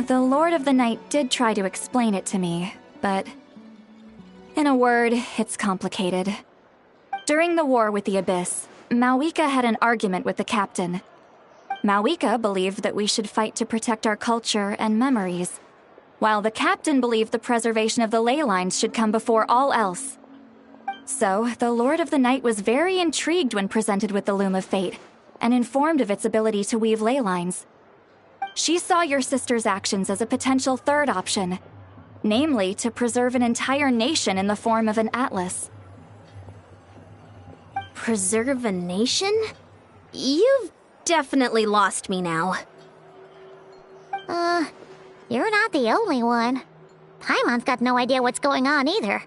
The Lord of the Night did try to explain it to me, but in a word, it's complicated. During the war with the Abyss, Malwika had an argument with the captain. Malwika believed that we should fight to protect our culture and memories, while the captain believed the preservation of the ley lines should come before all else. So, the Lord of the Night was very intrigued when presented with the Loom of Fate, and informed of its ability to weave ley lines. She saw your sister's actions as a potential third option, namely to preserve an entire nation in the form of an atlas. Preserve a nation? You've definitely lost me now. You're not the only one. Paimon's got no idea what's going on either.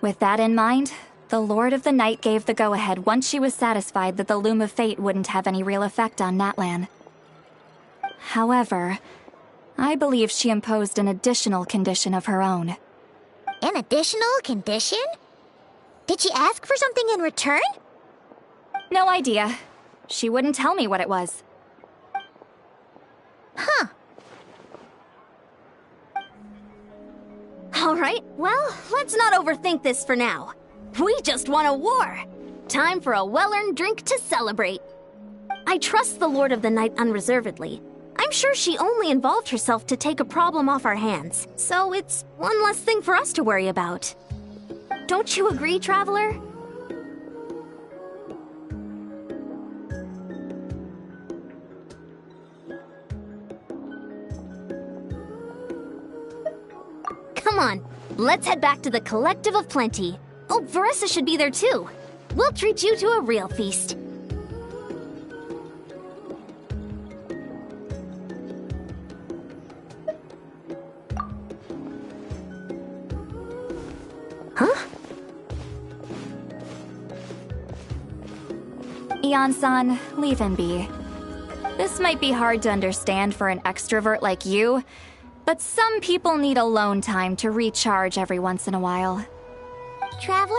With that in mind, the Lord of the Night gave the go-ahead once she was satisfied that the Loom of Fate wouldn't have any real effect on Natlan. However, I believe she imposed an additional condition of her own. An additional condition? Did she ask for something in return? No idea. She wouldn't tell me what it was. Huh. Alright, well, let's not overthink this for now. We just won a war! Time for a well-earned drink to celebrate. I trust the Lord of the Night unreservedly. I'm sure she only involved herself to take a problem off our hands, so it's one less thing for us to worry about. Don't you agree, Traveler? Come on, let's head back to the Collective of Plenty. Oh, Veressa should be there too. We'll treat you to a real feast. Huh? Ian-san, leave him be. This might be hard to understand for an extrovert like you, but some people need alone time to recharge every once in a while. Traveler?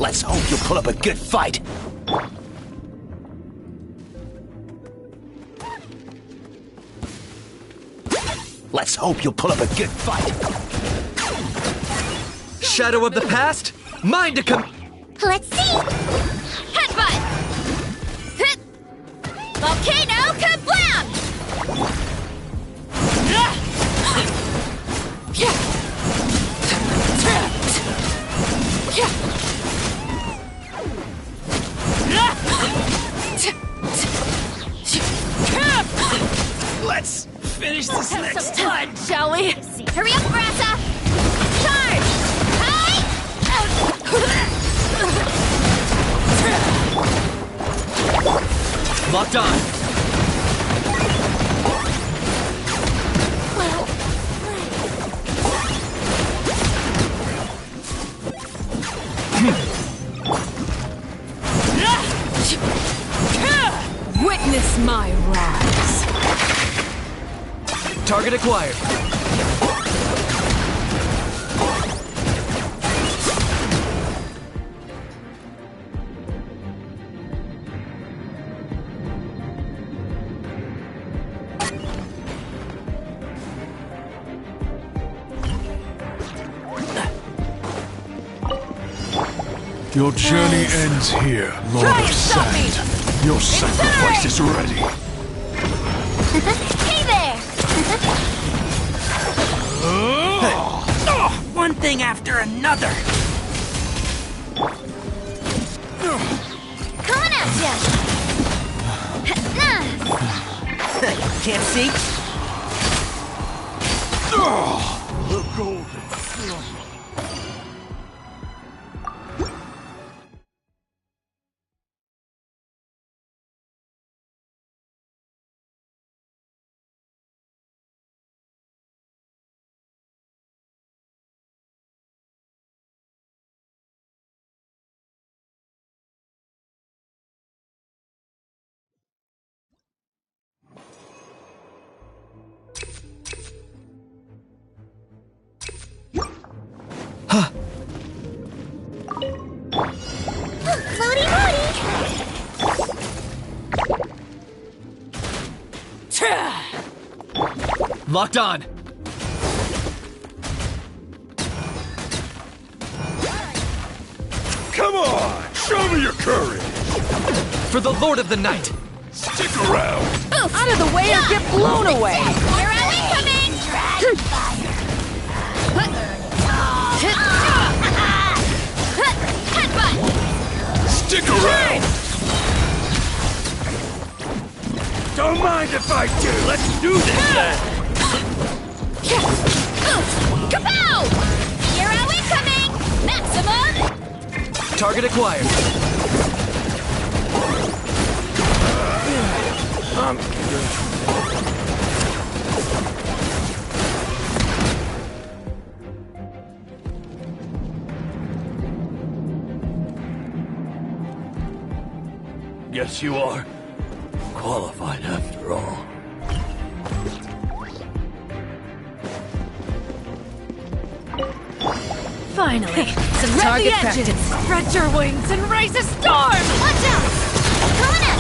Let's hope you'll put up a good fight. Let's hope you'll put up a good fight. Shadow of the past, mine to come. Let's see. Headbutt! Hit! Volcano kablam! Let's finish this next Some blood, shall we? Hurry up, Brassa! Charge! Hi! Locked on. Witness my rise. Target acquired. Your journey ends here, Lord of Sand. Your sacrifice is ready. Hey there! One thing after another. Coming at ya! Can't see? The golden slumber. Floaty moody! Locked on. Come on! Show me your courage! For the Lord of the Night. Stick around! Oof. Out of the way or get blown away! Here I coming! Headbutt! Stick around! Don't mind if I do! Let's do this then! Kapow! Here I coming! Maximum! Target acquired. Yes, you are. Qualified after all. Finally, some target practice. Spread your wings and raise a storm! Watch out! Coming at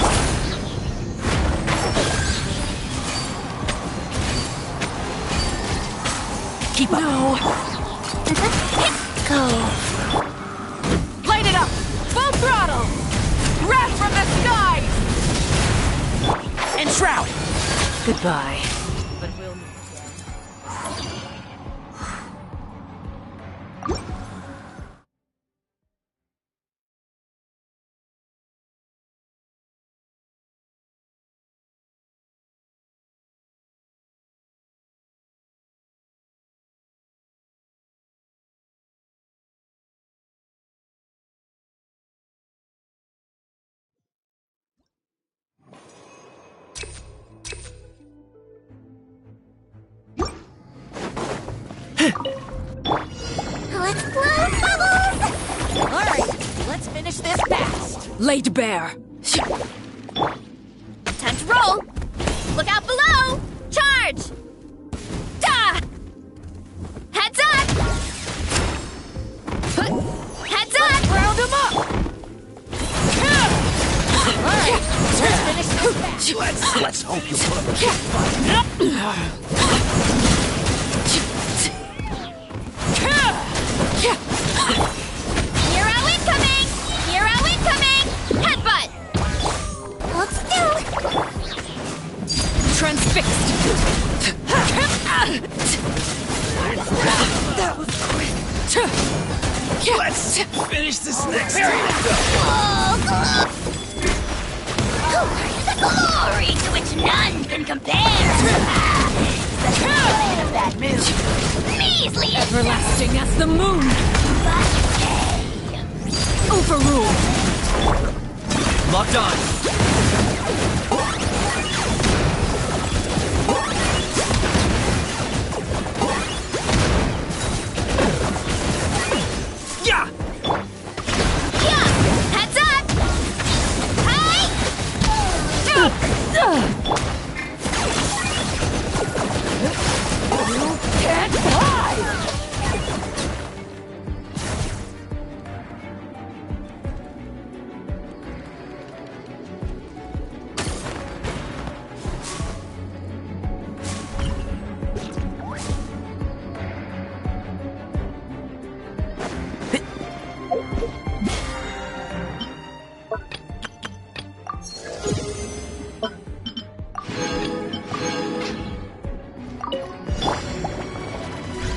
Keep up. No. Go. Light it up! Full throttle! Wrath from the skies! Enshroud! Goodbye. Let's blow bubbles! Alright, let's finish this fast. Laid bare. Time to roll! Look out below! Charge! Da! Heads up! Heads up! Round him up! Let's hope you put up a good fight. Hero incoming! Hero incoming! Headbutt! Hold still. Transfixed! That was quick. Let's finish this next time. The glory to which none can compare! The joy of that move! Measly! Everlasting as the moon! Overruled! Locked on. Yeah! Yeah! Heads up! Hey! You can't hide!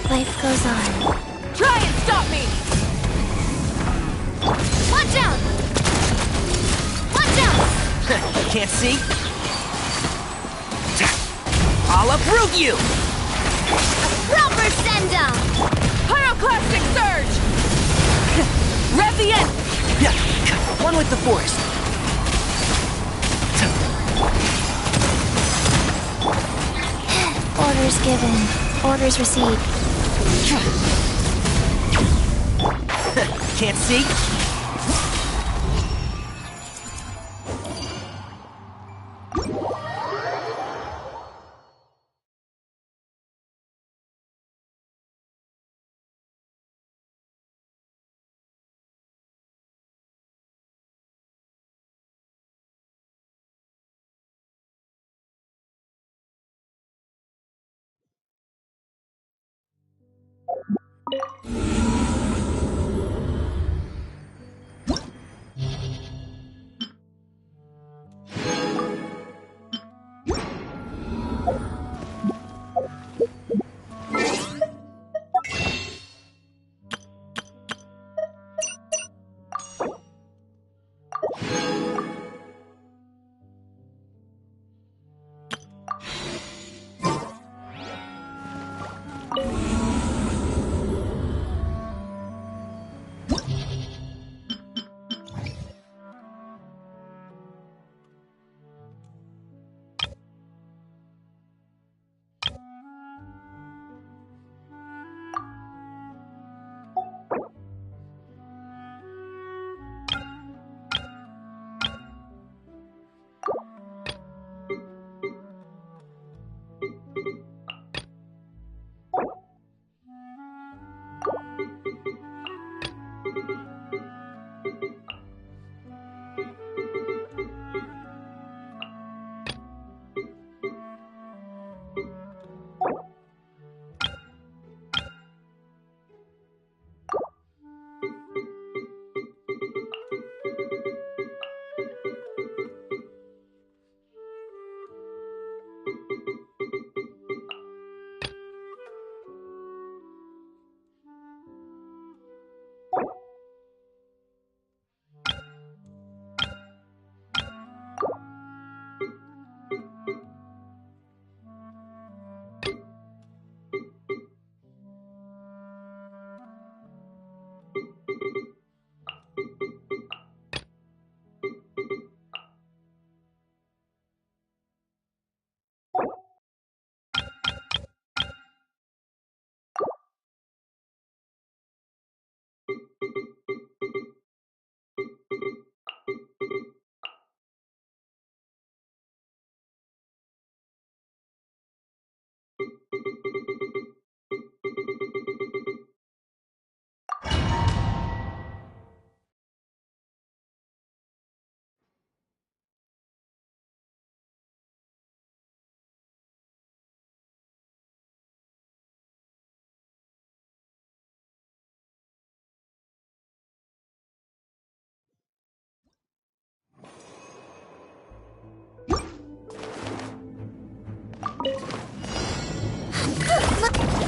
Life goes on. Try and stop me! Watch out! Watch out! Can't see? I'll uproot you! Proper send-down! Pyroclastic surge! Rev the end! Yeah, one with the force. Orders given. Orders received. Can't see?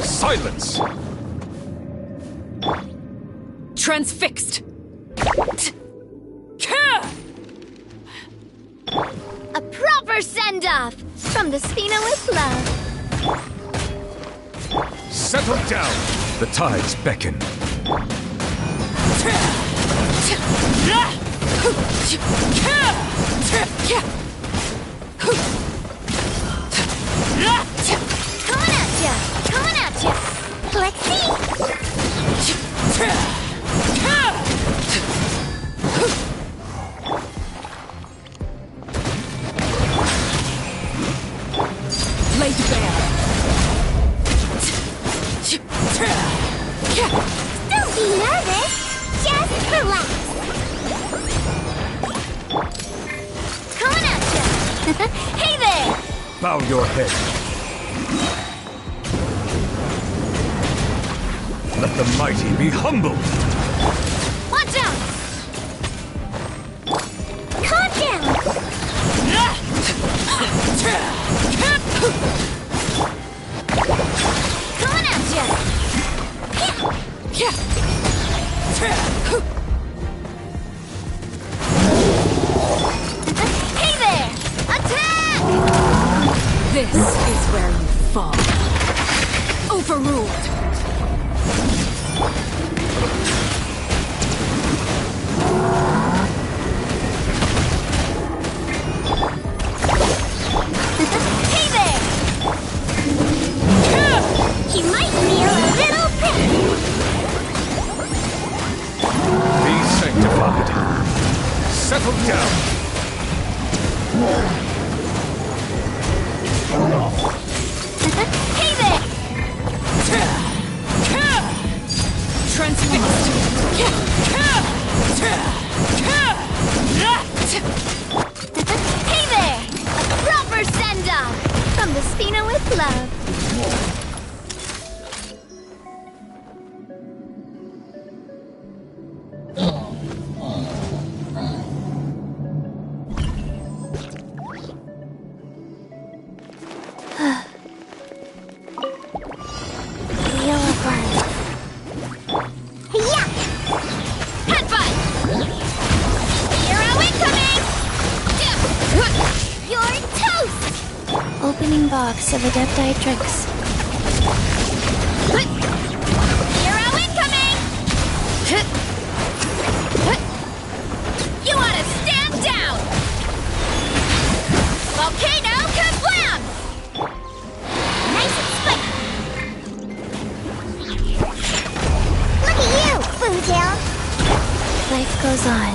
Silence! Transfixed! A proper send-off from the Spina with love. Settle down! The tides beckon. Coming at ya! Let's see! Laid bare! Don't be nervous! Just relax! Coming at ya! Hey there! Bow your head. Let the mighty be humbled. Watch out! Calm down! Coming at ya! Hey there! Attack! This is where you fall. Overruled! Hey there! You might feel a little pain. Be sanctified. Settle down. Hey there! Transfixed! Hey there! A proper send-off from the Spina with love. Headbutt! Hero incoming! You're toast! Opening box of Adepti Tricks. Hero incoming! You wanna stand down! Volcano kablam! Nice and spiky! Look at you, Boomtail! Life goes on.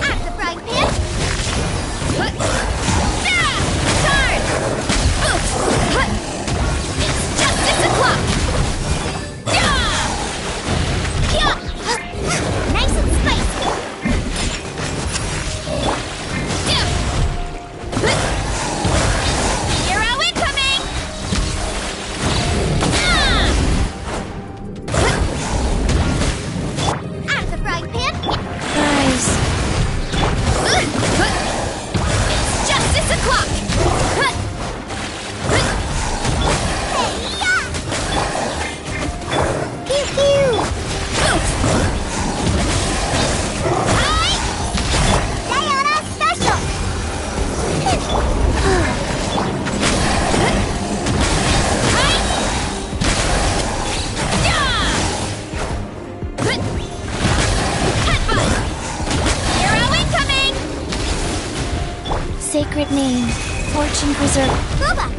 At the frying pan! Charge! It's justice o'clock! Nice and spicy! Hero incoming! At the frying pan! Guys, It's justice o'clock! Pew pew! Hi! Diana special! Hi! Headbutt! Hero incoming! sacred name, fortune preserver. Booba!